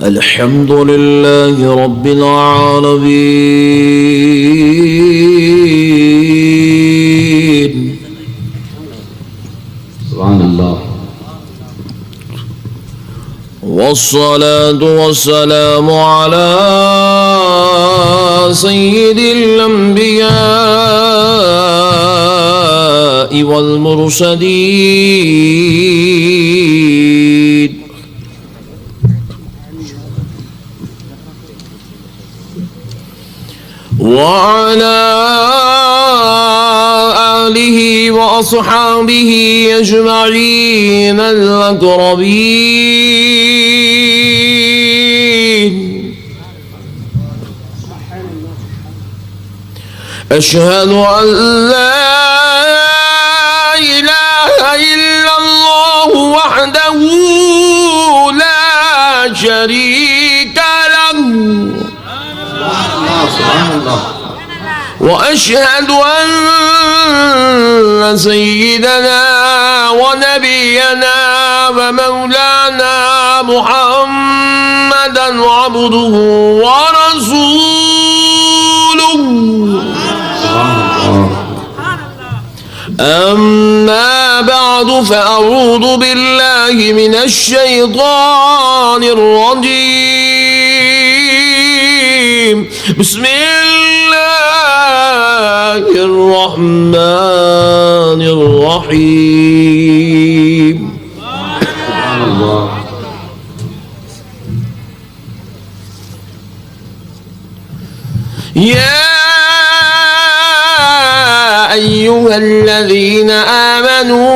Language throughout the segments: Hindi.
अल्हम्दुलिल्लाहि रब्बिल आलमीन। सुभान अल्लाह। वस्सलातु वस्सलामु अला सय्यिदिल अंबिया'i वल मुरसलीन व अला आलिहि व अस्हाबिहि अजमईन अल-अक़रबीन। अशहदु अन ला इलाहा इल्लल्लाहु वहदहु ला शरीका लहु व अशहदु अन्न सय्यिदना व नबियना व मौलाना मुहम्मदन अब्दुहु व रसूलुहु। अम्मा बअदु फअऊज़ु बिल्लाहि मिनश शैतानिर रजीम। बिस्मिल्लाहिर रहमानिर रहीम। या अय्युहल्लज़ीन आमनू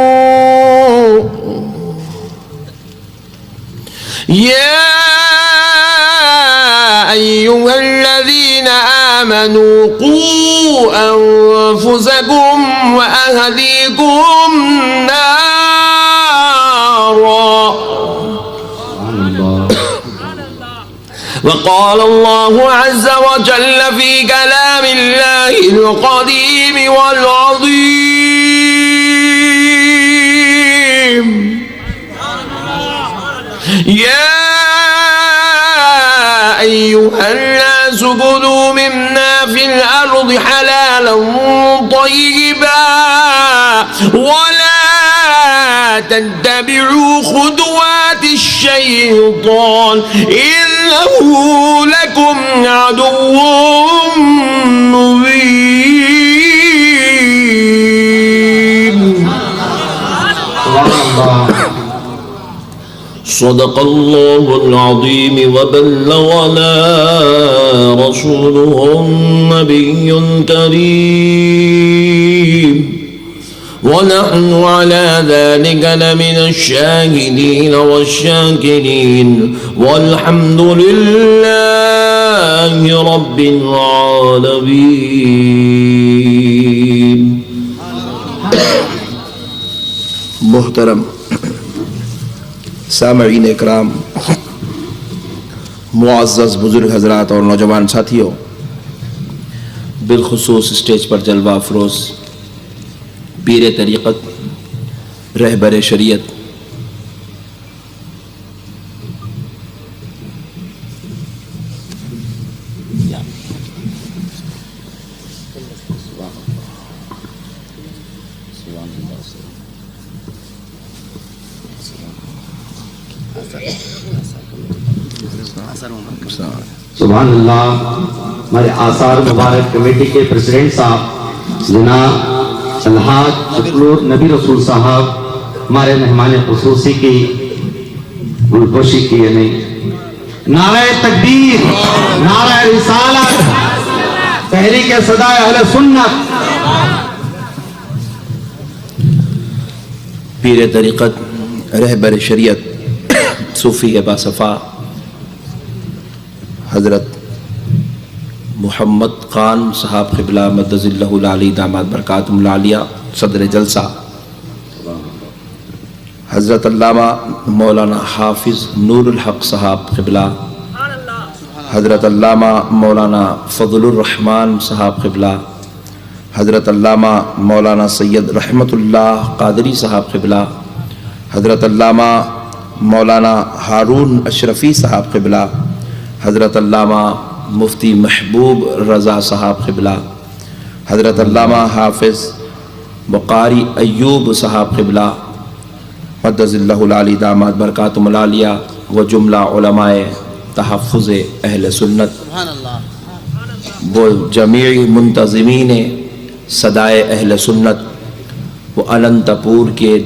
या अय्युहल्लज़ीन आमनू क़ू अन्फुसकुम व अहलीकुम नारा। वक़ाल अल्लाहु अज़्ज़ व जल्ल फ़ी कलामिल्लाहिल क़दीम वल अज़ीम। या अय्युहन्नासु कुलू मिम्मा फ़िल अर्दि हलालन तय्यिबा वला तत्तबिऊ खुतुवातिश शैतान इन्नहु लकुम अदुव्वुम मुबीन। सदक़ल्लाहुल अज़ीम व बल्लगना रसूलुहुन नबियुल करीम व नहनु अला ज़ालिका लमिनश शाहिदीन वश्शाकिरीन वल्हम्दुलिल्लाहि रब्बिल आलमीन। मुहतरम सामईन इकराम, मुअज़्ज़ज़ बुजुर्ग हज़रात और नौजवान साथियों, बिलखुसूस स्टेज पर जलवा अफरोज़ पीर तरीक़त रहबर शरीयत सुभान अल्लाह। हमारे आसार मुबारक कमेटी के प्रेसिडेंट साहब जनाब अलहाज शुक्र नबी रसूल साहब हमारे मेहमान खुसूसी की गुलपोशी की नहीं। नारे तकबीर, नारे रिसालत, तहरीक सदाए अहले सुन्नत। पीर तरीक़त रहबर शरीयत सूफ़ी बासफ़ा हज़रत मोहम्मद ख़ान साहब क़िबला मद्दज़िल्लहुल आली दामाद बरकातुहुल आलिया सदर जलसा, हज़रत अल्लामा मौलाना हाफिज़ नूरुल हक़ साहब क़िबला, हज़रत अल्लामा मौलाना फ़ज़लुर रहमान साहब क़िबला, हज़रत अल्लामा मौलाना सैयद रहमतुल्लाह क़ादरी साहब क़िबला, हज़रत अल्लामा मौलाना हारून अशरफ़ी साहब क़िबला, हज़रत अल्लामा मुफ्ती महबूब रज़ा साहब क़िबला, हज़रत अल्लामा हाफ़िज़ बुक़ारी अय्यूब साहब क़िबला मद्दज़िल्लहुल आली दामाद बरकातुहुल आलिया व जुमला उलमाए तहफ़्फ़ुज़ अहले सुन्नत व जमीई मुंतज़िमीन सदाए अहले सुन्नत व अनंतपुर के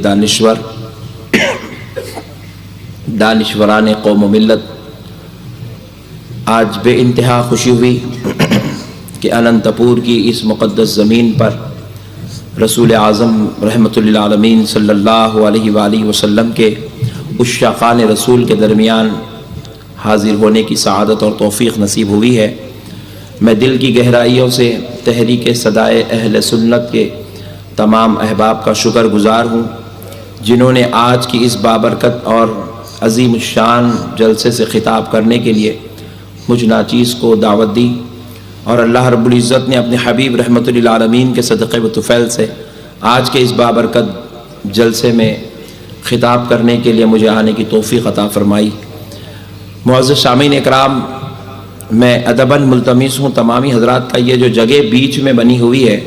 दानिश्वरान कौम मिल्लत, आज बे इंतहा खुशी हुई कि अनंतपुर की इस मुक़द्दस ज़मीन पर रसूल आज़म रहमतुल लिल आलमीन सल्लल्लाहु अलैहि वसल्लम के उस शाक़ान रसूल के दरमियान हाज़िर होने की सआदत और तौफ़ीक़ नसीब हुई है। मैं दिल की गहराइयों से तहरीक सदाए अहले सुन्नत के तमाम अहबाब का शुक्रगुज़ार हूँ, जिन्होंने आज की इस बाबरकत और अज़ीम शान जलसे से ख़िताब करने के लिए मुझ नाचीज़ को दावत दी और अल्लाह रब्बुल इज़्ज़त ने अपने हबीब रहमतुल लिल आलमीन के सदक़े व तुफ़ैल से आज के इस बाबरकत जलसे में ख़िताब करने के लिए मुझे आने की तौफ़ीक़ अता फ़रमाई। मुअज़्ज़ज़ शामीन इकराम, मैं अदबन मुल्तमिस हूँ तमामी हज़रात का, ये जो जगह बीच में बनी हुई है,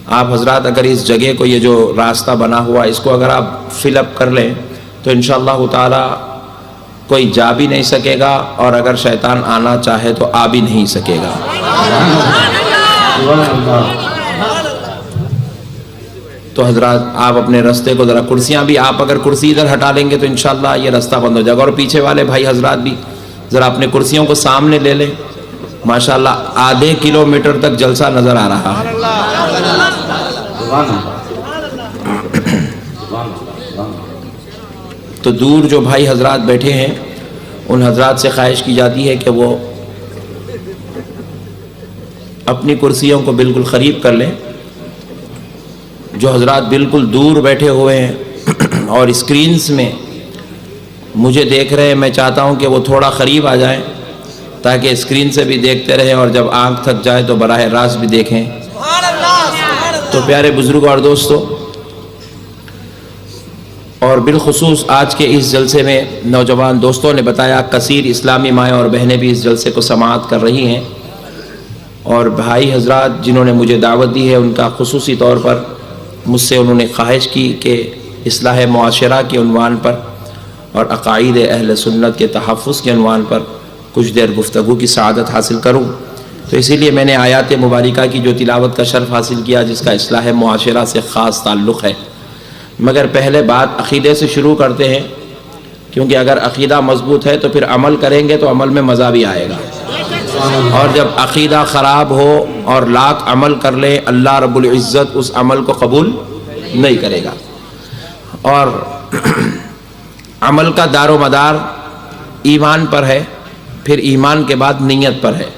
आप हज़रात अगर इस जगह को, ये जो रास्ता बना हुआ इसको अगर आप फ़िलअप कर लें तो इंशाअल्लाह ताला कोई जा भी नहीं सकेगा और अगर शैतान आना चाहे तो आ भी नहीं सकेगा। तो हजरात आप अपने रास्ते को ज़रा, कुर्सियाँ भी आप अगर कुर्सी इधर हटा लेंगे तो इंशाअल्लाह ये रास्ता बंद हो जाएगा। और पीछे वाले भाई हजरात भी ज़रा अपने कुर्सियों को सामने ले लें। माशाअल्लाह आधे किलोमीटर तक जलसा नज़र आ रहा है। तो दूर जो भाई हजरात बैठे हैं उन हजरात से ख्वाहिश की जाती है कि वो अपनी कुर्सियों को बिल्कुल करीब कर लें। जो हजरात बिल्कुल दूर बैठे हुए हैं और स्क्रीन्स में मुझे देख रहे हैं, मैं चाहता हूं कि वो थोड़ा करीब आ जाएं ताकि स्क्रीन से भी देखते रहें और जब आंख थक जाए तो बराह रास्त भी देखें। तो प्यारे बुजुर्ग और दोस्तों, और बिलखुसूस आज के इस जलसे में नौजवान दोस्तों ने बताया, कसीर इस्लामी माएँ और बहनें भी इस जलसे को समाअत कर रही हैं और भाई हजरात जिन्होंने मुझे दावत दी है उनका खुसूसी तौर पर मुझसे उन्होंने ख्वाहिश की कि इस्लाह मुआशरा के उन्वान पर और अक़ाइद अहले सुन्नत के तहफ़्फ़ुज़ के उन्वान पर कुछ देर गुफ्तगू की सआदत हासिल करूँ। तो इसीलिए मैंने आयात मुबारिका की जो तिलावत का शर्फ़ हासिल किया जिसका इस्लाह मुआशरा से ख़ास ताल्लुक़ है। मगर पहले बात अक़ीदे से शुरू करते हैं, क्योंकि अगर अक़ीदा मज़बूत है तो फिर अमल करेंगे तो अमल में मज़ा भी आएगा, और जब अक़ीदा ख़राब हो और लाख अमल कर ले अल्लाह रब्बुल इज़्ज़त उस अमल को कबूल नहीं करेगा। और अमल का दारो मदार ईमान पर है, फिर ईमान के बाद नीयत पर है।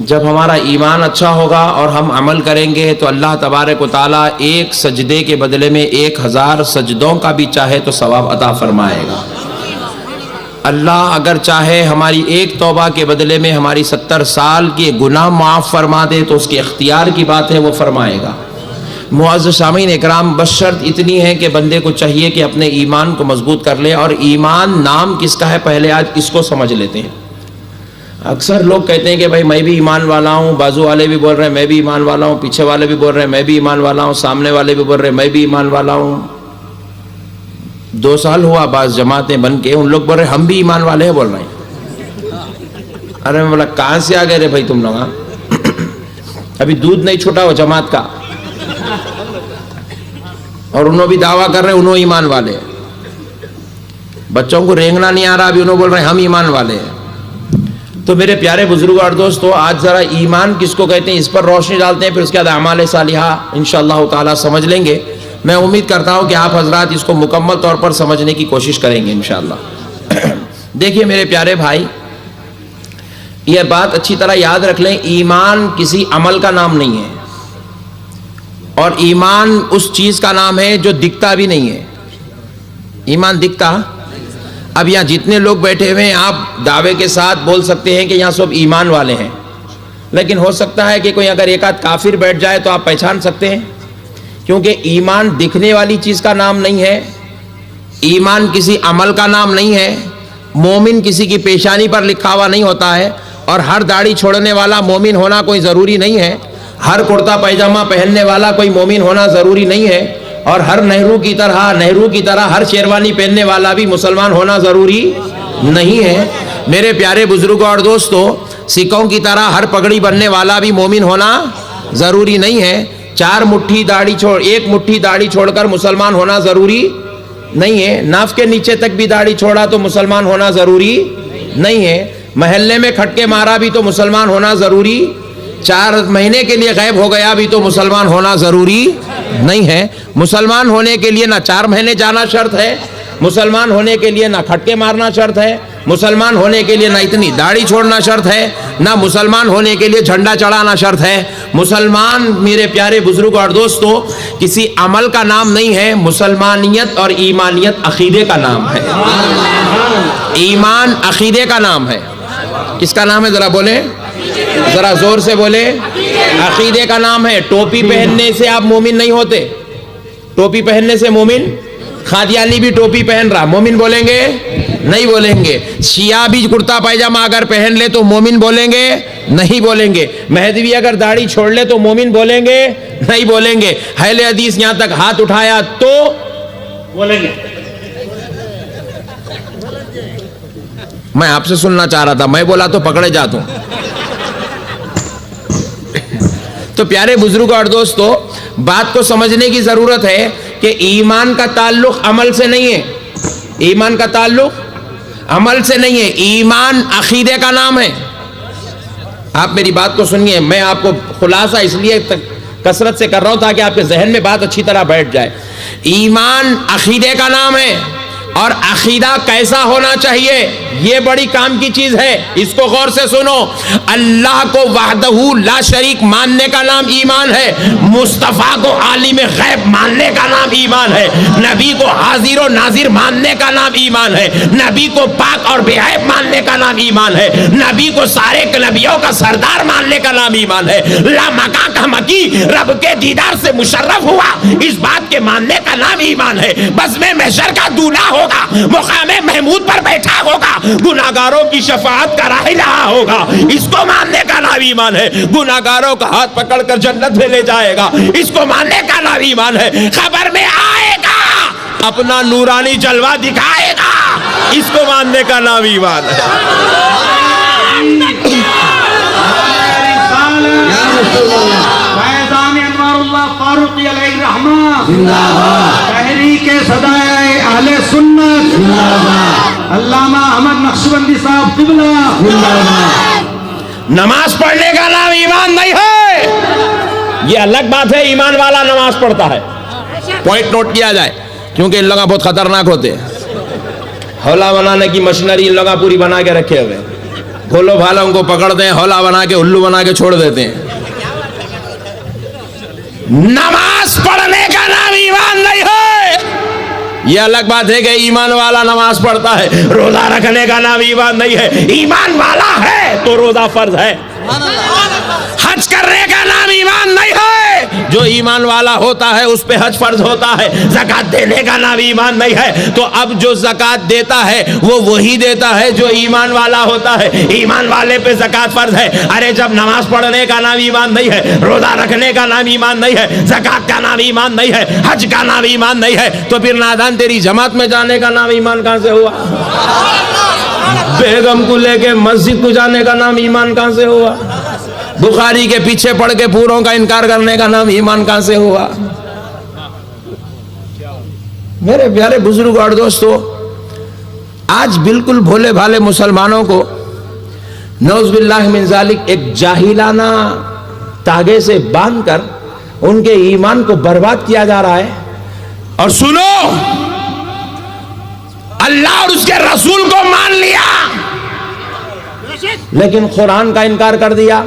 जब हमारा ईमान अच्छा होगा और हम अमल करेंगे तो अल्लाह तबारक व तआला एक सजदे के बदले में 1000 सजदों का भी चाहे तो सवाब अता फरमाएगा। अल्लाह अगर चाहे हमारी एक तौबा के बदले में हमारी 70 साल के गुनाह माफ़ फरमा दे तो उसके इख्तियार की बात है, वो फरमाएगा। मुअज़्ज़ज़ शामीन इकराम, बस शर्त इतनी है कि बंदे को चाहिए कि अपने ईमान को मजबूत कर ले। और ईमान नाम किसका है, पहले आज इसको समझ लेते हैं। अक्सर लोग कहते हैं कि भाई मैं भी ईमान वाला हूँ, बाजू वाले भी बोल रहे हैं मैं भी ईमान वाला हूँ, पीछे वाले भी बोल रहे हैं मैं भी ईमान वाला हूँ, सामने वाले भी बोल रहे हैं मैं भी ईमान वाला हूँ। 2 साल हुआ बाज़ जमातें बन के, उन लोग बोल रहे हम भी ईमान वाले हैं बोल रहे हैं। अरे मैं बोला कहाँ से आ गए रे भाई तुम लोग, अभी दूध नहीं छूटा हो जमात का, और उन्होंने भी दावा कर रहे हैं उन्होंने ईमान वाले हैं। बच्चों को रेंगना नहीं आ रहा, अभी उन्होंने बोल रहे हैं हम ईमान वाले हैं। तो मेरे प्यारे बुजुर्ग और दोस्तों, आज ज़रा ईमान किसको कहते हैं इस पर रोशनी डालते हैं, फिर उसके बाद अमाल सालिहा इंशाअल्लाह ताला समझ लेंगे। मैं उम्मीद करता हूँ कि आप हजरात इसको मुकम्मल तौर पर समझने की कोशिश करेंगे इंशाअल्लाह। देखिए मेरे प्यारे भाई, यह बात अच्छी तरह याद रख लें, ईमान किसी अमल का नाम नहीं है, और ईमान उस चीज़ का नाम है जो दिखता भी नहीं है। ईमान दिखता, अब यहाँ जितने लोग बैठे हुए हैं आप दावे के साथ बोल सकते हैं कि यहाँ सब ईमान वाले हैं, लेकिन हो सकता है कि कोई अगर एक आध काफिर बैठ जाए तो आप पहचान सकते हैं, क्योंकि ईमान दिखने वाली चीज़ का नाम नहीं है, ईमान किसी अमल का नाम नहीं है, मोमिन किसी की पेशानी पर लिखा हुआ नहीं होता है, और हर दाढ़ी छोड़ने वाला मोमिन होना कोई ज़रूरी नहीं है, हर कुर्ता पैजामा पहनने वाला कोई मोमिन होना ज़रूरी नहीं है, और हर नेहरू की तरह हर शेरवानी पहनने वाला भी मुसलमान होना ज़रूरी नहीं है। मेरे प्यारे बुजुर्गों और दोस्तों, सिखों की तरह हर पगड़ी बनने वाला भी मोमिन होना ज़रूरी नहीं है। एक मुट्ठी दाढ़ी छोड़कर मुसलमान होना ज़रूरी नहीं है। नाफ के नीचे तक भी दाढ़ी छोड़ा तो मुसलमान होना ज़रूरी नहीं है। महल्ले में खटके मारा भी तो मुसलमान होना ज़रूरी, 4 महीने के लिए गायब हो गया भी तो मुसलमान होना ज़रूरी नहीं है। मुसलमान होने के लिए ना 4 महीने जाना शर्त है, मुसलमान होने के लिए ना खटके मारना शर्त है, मुसलमान होने के लिए ना इतनी दाढ़ी छोड़ना शर्त है, ना मुसलमान होने के लिए झंडा चढ़ाना शर्त है। मुसलमान मेरे प्यारे बुजुर्गों और दोस्तों किसी अमल का नाम नहीं है, मुसलमानियत और ईमानियत अकीदे का नाम है। ईमान अकीदे का नाम है। किसका नाम है, जरा बोले, जरा जोर से बोले। अकीदे का नाम है। टोपी पहनने से आप मोमिन नहीं होते। टोपी पहनने से मोमिन, खादियानी भी टोपी पहन रहा, मोमिन बोलेंगे? नहीं बोलेंगे। शिया भी कुर्ता पैजामा अगर पहन ले तो मोमिन बोलेंगे? नहीं बोलेंगे। मेहदवी अगर दाढ़ी छोड़ ले तो मोमिन बोलेंगे? नहीं बोलेंगे। अहले हदीस यहां तक हाथ उठाया तो बोलेंगे। मैं आपसे सुनना चाह रहा था, मैं बोला तो पकड़े जाता हूं। तो प्यारे बुजुर्गों और दोस्तों, बात को समझने की जरूरत है कि ईमान का ताल्लुक अमल से नहीं है। ईमान का ताल्लुक अमल से नहीं है। ईमान अकीदे का नाम है। आप मेरी बात को सुनिए, मैं आपको खुलासा इसलिए कसरत से कर रहा हूं ताकि आपके जहन में बात अच्छी तरह बैठ जाए। ईमान अकीदे का नाम है, और अकीदा कैसा होना चाहिए ये बड़ी काम की चीज है। इसको गौर से सुनो। अल्लाह को वहदहू ला शरीक मानने का नाम ईमान है। मुस्तफा को आलिम गैब मानने का नाम ईमान है। नबी को हाजिर और नाजिर मानने का नाम ईमान है। नबी को पाक और बेऐब मानने का नाम ईमान है। नबी को सारे नबियों का सरदार मानने का नाम ईमान है। ला मका का मकी रब के दीदार से मुशर्रफ हुआ, इस बात के मानने का नाम ईमान है। बस में महशर का दूल्हा होगा, मुकामे महमूद पर बैठा होगा, गुनाहगारों की शफाअत करा ही रहा होगा, इसको मानने का नाम ईमान है। गुनाहगारों का हाथ पकड़कर जन्नत में ले जाएगा, इसको मानने का नाम ईमान है। खबर में आएगा, अपना नूरानी जलवा दिखाएगा, इसको मानने का नाम ईमान है। अहले सुन्नत अल्लामा अहमद नक्शबंदी साहब क़िबला। नमाज पढ़ने का नाम ईमान नहीं है। ये अलग बात है, ईमान वाला नमाज पढ़ता है। पॉइंट नोट किया जाए, क्योंकि इन लोग बहुत खतरनाक होते हैं। हौला बनाने की मशीनरी इन लोग पूरी बना के रखे हुए, भोलो भालों को पकड़ते हैं, हौला बना के उल्लू बना के छोड़ देते हैं। नमाज पढ़ने का नाम ईमान नहीं है। यह अलग बात है कि ईमान वाला नमाज पढ़ता है। रोजा रखने का नाम ईमान नहीं है। ईमान वाला है तो रोजा फर्ज है। हज करने का नाम ईमान नहीं है। जो ईमान वाला होता है उस पे हज फर्ज होता है। ज़कात देने का नाम ईमान नहीं है। तो अब जो ज़कात देता है वो वही देता है जो ईमान वाला होता है। ईमान वाले पे ज़कात फर्ज है। अरे जब नमाज पढ़ने का नाम ईमान नहीं है, रोजा रखने का नाम ईमान नहीं है, ज़कात का नाम ईमान नहीं है, हज का नाम ईमान नहीं है, तो फिर नादान तेरी जमात में जाने का नाम ईमान कहां से हुआ? बेगम को लेके मस्जिद को जाने का नाम ईमान कहां से हुआ? बुखारी के पीछे पड़ के पूरों का इनकार करने का नाम ईमान कहां से हुआ? मेरे प्यारे बुजुर्ग और दोस्तों, आज बिल्कुल भोले भाले मुसलमानों को नौज़ुबिल्लाह मिन ज़ालिक एक जाहिलाना तागे से बांधकर उनके ईमान को बर्बाद किया जा रहा है। और सुनो, अल्लाह और उसके रसूल को मान लिया लेकिन कुरान का इनकार कर दिया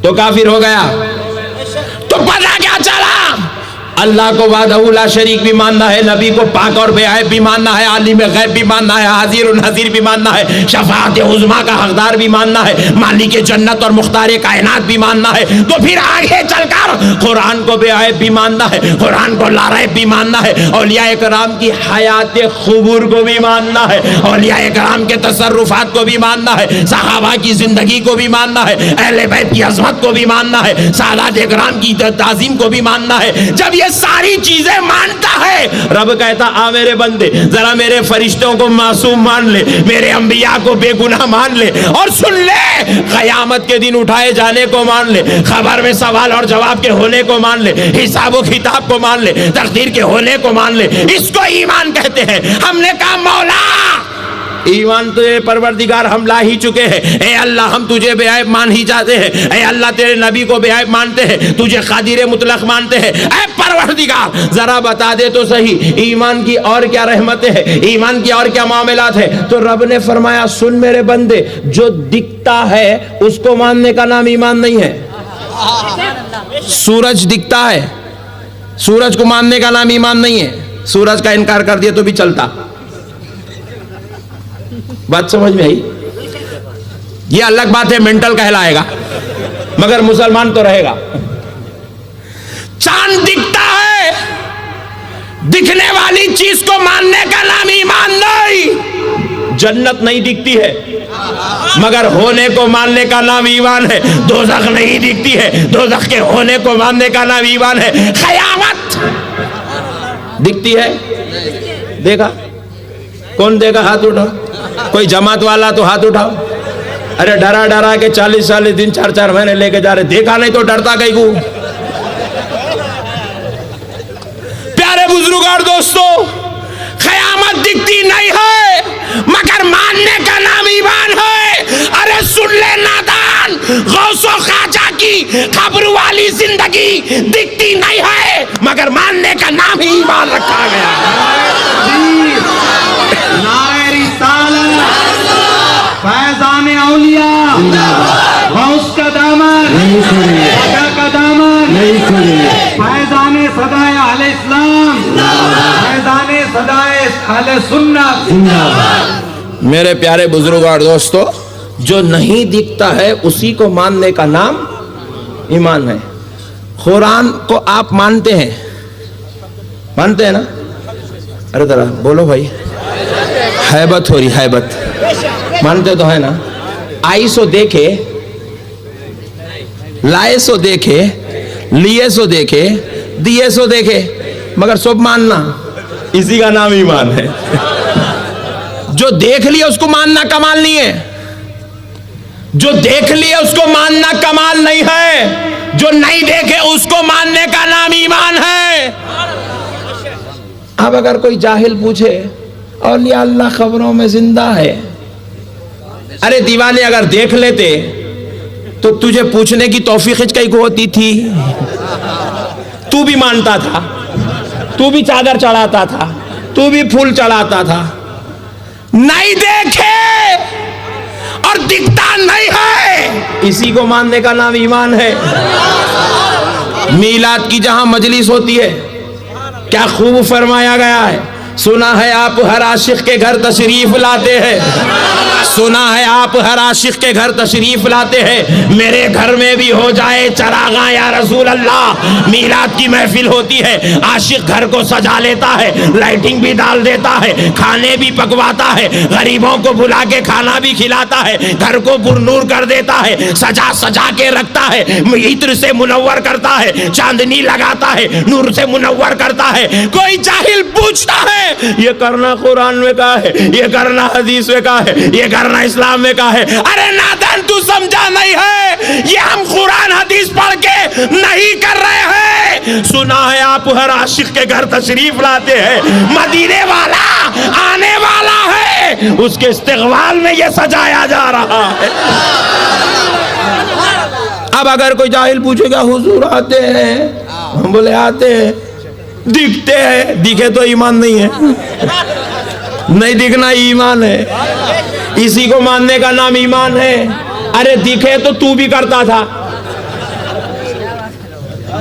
तो काफिर हो गया। तो पता क्या चला? अल्लाह को वादहू ला शरीक भी मानना है, नबी को पाक और बेअयब भी मानना है, आलिम गैब भी मानना है, हाजिर और नाज़िर भी मानना है, शफाअत उज़्मा का हकदार भी मानना है, मालिक जन्नत और मुख्तार कायनात भी मानना है, तो फिर आगे चलकर कुरान को बेअयब भी मानना है, कुरान को लारैब भी मानना है, औलिया कराम की हयात खुबूर को भी मानना है, औलिया कराम के तसर्रुफात को भी मानना है, सहाबा की जिंदगी को भी मानना है, अहले बैत की अज़मत को भी मानना है, सादात इकराम की ताज़ीम को भी मानना है। जब ये सारी चीजें मानता है, रब कहता आ मेरे बंदे जरा मेरे फरिश्तों को मासूम मान ले, मेरे अंबिया को बेगुनाह मान ले, और सुन ले क़यामत के दिन उठाए जाने को मान ले, खबर में सवाल और जवाब के होने को मान ले, हिसाब व किताब को मान ले, तकदीर के होने को मान ले। इसको ईमान कहते हैं। हमने कहा मौला ईमान तो ये परवरदिगार हम ला ही चुके हैं, ए अल्लाह हम तुझे बेअयब मान ही जाते हैं, ए अल्लाह तेरे नबी को बेअयब मानते हैं, तुझे कादिर मुतलक मानते हैं, ए परवरदिगार जरा बता दे तो सही ईमान की और क्या रहमतें हैं, ईमान की और क्या मामलात है। तो रब ने फरमाया सुन मेरे बंदे, जो दिखता है उसको मानने का नाम ईमान नहीं है। सूरज दिखता है, सूरज को मानने का नाम ईमान नहीं है। सूरज का इनकार कर दिया तो भी चलता। बात समझ में आई? ये अलग बात है, मेंटल कहलाएगा, मगर मुसलमान तो रहेगा। चांद दिखता है, दिखने वाली चीज को मानने का नाम ईमान नहीं। जन्नत नहीं दिखती है, मगर होने को मानने का नाम ईमान है। दोज़ख नहीं दिखती है, दोज़ख के होने को मानने का नाम ईमान है। क़यामत दिखती है, देखा? कौन देगा? हाथ उठाओ। कोई जमात वाला तो हाथ उठाओ। अरे डरा डरा के 40-40 दिन 4-4 महीने लेके जा रहे, देखा नहीं तो डरता कहीं को। प्यारे बुजुर्ग और दोस्तों, क़यामत दिखती नहीं है, मगर मानने का नाम ईमान है। अरे सुन ले नादान, गौसो ख्वाजा की खबर वाली जिंदगी दिखती नहीं है, मगर मानने का नाम ही ईमान रखा गया। फैज़ान औलिया, गौस का दामन नहीं छोड़े, का दामन नहीं छोड़े, फैज़ान सदाए अहले इस्लाम, फैज़ान सदाए अहले सुन्नत। मेरे प्यारे बुजुर्ग और दोस्तों, जो नहीं दिखता है उसी को मानने का नाम ईमान है। कुरान को आप मानते हैं? मानते हैं ना? अरे जरा बोलो भाई, हैबत हो रही, हैबत। मानते तो है ना? आई सो देखे, लाए सो देखे, लिए सो देखे, दिए सो देखे, मगर सब मानना, इसी का नाम ईमान है। जो देख लिया उसको मानना कमाल नहीं है, जो देख लिया उसको मानना कमाल नहीं है, जो नहीं देखे उसको मानने का नाम ईमान है। अब अगर कोई जाहिल पूछे औलिया अल्लाह खबरों में जिंदा है, अरे दीवाने अगर देख लेते तो तुझे पूछने की तौफीक कहीं को होती थी? तू भी मानता था, तू भी चादर चढ़ाता था, तू भी फूल चढ़ाता था। नहीं देखे और दिखता नहीं है, इसी को मानने का नाम ईमान है। मीलाद की जहां मजलिस होती है, क्या खूब फरमाया गया है, सुना है आप हर आशिक के घर तशरीफ लाते हैं, सुना है आप हर आशिक के घर तशरीफ लाते हैं, मेरे घर में भी हो जाए चरागा या रसूल अल्लाह। मीलाद की महफिल होती है, आशिक घर को सजा लेता है, लाइटिंग भी डाल देता है, खाने भी पकवाता है, गरीबों को बुला के खाना भी खिलाता है, घर को पुरनूर कर देता है, सजा सजा के रखता है, इत्र से मुनव्वर करता है, चांदनी लगाता है, नूर से मुनव्वर करता है। कोई जाहिल पूछता है ये करना कुरान में कहा है, ये करना हदीस में कहा है, ये करना इस्लाम में कहा है? अरे नादान, तू समझा नहीं है, ये हम कुरान हदीस पढ़ के नहीं कर रहे हैं। सुना है आप हर आशिक के घर तशरीफ लाते हैं, मदीने वाला आने वाला है, उसके इस्तिक़बाल में ये सजाया जा रहा है। अब अगर कोई जाहिल पूछेगा हुजूर आते हैं, हम बोले आते हैं, दिखते हैं, दिखे तो ईमान नहीं है, नहीं दिखना ईमान है, इसी को मानने का नाम ईमान है। अरे दिखे तो तू भी करता था,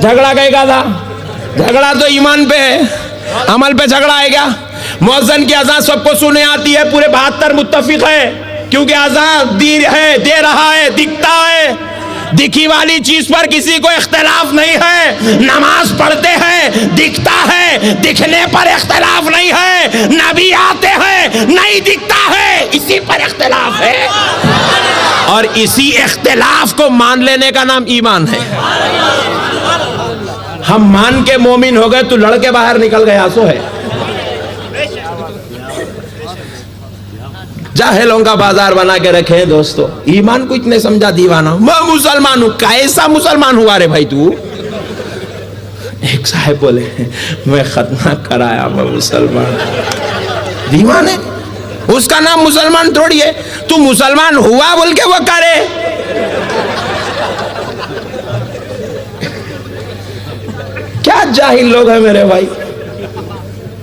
झगड़ा कहेगा था, झगड़ा तो ईमान पे है, अमल पे झगड़ा है क्या? मुअज्जिन की अज़ान सबको सुने आती है, पूरे 72 मुत्तफिक है, क्योंकि अज़ान दे रहा है, दिखता है। दिखी वाली चीज पर किसी को इख्तिलाफ नहीं है। नमाज पढ़ते हैं, दिखता है, दिखने पर इख्तिलाफ नहीं है। नबी आते हैं, नहीं दिखता है, इसी पर इख्तिलाफ है। और इसी इख्तिलाफ को मान लेने का नाम ईमान है। हम मान के मोमिन हो गए, तू लड़के बाहर निकल गया, सो है। जाहिलों का बाजार बना के रखे हैं दोस्तों। ईमान को इतने समझा दीवाना, मैं मुसलमान हूं। कैसा मुसलमान हुआ रे भाई तू? एक साहब बोले मैं खतना कराया, मैं मुसलमान। दीवाने, उसका नाम मुसलमान थोड़ी है। तू मुसलमान हुआ बोल के वो करे। क्या जाहिल लोग हैं मेरे भाई।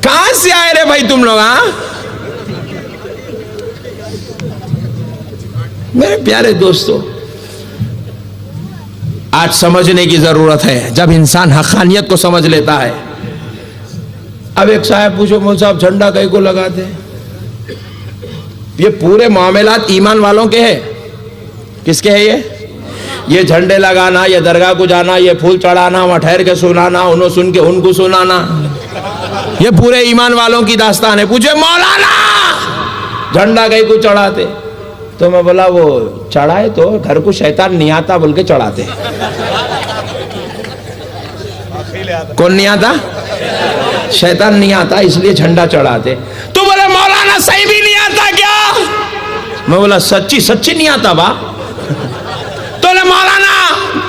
कहां से आए रे भाई तुम लोग? हाँ मेरे प्यारे दोस्तों, आज समझने की जरूरत है। जब इंसान हक़ानियत को समझ लेता है। अब एक साहब पूछो, मौलवी साहब झंडा कहीं को लगाते? ये पूरे मामलात ईमान वालों के हैं। किसके है ये झंडे लगाना, ये दरगाह को जाना, ये फूल चढ़ाना, वहां ठहर के सुनाना, उन्होंने सुन के उनको सुनाना, ये पूरे ईमान वालों की दास्तान है। पूछे मौलाना झंडा कहीं को चढ़ाते? तो मैं बोला वो चढ़ाए तो घर को शैतान नहीं आता बोल के चढ़ाते। कौन नहीं आता? शैतान नहीं आता, इसलिए झंडा चढ़ाते। तो बोले मौलाना सही भी नहीं आता क्या? मैं बोला सच्ची सच्ची नहीं आता बा। तो बोले मौलाना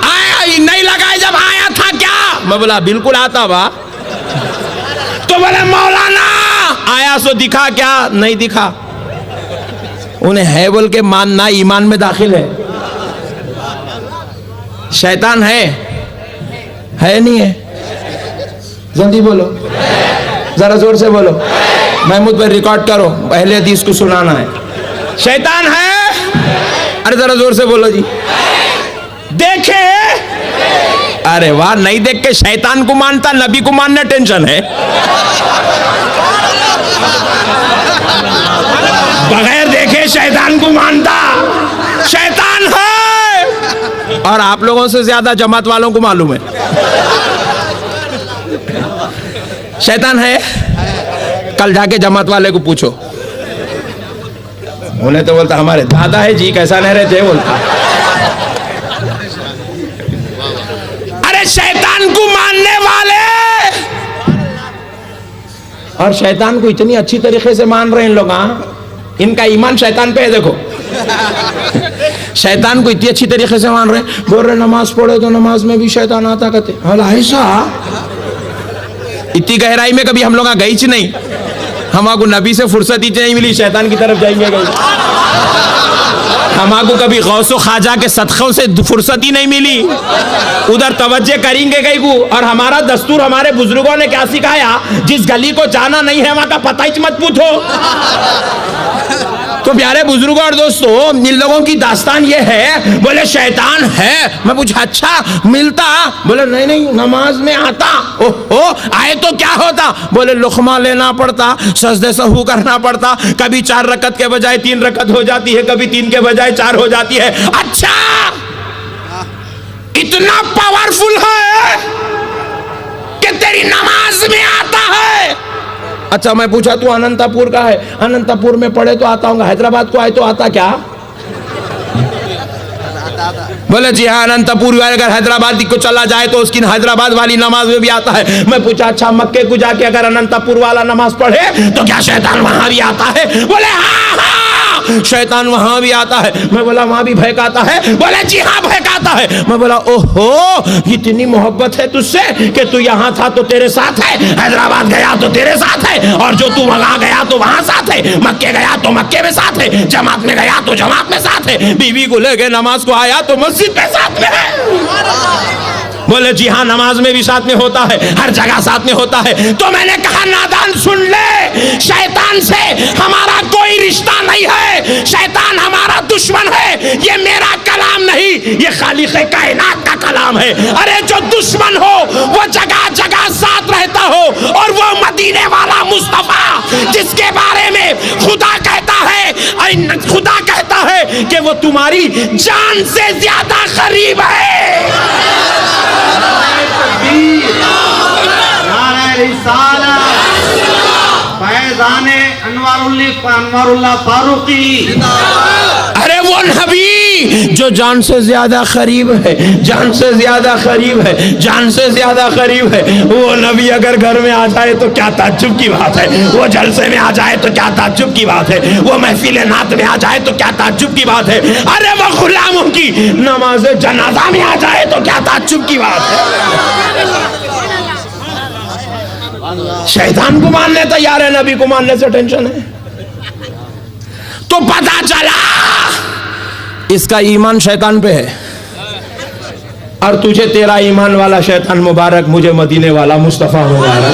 आया नहीं लगाए जब आया था क्या? मैं बोला बिल्कुल आता बा। तो बोले मौलाना आया सो दिखा क्या? नहीं दिखा। उन्हें है बोल के मानना ईमान में दाखिल है। शैतान है नहीं है? जल्दी बोलो, जरा जोर से बोलो। महमूद भाई रिकॉर्ड करो, पहले हदीस को सुनाना है। शैतान है? अरे जरा जोर से बोलो जी। देखे? अरे वाह, नहीं देख के शैतान को मानता, नबी को मानना टेंशन है। बगैर देखे शैतान को मानता। शैतान है। और आप लोगों से ज्यादा जमात वालों को मालूम है शैतान है। कल जाके जमात वाले को पूछो, उन्हें तो बोलता हमारे दादा है जी, कैसा नहीं रहते बोलता। अरे शैतान को मानने वाले और शैतान को इतनी अच्छी तरीके से मान रहे हैं इन लोग। हाँ, इनका ईमान शैतान पे है। देखो शैतान को इतनी अच्छी तरीके से मान रहे हैं। बोल रहे नमाज पढ़े तो नमाज में भी शैतान आता कहते। ऐसा इतनी गहराई में कभी हम लोग गई च नहीं। हमको नबी से फुर्सत ही नहीं मिली, शैतान की तरफ जाएंगे हमको कभी गौसो खाजा के सदक़ों से फुर्सत ही नहीं मिली, उधर तवज्जो करेंगे कहीं को। और हमारा दस्तूर, हमारे बुजुर्गों ने क्या सिखाया, जिस गली को जाना नहीं है वहां का पता ही मत पूछो। तो प्यारे बुजुर्गों और दोस्तों, इन लोगों की दास्तान ये है। बोले शैतान है। मैं पूछा अच्छा मिलता? बोले नहीं नहीं, नमाज में आता। ओहो, आए तो क्या होता? बोले लुक़मा लेना पड़ता, सजदे सहू करना पड़ता। कभी 4 रकत के बजाय 3 रकत हो जाती है, कभी 3 के बजाय 4 हो जाती है। अच्छा, इतना पावरफुल है कि तेरी नमाज में आता है। अच्छा, मैं पूछा तू अनंतपुर का है? अनंतपुर में पढ़े तो आता हूँ, हैदराबाद को आए तो आता क्या? बोले जी हाँ, अनंतपुर अगर हैदराबाद को चला जाए तो उसकी हैदराबाद वाली नमाज में भी आता है। मैं पूछा अच्छा, मक्के को जाके अगर अनंतपुर वाला नमाज पढ़े तो क्या शैतान वहां भी आता है? बोले हाँ हाँ, शैतान वहां भी आता है। मैं बोला वहां भी भयकाता है? बोले जी हाँ भयकाता है। मैं बोला ओहो, इतनी मोहब्बत है तुझसे कि तू यहाँ था तो तेरे साथ है, हैदराबाद गया तो तेरे साथ है, और जो तू वहां गया तो वहां साथ है, मक्के गया तो मक्के में साथ है, जमात में गया तो जमात में साथ है, बीवी को लेके नमाज को आया तो मस्जिद में साथ में है। बोले जी हाँ, नमाज में भी साथ में होता है, हर जगह साथ में होता है। तो मैंने कहा नादान सुन ले, शैतान से हमारा कोई रिश्ता नहीं है, शैतान हमारा दुश्मन है। ये मेरा कलाम नहीं, ये खालिक़े कायनात का कलाम है। अरे जो दुश्मन हो वो जगह जगह साथ रहता हो, और वो मदीने वाला मुस्तफा जिसके बारे में खुदा कहता है कि वो तुम्हारी जान से ज्यादा करीब है। फैज़ाने अनवारुल्लाह फारूकी। अरे वो नबी जो जान से ज्यादा करीब है, जान से ज्यादा करीब है, जान से ज्यादा करीब है, वो नबी अगर घर में आ जाए तो क्या ताज्जुब की बात है, वो जलसे में आ जाए तो क्या ताज्जुब की बात है, वो महफिल नात में आ जाए तो क्या ताज्जुब की बात है, अरे वो गुलामों की नमाज जनाजा में आ जाए तो क्या ताज्जुब की बात है। शैतान को मानने तैयार है, नबी को मानने से टेंशन है। तो पता चला इसका ईमान शैतान पे है, और तुझे तेरा ईमान वाला शैतान मुबारक, मुझे मदीने वाला मुस्तफा मुबारक।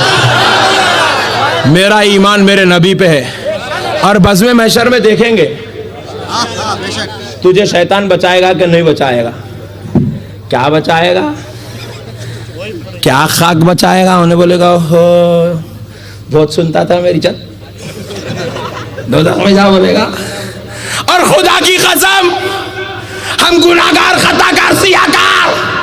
मेरा ईमान मेरे नबी पे है, और बज़्म महशर में देखेंगे तुझे शैतान बचाएगा कि नहीं बचाएगा। क्या बचाएगा, क्या खाक बचाएगा। उन्हें बोलेगा हो बहुत सुनता था मेरी चल, दोज़ख में जा बोलेगा। और खुदा की कसम हम गुनाहगार, खताकार, सियाकार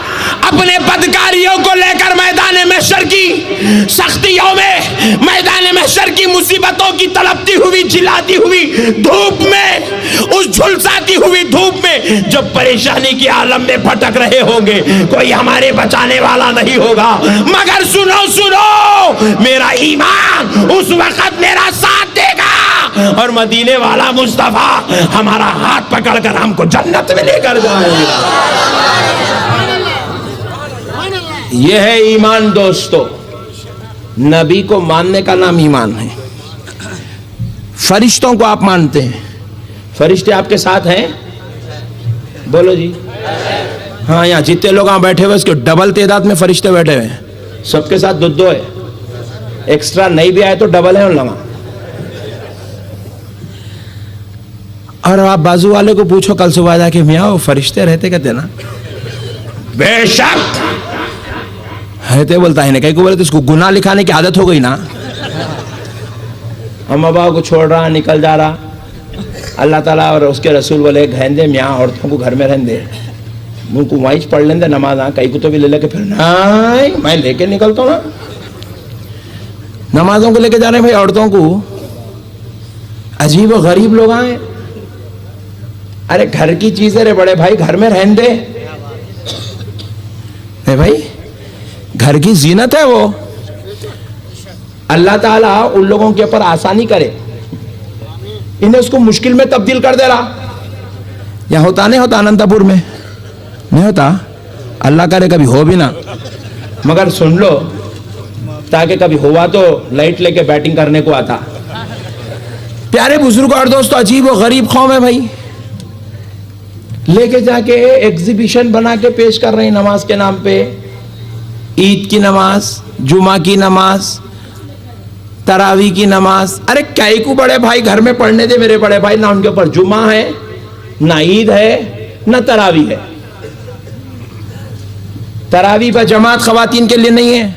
अपने बदकारियों को लेकर मैदान महशर की सख्तियों में, मैदान महशर की मुसीबतों की तड़पती हुई, चिल्लाती हुई धूप में, उस झुलसाती हुई धूप में जब परेशानी के आलम में भटक रहे होंगे, कोई हमारे बचाने वाला नहीं होगा। मगर सुनो सुनो, मेरा ईमान उस वक्त मेरा साथ देगा, और मदीने वाला मुस्तफा हमारा हाथ पकड़कर हमको जन्नत में लेकर जाएगा। यह है ईमान दोस्तों। नबी को मानने का नाम ईमान है। फरिश्तों को आप मानते हैं, फरिश्ते आपके साथ हैं? बोलो जी। हाँ, यहाँ जितने लोग यहाँ बैठे हुए उसके डबल तादाद में फरिश्ते बैठे हुए हैं, सबके साथ दो दो है, एक्स्ट्रा नहीं भी आए तो डबल है उन लोगों। और आप बाजू वाले को पूछो कल सुबह जाके, मियाँ वो फरिश्ते रहते कहते ना? बेशक रहते बोलता है ना। कहीं को बोले तो इसको गुनाह लिखाने की आदत हो गई ना। अम्मा बाबा को छोड़ रहा, निकल जा रहा, अल्लाह ताला और उसके रसूल बोले रहने मियाँ औरतों को घर में रहने दे, उनको वहीं पढ़ लेंगे नमाज। कहीं को तो भी ले लेके फिर नहीं, मैं लेके निकलता हूँ ना। नमाजों को लेके जा रहे हैं भाई औरतों को। अजीब और गरीब लोग आए। अरे घर की चीजें रे बड़े भाई, घर में रहने दे। नहीं भाई, घर की जीनत है वो। अल्लाह ताला उन लोगों के ऊपर आसानी करे, इन्हें उसको मुश्किल में तब्दील कर दे रहा। यहाँ होता नहीं होता, अनंतपुर में नहीं होता, अल्लाह करे कभी हो भी ना। मगर सुन लो, ताकि कभी हुआ तो लाइट लेके बैटिंग करने को आता। प्यारे बुजुर्ग और दोस्तों, अजीब और गरीब कौम है भाई। लेके जाके एग्जीबिशन बना के पेश कर रहे हैं नमाज के नाम पे। ईद की नमाज, जुमा की नमाज, तरावी की नमाज। अरे कई को बड़े भाई घर में पढ़ने दे मेरे बड़े भाई, ना उनके ऊपर जुमा है, ना ईद है, ना तरावी है। तरावी पर जमात खवातीन के लिए नहीं है,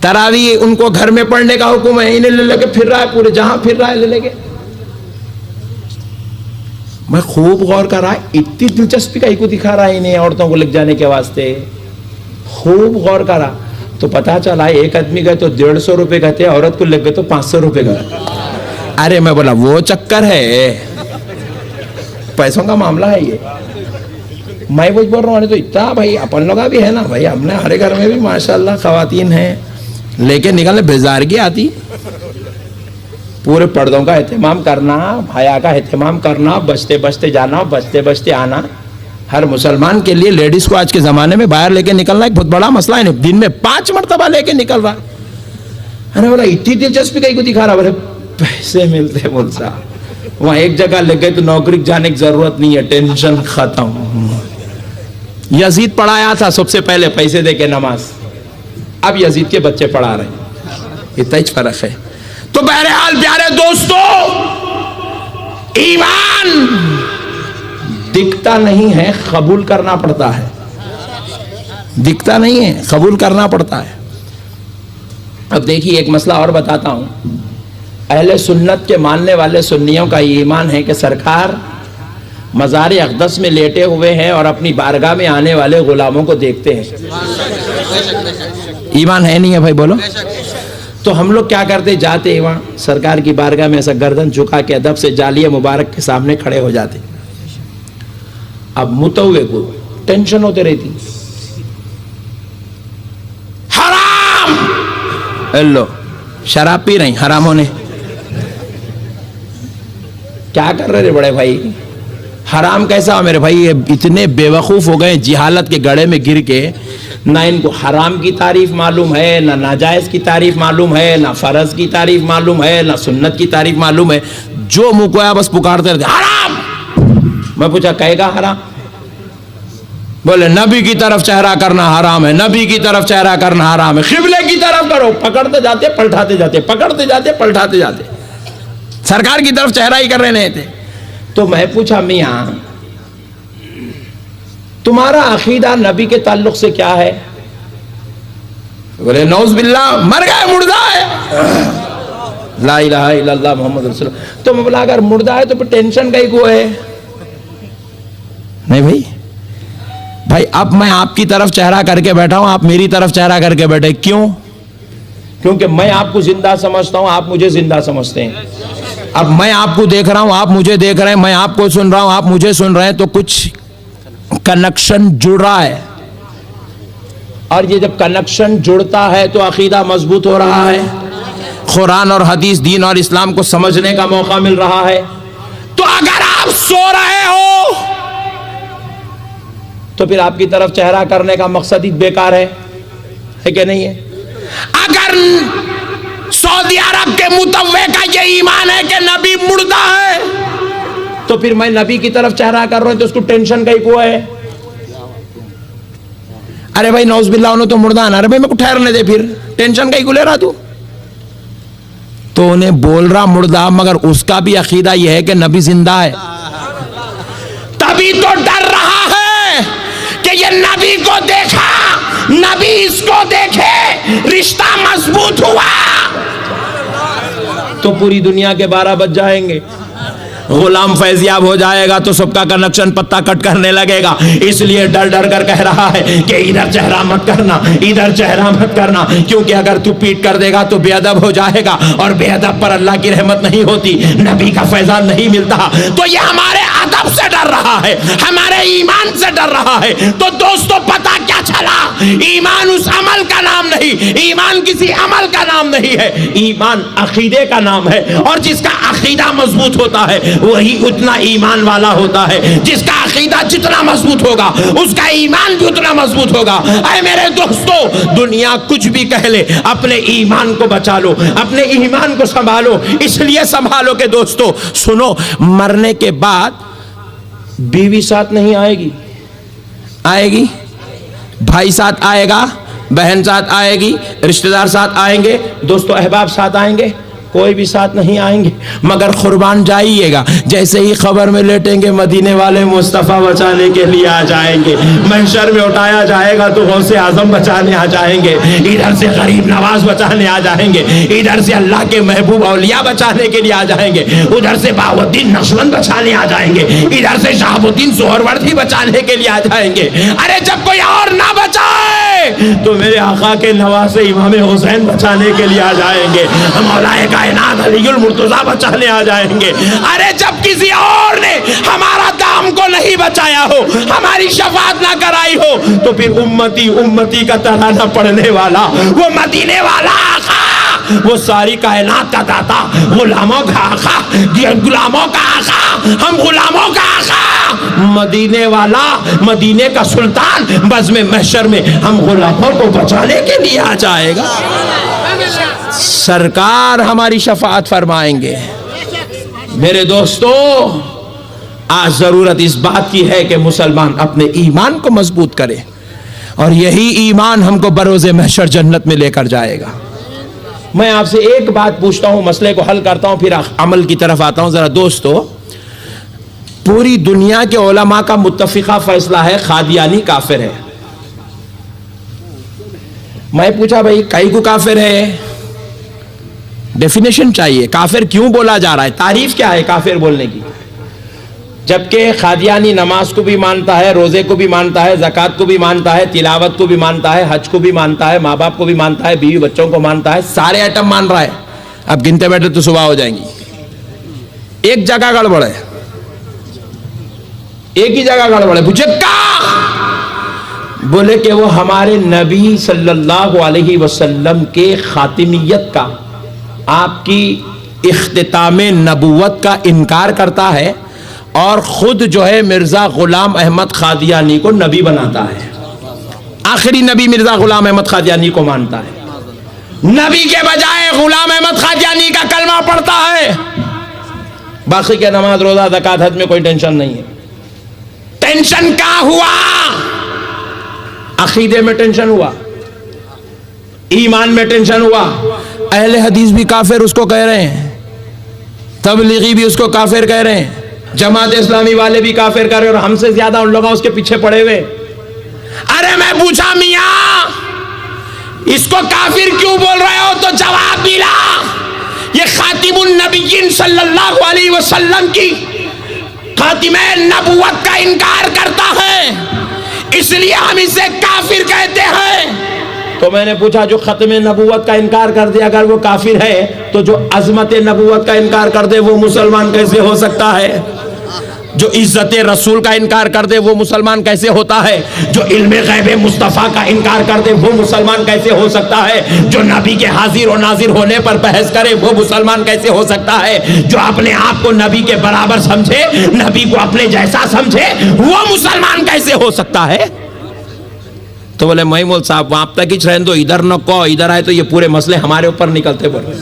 तरावी उनको घर में पढ़ने का हुक्म है। इन्हें ले लेके फिर रहा है, पूरे जहां फिर रहा है ले लेके। मैं खूब गौर कर रहा है, इतनी दिलचस्पी कहीं को दिखा रहा है इन्हें औरतों को ले जाने के वास्ते। खूब गौर करा तो पता चला एक आदमी गए तो 150 रुपए कहते, औरत को लग गए तो 500 रुपए गए। अरे मैं बोला वो चक्कर है, पैसों का मामला है ये। मैं वो बोल रहा हूँ तो इतना भाई अपन लोग भी है ना भाई, अपने हरे घर में भी माशाल्लाह खवातीन है, लेके निकलने बेजारगी आती। पूरे पर्दों का एहतमाम करना, हया का एहतमाम करना, बचते बचते जाना, बचते बचते आना। हर मुसलमान के लिए लेडीज को आज के जमाने में बाहर लेके निकलना एक बहुत बड़ा मसला है। दिन में 5 मरतबा लेके निकल रहा। अरे बोला इतनी दिलचस्पी कहीं को दिखा रहा, बोले पैसे मिलते बोलता। वहां एक जगह लग गए तो नौकरी जाने की जरूरत नहीं है, टेंशन खत्म। यजीद पढ़ाया था सबसे पहले पैसे दे के नमाज, अब यजीद के बच्चे पढ़ा रहे हैं, इतना ही फर्क है। तो बहरहाल प्यारे दोस्तों, ईमान दिख दिखता नहीं है, कबूल करना पड़ता है। दिखता नहीं है, कबूल करना पड़ता है। अब देखिए एक मसला और बताता हूं। अहले सुन्नत के मानने वाले सुन्नियों का ये ईमान है कि सरकार मज़ार अक़दस में लेटे हुए हैं और अपनी बारगाह में आने वाले गुलामों को देखते हैं। ईमान है नहीं है भाई, बोलो। तो हम लोग क्या करते, जाते वहाँ सरकार की बारगाह में ऐसा गर्दन झुका के अदब से जालिया मुबारक के सामने खड़े हो जाते। अब मुतव्वे को टेंशन होते रहती, हराम, लो शराब पी रही हराम होने, क्या कर रहे थे बड़े भाई? हराम कैसा हो मेरे भाई? ये इतने बेवकूफ हो गए जिहालत के गड़े में गिर के, ना इनको हराम की तारीफ मालूम है, ना नाजायज की तारीफ मालूम है, ना फर्ज की तारीफ मालूम है, ना सुन्नत की तारीफ मालूम है। जो मुंह को आया बस पुकारते रहते हराम। मैं पूछा कहेगा हराम? बोले नबी की तरफ चेहरा करना हराम है, नबी की तरफ चेहरा करना हराम है, किबले की तरफ करो। पकड़ते जाते पलटाते जाते, पकड़ते जाते पलटाते जाते, सरकार की तरफ चेहरा ही कर रहे थे। तो मैं पूछा मियां तुम्हारा अकीदा नबी के ताल्लुक से क्या है? बोले नौज बिल्लाह मर गए, मुर्दा है, ला इलाहा इल्लल्लाह मोहम्मद रसूलुल्लाह। तो मैं बोला अगर मुर्दा है तो फिर टेंशन कहीं को है? नहीं भाई, भाई अब मैं आपकी तरफ चेहरा करके बैठा हूं, आप मेरी तरफ चेहरा करके बैठे, क्यों? क्योंकि मैं आपको जिंदा समझता हूं, आप मुझे जिंदा समझते हैं। अब मैं आपको देख रहा हूं, आप मुझे देख रहे हैं, मैं आपको सुन रहा हूं, आप मुझे सुन रहे हैं, तो कुछ कनेक्शन जुड़ रहा है। और ये जब कनेक्शन जुड़ता है तो अकीदा मजबूत हो रहा है, कुरान और हदीस, दीन और इस्लाम को समझने का मौका मिल रहा है। तो अगर आप सो रहे हो तो फिर आपकी तरफ चेहरा करने का मकसद ही बेकार है कि नहीं है? अगर सऊदी अरब के मुतव्वे का ये ईमान है कि नबी मुर्दा है, तो फिर मैं नबी की तरफ चेहरा कर रहा हूं तो उसको टेंशन कहीं को है? अरे भाई नौज़बिल्लाह उन्होंने तो मुर्दा ना, अरे भाई मेरे को ठहरने दे, फिर टेंशन कहीं को ले रहा तू? तो उन्हें बोल रहा मुर्दा, मगर उसका भी अकीदा यह है कि नबी जिंदा है। तभी तो डर रहा है कि ये नबी को देखा, नबी इसको देखे, रिश्ता मजबूत हुआ तो पूरी दुनिया के 12 बज जाएंगे, गुलाम फैजियाब हो जाएगा तो सबका कनेक्शन पत्ता कट करने लगेगा। इसलिए डर डर कर कह रहा है कि इधर चेहरा मत करना, इधर चेहरा मत करना, क्योंकि अगर तू पीट कर देगा तो बेअदब हो जाएगा, और बेअदब पर अल्लाह की रहमत नहीं होती, नबी का फैजान नहीं मिलता। तो ये हमारे अदब से डर रहा है, हमारे ईमान से डर रहा है। तो दोस्तों पता क्या चला? ईमान उस अमल का नाम नहीं, ईमान किसी अमल का नाम नहीं है, ईमान अकीदे का नाम है। और जिसका अकीदा मजबूत होता है वही उतना ईमान वाला होता है। जिसका अकीदा जितना मजबूत होगा उसका ईमान भी उतना मजबूत होगा। ऐ मेरे दोस्तों, दुनिया कुछ भी कह ले, अपने ईमान को बचा लो, अपने ईमान को संभालो। इसलिए संभालो कि दोस्तों सुनो, मरने के बाद बीवी साथ नहीं आएगी, आएगी, भाई साथ आएगा, बहन साथ आएगी, रिश्तेदार साथ आएंगे, दोस्तों अहबाब साथ आएंगे, कोई भी साथ नहीं आएंगे, मगर कुर्बान जाइएगा। जैसे ही खबर में लेटेंगे मदीने वाले मुस्तफ़ा बचाने के लिए आ जाएंगे, महशर में उठाया जाएगा तो गौसे आजम बचाने आ जाएंगे, इधर से गरीब नवाज बचाने आ जाएंगे, इधर से अल्लाह के महबूब औलिया बचाने के लिए आ जाएंगे, उधर से बाउद्दीन नक्शबंद बचाने आ जाएंगे, इधर से शहाबुद्दीन सोहरवर्दी बचाने के लिए आ जाएंगे। अरे जब कोई और ना बचाए तो मेरे आका के नवासे इमाम हुसैन बचाने के लिए आ जाएंगे, मौलाए कायनात अलीउल मुर्तज़ा बचाने आ जाएंगे। अरे जब किसी और ने हमारा दाम को नहीं बचाया हो, हमारी शफाअत ना कराई हो, तो फिर उम्मती उम्मती का तराना पढ़ने वाला वो मदीने वाला आका, वो सारी कायनात का दाता, गुलामों का आका, गुलामों का आका, हम गुलामों का आका, मदीने वाला, मदीने का सुल्तान बज़्म महशर में हम गुलामों को बचाने के लिए आ जाएगा। सरकार हमारी शफाअत फरमाएंगे। मेरे दोस्तों, आज जरूरत इस बात की है कि मुसलमान अपने ईमान को मजबूत करे, और यही ईमान हमको बरोज़े महशर जन्नत में लेकर जाएगा। मैं आपसे एक बात पूछता हूं, मसले को हल करता हूं, फिर अमल की तरफ आता हूं। जरा दोस्तों, पूरी दुनिया के उलमा का मुत्तफिका फैसला है कादियानी काफिर है। मैं पूछा भाई कई को काफिर है, डेफिनेशन चाहिए, काफिर क्यों बोला जा रहा है, तारीफ क्या है काफिर बोलने की। जबकि कादियानी नमाज को भी मानता है, रोजे को भी मानता है, ज़कात को भी मानता है, तिलावत को भी मानता है, हज को भी मानता है, माँ बाप को भी मानता है, बीवी बच्चों को मानता है, सारे आइटम मान रहा है। अब गिनते बैठे तो सुबह हो जाएंगी। एक जगह गड़बड़ है, एक ही जगह गड़बड़ है। पूछे क्या? बोले कि वो हमारे नबी सल्लल्लाहु अलैहि वसल्लम के खातिमियत का, आपकी इख्तितामे नबुवत का इनकार करता है और खुद जो है मिर्जा गुलाम अहमद कादियानी को नबी बनाता है। आखिरी नबी मिर्जा गुलाम अहमद कादियानी को मानता है, नबी के बजाय गुलाम अहमद कादियानी का कलमा पढ़ता है। बाकी के नमाज रोजा ज़कात हज में कोई टेंशन नहीं है। टेंशन क्या हुआ? अकीदे में टेंशन हुआ, ईमान में टेंशन हुआ। अहले हदीस भी काफिर उसको कह रहे हैं, तबलीगी भी उसको काफिर कह रहे हैं, जमात इस्लामी वाले भी काफिर कर रहे हैं, और हमसे ज्यादा उन लोगों उसके पीछे पड़े हुए। अरे मैं पूछा मियां इसको काफिर क्यों बोल रहे हो, तो जवाब मिला ये खातिमुन नबिय्यीन सल्लल्लाहु अलैहि वसल्लम की खातिमे नबुवत का इनकार करता है, इसलिए हम इसे काफिर कहते हैं। तो मैंने पूछा जो खत्मे नबुवत का इनकार कर दे अगर वो काफिर है, तो जो अजमत नबुवत का इनकार कर दे वो मुसलमान कैसे हो सकता है? जो इज्जत रसूल का इनकार कर दे वो मुसलमान कैसे होता है? जो इल्मे गैब मुस्तफ़ा का इनकार कर दे वो मुसलमान कैसे हो सकता है? जो नबी के हाजिर और नाजिर होने पर बहस करे वो मुसलमान कैसे हो सकता है? जो अपने आप को नबी के बराबर समझे, नबी को अपने जैसा समझे, वो मुसलमान कैसे हो सकता है? तो बोले महमूद साहब वहां तक ही रहने दो, इधर न कहो, इधर आए तो ये पूरे मसले हमारे ऊपर निकलते। बोले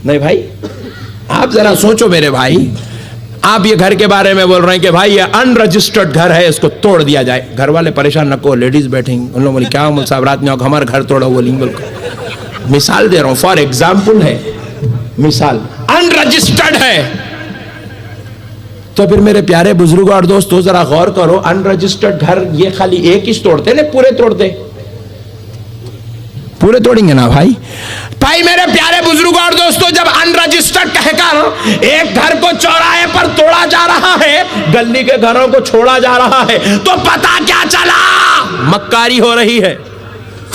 नहीं भाई, आप जरा सोचो मेरे भाई, आप ये घर के बारे में बोल रहे हैं कि भाई ये अनरजिस्टर्ड घर है, इसको तोड़ दिया जाए। घर वाले परेशान न को, लेडीज बैठेंगी, उन लोगों बोले क्या मुल साहब रात में हमारा घर तोड़ा बोलेंगे। मिसाल दे रहा हूं, फॉर एग्जाम्पल है मिसाल, अनरजिस्टर्ड है। तो फिर मेरे प्यारे बुजुर्ग और दोस्तों जरा गौर करो, अनरजिस्टर्ड घर ये खाली एक ही तोड़ते ना, पूरे तोड़ते? पूरे तोड़ेंगे ना भाई। भाई मेरे प्यारे बुजुर्ग और दोस्तों, जब अनरजिस्टर्ड कहकर एक घर को चौराहे पर तोड़ा जा रहा है, गली के घरों को छोड़ा जा रहा है, तो पता क्या चला? मक्कारी हो रही है,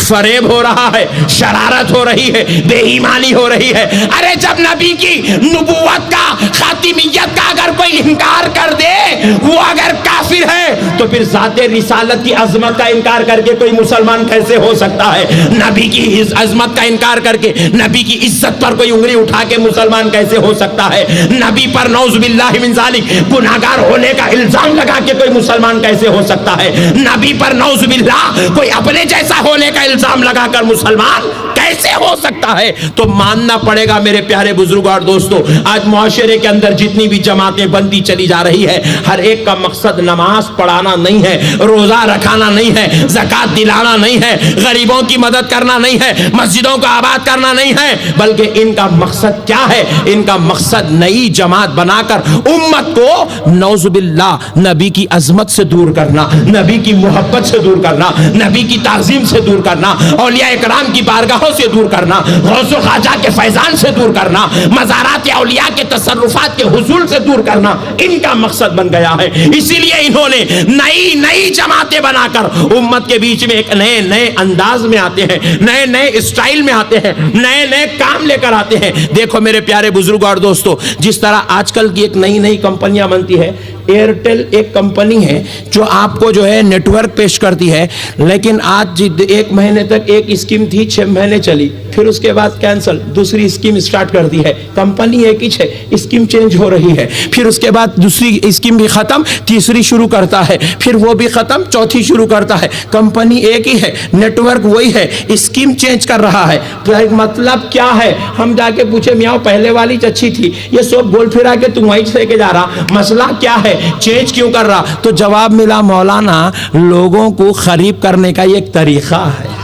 फरेब हो रहा है, शरारत हो रही है, बेईमानी हो रही है। अरे जब नबी की नबुवत का, खातिमियत का अगर कोई इनकार कर दे, वो अगर काफिर है, तो फिर ज़ाते रिसालत की अजमत का इनकार करके कोई मुसलमान कैसे हो सकता है? नबी की अजमत का इनकार करके, नबी की इज्जत पर कोई उंगली उठा के मुसलमान कैसे हो सकता है? नबी पर नौजुबिल्लाहि मिन ज़ालिक गुनाहगार होने का इल्जाम लगा के कोई मुसलमान कैसे हो सकता है? नबी पर नौजुबिल्लाह कोई अपने जैसा होने का इल्जाम लगाकर मुसलमान कैसे हो सकता है? तो मानना पड़ेगा मेरे प्यारे बुजुर्ग और दोस्तों, आज मुआशरे के अंदर जितनी भी जमातें बनती चली जा रही है, हर एक का मकसद नमाज पढ़ाना नहीं है, रोजा रखाना नहीं है, ज़कात दिलाना नहीं है, गरीबों की मदद करना नहीं है, मस्जिदों को आबाद करना नहीं है, बल्कि इनका मकसद क्या है? इनका मकसद नई जमात बनाकर उम्मत को नौजुबिल्लाह नबी की अजमत से दूर करना, नबी की मोहब्बत से दूर करना, नबी की ताज़ीम से दूर करना, औलिया इकराम की बारगाहों से दूर करना, गौसो ख्वाजा के फैजान से दूर करना, मज़ारात औलिया के तसर्रुफात के हुसूल से दूर करना, इनका मकसद बन गया है। इसीलिए इन्होंने नई नई जमातें बनाकर उम्मत के बीच में एक नए नए अंदाज में आते हैं, नए नए स्टाइल में आते हैं, नए नए काम लेकर आते हैं। देखो मेरे प्यारे बुजुर्ग और दोस्तों, जिस तरह आजकल की एक नई नई कंपनियां बनती है, एयरटेल एक कंपनी है जो आपको जो है नेटवर्क पेश करती है, लेकिन आज 1 महीने तक एक स्कीम थी, 6 महीने चली, फिर उसके बाद कैंसिल, दूसरी स्कीम स्टार्ट कर दी है। कंपनी एक ही है, स्कीम चेंज हो रही है, फिर उसके बाद दूसरी स्कीम भी खत्म, तीसरी शुरू करता है, फिर वो भी खत्म, चौथी शुरू करता है। कंपनी एक ही है, नेटवर्क वही है, स्कीम चेंज कर रहा है। तो मतलब क्या है? हम जाके पूछे मियाँ पहले वाली अच्छी थी, ये सब बोल फिरा के तुम वहीं से लेके जा रहा, मसला क्या है, चेंज क्यों कर रहा? तो जवाब मिला मौलाना, लोगों को खरीब करने का एक तरीका है,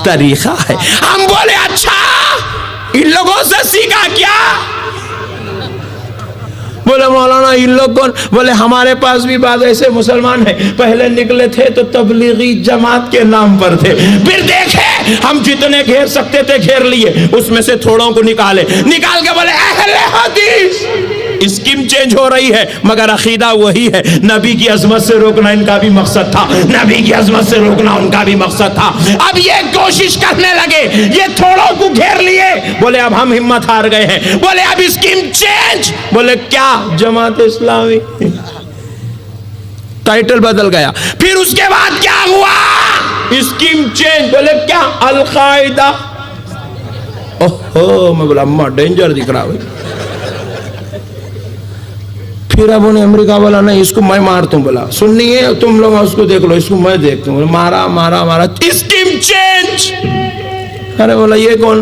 तरीका है। हम बोले अच्छा, इन लोगों से सीखा क्या? बोले मौलाना इन लोग कौन? बोले हमारे पास भी बाद ऐसे मुसलमान है, पहले निकले थे तो तबलीगी जमात के नाम पर थे, फिर देखे हम जितने घेर सकते थे घेर लिए, उसमें से थोड़ों को निकाल के बोले अहले हदीस। स्कीम चेंज हो रही है मगर अकीदा वही है। नबी की अजमत से रोकना इनका भी मकसद था, नबी की अजमत से रोकना उनका भी मकसद था। अब ये कोशिश करने लगे, ये थोड़ों को घेर लिए, बोले अब हम हिम्मत हार गए हैं, बोले अब स्कीम चेंज। बोले क्या? जमात इस्लामी टाइटल बदल गया। फिर उसके बाद क्या हुआ? Scheme change. बोले क्या? अल कायदा। ओहो, मैं बोला अम्मा डेंजर दिख रहा है। फिर अब उन्हें अमेरिका बोला नहीं इसको मैं मारता हूं। बोला सुननी है तुम लोग उसको देख लो, इसको मैं देखता हूं। मारा मारा मारा, स्कीम चेंज। अरे बोला ये कौन?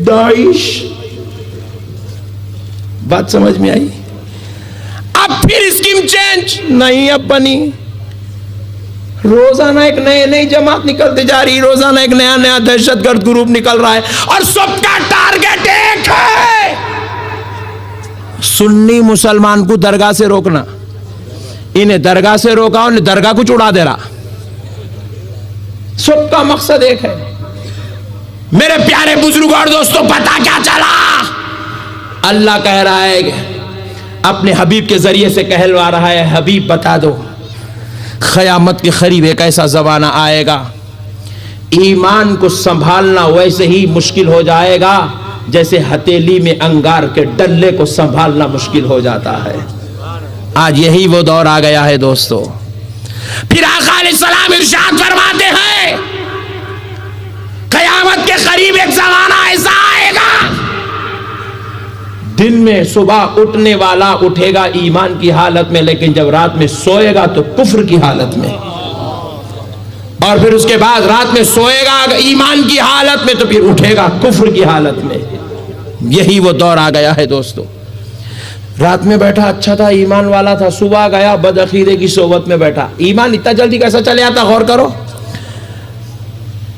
दाइश। बात समझ में आई? अब फिर स्कीम चेंज नहीं अब बनी। रोजाना एक नई नई जमात निकलती जा रही, रोजाना एक नया नया दहशतगर्द ग्रुप निकल रहा है और सबका टारगेट एक है, सुन्नी मुसलमान को दरगाह से रोकना। इन्हें दरगाह से रोका, उन्हें दरगाह को उड़ा दे रहा। सबका मकसद एक है। मेरे प्यारे बुजुर्ग और दोस्तों, पता क्या चला? अल्लाह कह रहा है, अपने हबीब के जरिए से कहलवा रहा है, हबीब बता दो क़यामत के करीब एक ऐसा ज़माना आएगा, ईमान को संभालना वैसे ही मुश्किल हो जाएगा जैसे हथेली में अंगार के डल्ले को संभालना मुश्किल हो जाता है। आज यही वो दौर आ गया है दोस्तों। फिर आका अलैहिस्सलाम इरशाद फरमाते हैं, क़यामत के करीब एक ज़माना ऐसा आएगा, दिन में सुबह उठने वाला उठेगा ईमान की हालत में, लेकिन जब रात में सोएगा तो कुफ्र की हालत में, और फिर उसके बाद रात में सोएगा ईमान की हालत में तो फिर उठेगा कुफ्र की हालत में। यही वो दौर आ गया है दोस्तों। रात में बैठा अच्छा था, ईमान वाला था, सुबह गया बदअकीदे की सोबत में बैठा। ईमान इतना जल्दी कैसा चले आता? गौर करो।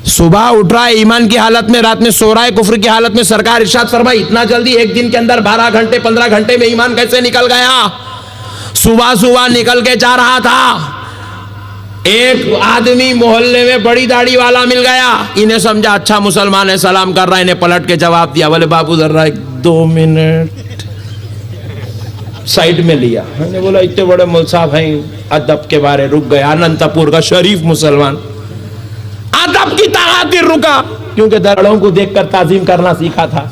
सुबह उठ रहा है ईमान की हालत में, रात में सो रहा है कुफ्र की हालत में। सरकार इरशाद फरमाई, इतना जल्दी एक दिन के अंदर 12 घंटे 15 घंटे में ईमान कैसे निकल गया? सुबह सुबह निकल के जा रहा था, एक आदमी मोहल्ले में बड़ी दाढ़ी वाला मिल गया। इन्हें समझा अच्छा मुसलमान है, सलाम कर रहा है, इन्हें पलट के जवाब दिया। बोले बाबू जरा 2 मिनट साइड में लिया। मैंने बोला इतने बड़े मौलवी साहब हैं, अदब के बारे रुक गए। अनंतपुर का शरीफ मुसलमान अदब की ताकत रुका, क्योंकि दरगाहों को देखकर ताजीम करना सीखा था।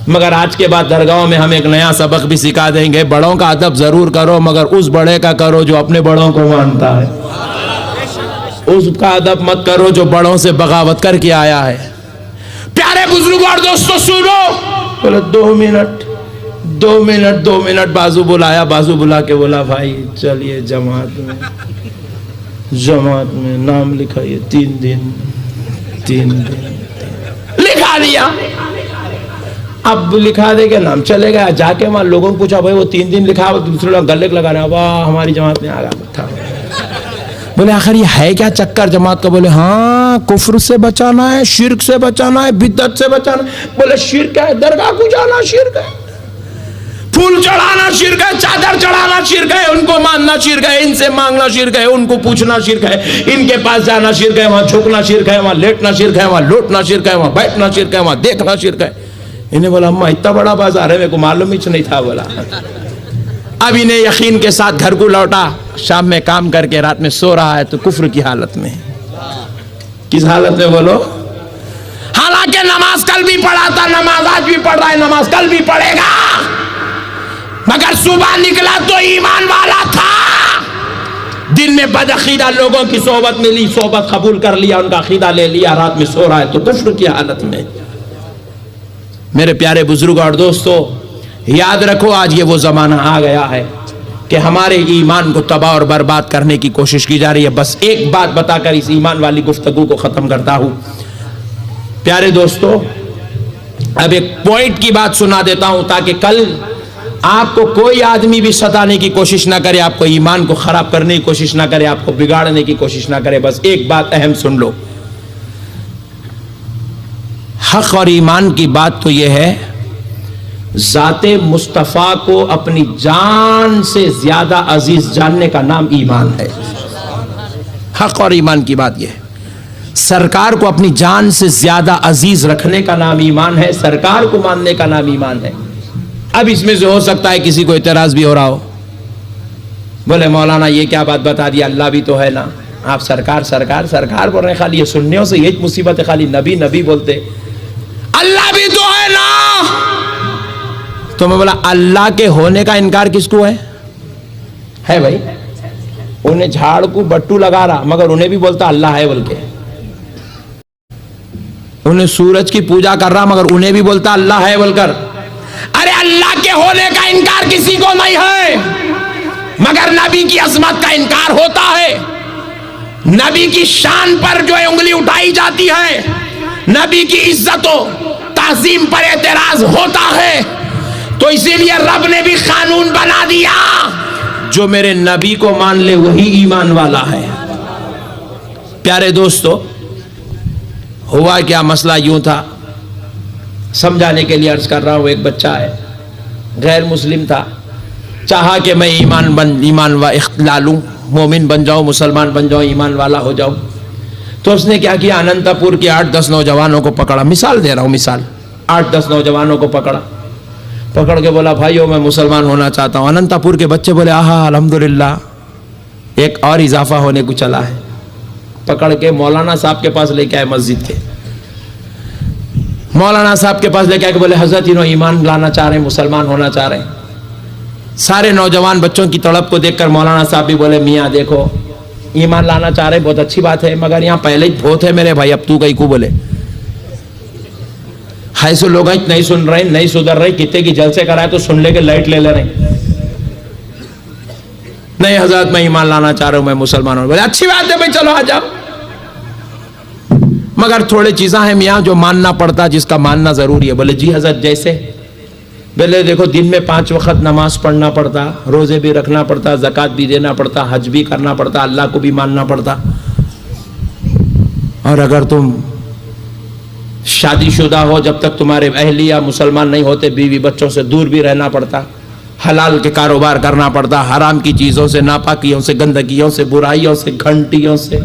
मगर आज के बाद दरगाहों में हम एक नया सबक भी सिखा देंगे, बड़ों का अदब जरूर करो मगर उस बड़े का करो जो अपने बड़ों को मानता है, उसका अदब मत करो जो बड़ों से बगावत करके आया है। प्यारे बुजुर्ग और दोस्तों सुनो। बोले 2 मिनट 2 मिनट 2 मिनट। बाजू बुलाया, बाजू बुला के बोला भाई चलिए जमात में नाम लिखाइए। 3 दिन लिखा दिया। अब लिखा दे के नाम चले गया। जाके वहां लोगों को पूछा भाई वो 3 दिन लिखा, दूसरे लोग गले लगाना, वाह हमारी जमात में आ गया था। बोले आखिर ये है क्या चक्कर जमात का? बोले हाँ कुफ्र से बचाना है, शिर्क से बचाना है, बिद्दत से बचाना है। बोले शिर्क है, दरगाह को जाना शिर्क है, फूल चढ़ाना शिर्क है, चादर चढ़ाना शिर्क है, उनको मानना शिर्क है, इनसे मांगना शिर्क है, उनको पूछना शिर्क है, इनके पास जाना शिर्क है, वहां झुकना शिर्क है, वहां लेटना शिर्क है, वहां लौटना शिर्क है, वहां बैठना शिर्क है, वहां देखना शिर्क है। इन्हें बोला अम्मा इतना बड़ा बाजार है, मेरे को मालूम ही नहीं था। बोला अब इन्हें यकीन के साथ घर को लौटा, शाम में काम करके रात में सो रहा है तो कुफ्र की हालत में। किस हालत में बोलो? हालांकि नमाज कल भी पढ़ा था, नमाज आज भी पढ़ रहा है, नमाज कल भी पढ़ेगा, मगर सुबह निकला तो ईमान वाला था। दिन में बदअकीदा लोगों की सोबत मिली, सोबत कबूल कर लिया, उनका अकीदा ले लिया, रात में सो रहा है तो कुफ्र की हालत में। मेरे प्यारे बुजुर्ग और दोस्तों, याद रखो आज ये वो जमाना आ गया है कि हमारे ईमान को तबाह और बर्बाद करने की कोशिश की जा रही है। बस एक बात बताकर इस ईमान वाली गुफ्तगू को खत्म करता हूं। प्यारे दोस्तों, अब एक पॉइंट की बात सुना देता हूं ताकि कल आपको कोई आदमी भी सताने की कोशिश ना करे, आपको ईमान को खराब करने की कोशिश ना करे, आपको बिगाड़ने की कोशिश ना करे। बस एक बात अहम सुन लो। हक और ईमान की बात तो यह है, जाते मुस्तफ़ा को अपनी जान से ज्यादा अजीज जानने का नाम ईमान है। हक और ईमान की बात यह है, सरकार को अपनी जान से ज्यादा अजीज रखने का नाम ईमान है, सरकार को मानने का नाम ईमान है। अब इसमें से हो सकता है किसी को इतराज भी हो रहा हो, बोले मौलाना ये क्या बात बता दी, अल्लाह भी तो है ना, आप सरकार सरकार सरकार बोल रहे हैं, खाली ये सुन्नियों से यही मुसीबत है, खाली नबी नबी बोलते, अल्लाह भी तो है ना। तो मैं बोला अल्लाह के होने का इनकार किसको है भाई? उन्हें झाड़ को बट्टू लगा रहा, मगर उन्हें भी बोलता अल्लाह है बोल के। उन्हें सूरज की पूजा कर रहा, मगर उन्हें भी बोलता अल्लाह है बोलकर। अरे अल्लाह के होने का इनकार किसी को नहीं है, मगर नबी की अजमत का इनकार होता है। नबी की शान पर जो है उंगली उठाई जाती है, नबी की इज्जतों ताजीम पर एतराज होता है। तो इसीलिए रब ने भी कानून बना दिया, जो मेरे नबी को मान ले वही ईमान वाला है। प्यारे दोस्तों, हुआ क्या, मसला यूं था, समझाने के लिए अर्ज कर रहा हूं। एक बच्चा है, गैर मुस्लिम था, चाहा कि मैं ईमान ला लूं, मोमिन बन जाऊं, मुसलमान बन जाऊं, ईमान वाला हो जाऊं। तो उसने क्या किया, अनंतपुर के 8-10 नौजवानों को पकड़ा, मिसाल दे रहा हूं, मिसाल, 8-10 नौजवानों को पकड़ के बोला भाइयों मैं मुसलमान होना चाहता हूं। अनंतपुर के बच्चे बोले आहा अल्हम्दुलिल्लाह, एक और इजाफा होने को चला है। पकड़ के मौलाना साहब के पास लेके आए, मस्जिद के मौलाना साहब के पास लेके आके बोले हजरत इन्हों ईमान लाना चाह रहे हैं, मुसलमान होना चाह रहे हैं। सारे नौजवान बच्चों की तड़प को देखकर मौलाना साहब भी बोले मियाँ देखो, ईमान लाना चाह रहे, बहुत अच्छी बात है, मगर यहाँ पहले ही भूत है मेरे भाई, अब तू कहीं को बोले है सो लोग नहीं सुन रहे, नहीं सुधर रहे, कितने की जलसे कराए तो सुन लेके लाइट ले रहे। नहीं हजरत मैं ईमान लाना चाह रहा हूं, मैं मुसलमान हूं। बोले अच्छी बात है भाई, चलो आ जाओ, मगर थोड़े चीजें हैं मियाँ जो मानना पड़ता, जिसका मानना जरूरी है। बोले जी हजरत जैसे? बोले देखो दिन में 5 वक्त नमाज पढ़ना पड़ता, रोजे भी रखना पड़ता, ज़कात भी देना पड़ता, हज भी करना पड़ता, अल्लाह को भी मानना पड़ता। और अगर तुम शादीशुदा हो, जब तक तुम्हारे अहलिया मुसलमान नहीं होते, बीवी बच्चों से दूर भी रहना पड़ता, हलाल के कारोबार करना पड़ता, हराम की चीजों से, नापाकियों से, गंदगियों से, बुराइयों से, घंटियों से,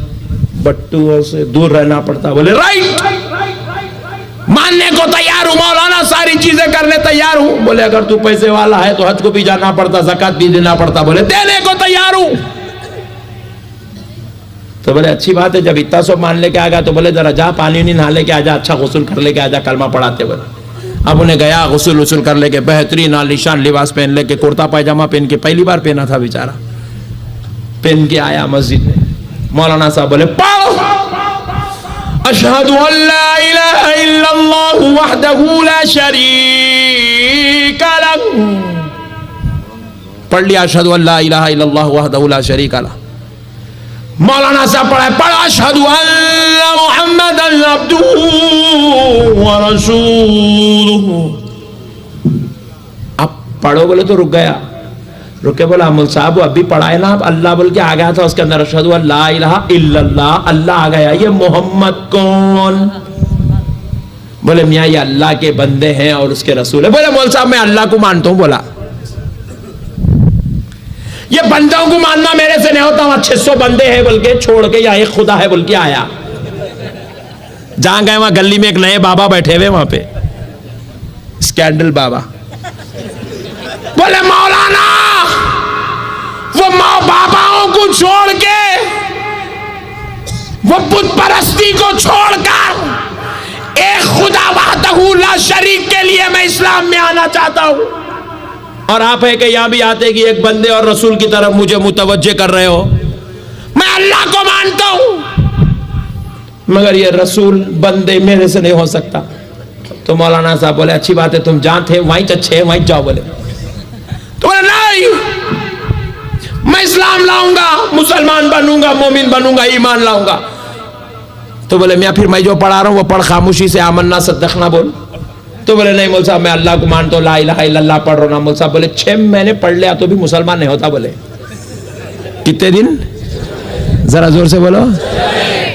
बट्टुओं से दूर रहना पड़ता। बोले राइट, मानने को तैयार हूं मौलाना, सारी चीजें करने तैयार हूं। बोले अगर तू पैसे वाला है तो हज को भी जाना पड़ता, ज़कात भी देना पड़ता। बोले देने को तैयार हूं। तो बोले अच्छी बात है, जब इतना सब मान लेके आ गया तो बोले जरा जा पानी नहीं नहा लेके आजा, अच्छा गुस्ल कर लेके आजा, कलमा पढ़ाते। बोले अब उन्हें गया, गुस्ल उसल कर लेके बेहतरीन आलीशान लिबास पहन लेके, कुर्ता पैजामा पहन के, पहली बार पहना था बेचारा, पहन के आया मस्जिद में। मौलाना साहब बोले पढ़ो, अशहदु अल्ला इलाहा इल्लल्लाहु वहदहु ला शरीका लहू। पढ़ लिया अशहदु अल्ला इलाहा इल्लल्लाहु वहदहु ला शरीका लहू। मौलाना साहब पढ़ा, पढ़ा अशहदु अन्ना मुहम्मदन अब्दुहु व रसूलुहु। अब पढ़ो बोले तो रुक गया, रुके बोला अमुल साहब वो अभी पढ़ाए ना, अब अल्लाह बोल के आ गया था, उसके अंदर अशहदु अल्ला इलाहा इल्लल्लाह, अल्लाह आ गया, ये मोहम्मद कौन? बोले मियाँ ये अल्लाह के बंदे हैं और उसके रसूल है। बोले मौल साहब मैं अल्लाह को मानता हूं। बोला ये बंदों को मानना मेरे से नहीं होता, वहां 600 बंदे हैं बोल के छोड़ के, या एक खुदा है बोल के आया। जहां गए वहां गली में एक नए बाबा बैठे हुए, वहां पे स्कैंडल बाबा। बोले मौलाना वो माँ बाबाओं को छोड़ के, वो बुत परस्ती को छोड़कर एक खुदा वहदहू ला शरीक के लिए मैं इस्लाम में आना चाहता हूं। और आप है कि यहां भी आते कि एक बंदे और रसूल की तरफ मुझे मुतवज्जे कर रहे हो। मैं अल्लाह को मानता हूं, मगर ये रसूल बंदे मेरे से नहीं हो सकता। तो मौलाना साहब बोले अच्छी बात है, तुम जहां थे वहीं अच्छे हैं, वहीं जाओ। बोले तो बोले नहीं, मैं इस्लाम लाऊंगा, मुसलमान बनूंगा, मोमिन बनूंगा, ईमान लाऊंगा। तो बोले मैं फिर मैं जो पढ़ा रहा हूं वो पढ़, खामोशी से आमन्ना सद्दक़ना बोल। तो बोले नहीं मौल साहब मैं अल्लाह को मानता हूं, ला इलाहा इल्लल्लाह पढ़ रहा हूं। मौल साहब बोले 6 महीने पढ़ लिया तो भी मुसलमान नहीं होता। बोले कितने दिन? जरा जोर से बोलो।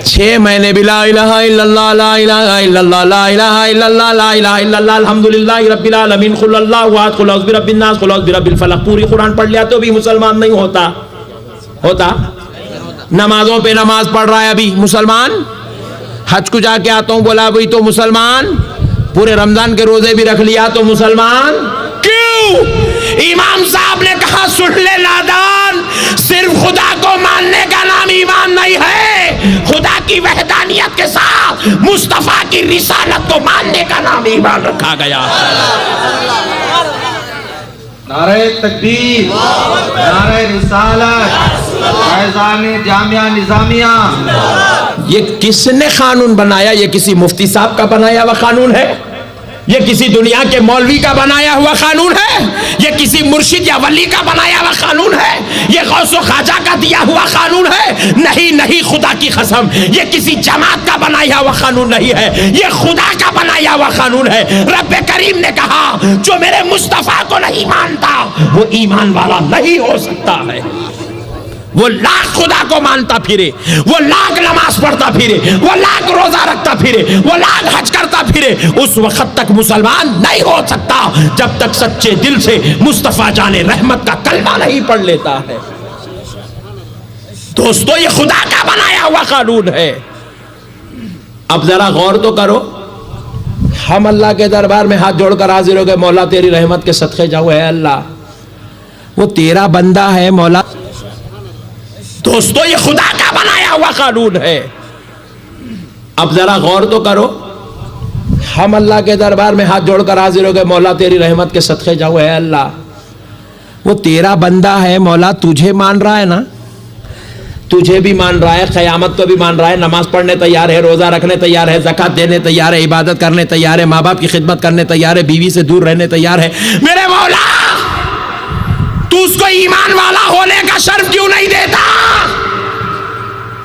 6 महीने भी ला इलाहा इल्लल्लाह ला इलाहा इल्लल्लाह ला इलाहा इल्लल्लाह ला इलाहा इल्लल्लाह अल्हम्दुलिल्लाह रब्बिल आलमीन कुल अल्लाहु अहद कुल औज़ु बिरब्बिन नास कुल औज़ु बिरब्बिल फलक पूरी कुरान पढ़ लिया तो भी मुसलमान नहीं होता। नमाजों पे नमाज पढ़ रहा है अभी मुसलमान, हज को जाके आता हूं बोला भाई तो मुसलमान, पूरे रमजान के रोजे भी रख लिया तो मुसलमान। क्यों? इमाम साहब ने कहा सुन ले नादान, सिर्फ खुदा को मानने का नाम ईमान नहीं है, खुदा की वहदानियत के साथ मुस्तफा की रिसालत को मानने का नाम ईमान रखा गया। नारे तकबीर, नारे रिसालत, फैज़ाने जामिया निजामिया। ये किसने कानून बनाया? ये किसी मुफ्ती साहब का बनाया हुआ कानून है? ये किसी दुनिया के मौलवी का बनाया हुआ कानून है? ये किसी मुर्शिद या वली का बनाया हुआ कानून है? ये गौसो ख्वाजा का दिया हुआ कानून है? नहीं नहीं, खुदा की कसम, ये किसी जमात का बनाया हुआ कानून नहीं है, ये खुदा का बनाया हुआ कानून है। रब्बे करीम ने कहा जो मेरे मुस्तफा को नहीं मानता वो ईमान वाला नहीं हो सकता है। वो लाख खुदा को मानता फिरे, वो लाख नमाज पढ़ता फिरे, वो लाख रोजा रखता फिरे, वो लाख हज करता फिरे, उस वक्त तक मुसलमान नहीं हो सकता जब तक सच्चे दिल से मुस्तफा जाने रहमत का कलमा नहीं पढ़ लेता है। दोस्तों, ये खुदा का बनाया हुआ कानून है। अब जरा गौर तो करो, हम अल्लाह के दरबार में हाथ जोड़कर हाजिर हो गए, मौला तेरी रहमत के सदके जाओ, है अल्लाह वो तेरा बंदा है मौला। दोस्तों, ये खुदा का बनाया हुआ कानून है। अब जरा गौर तो करो, हम अल्लाह के दरबार में हाथ जोड़कर हाजिर हो गए, मौला तेरी रहमत के सदके जाओ, है अल्लाह वो तेरा बंदा है मौला, तुझे मान रहा है ना, तुझे भी मान रहा है, क़यामत को भी मान रहा है, नमाज पढ़ने तैयार है, रोजा रखने तैयार है, ज़कात देने तैयार है, इबादत करने तैयार है, माँ बाप की खिदमत करने तैयार है, बीवी से दूर रहने तैयार है। मेरे मौला, तू उसको ईमान वाला होने का शर्फ क्यों नहीं देता?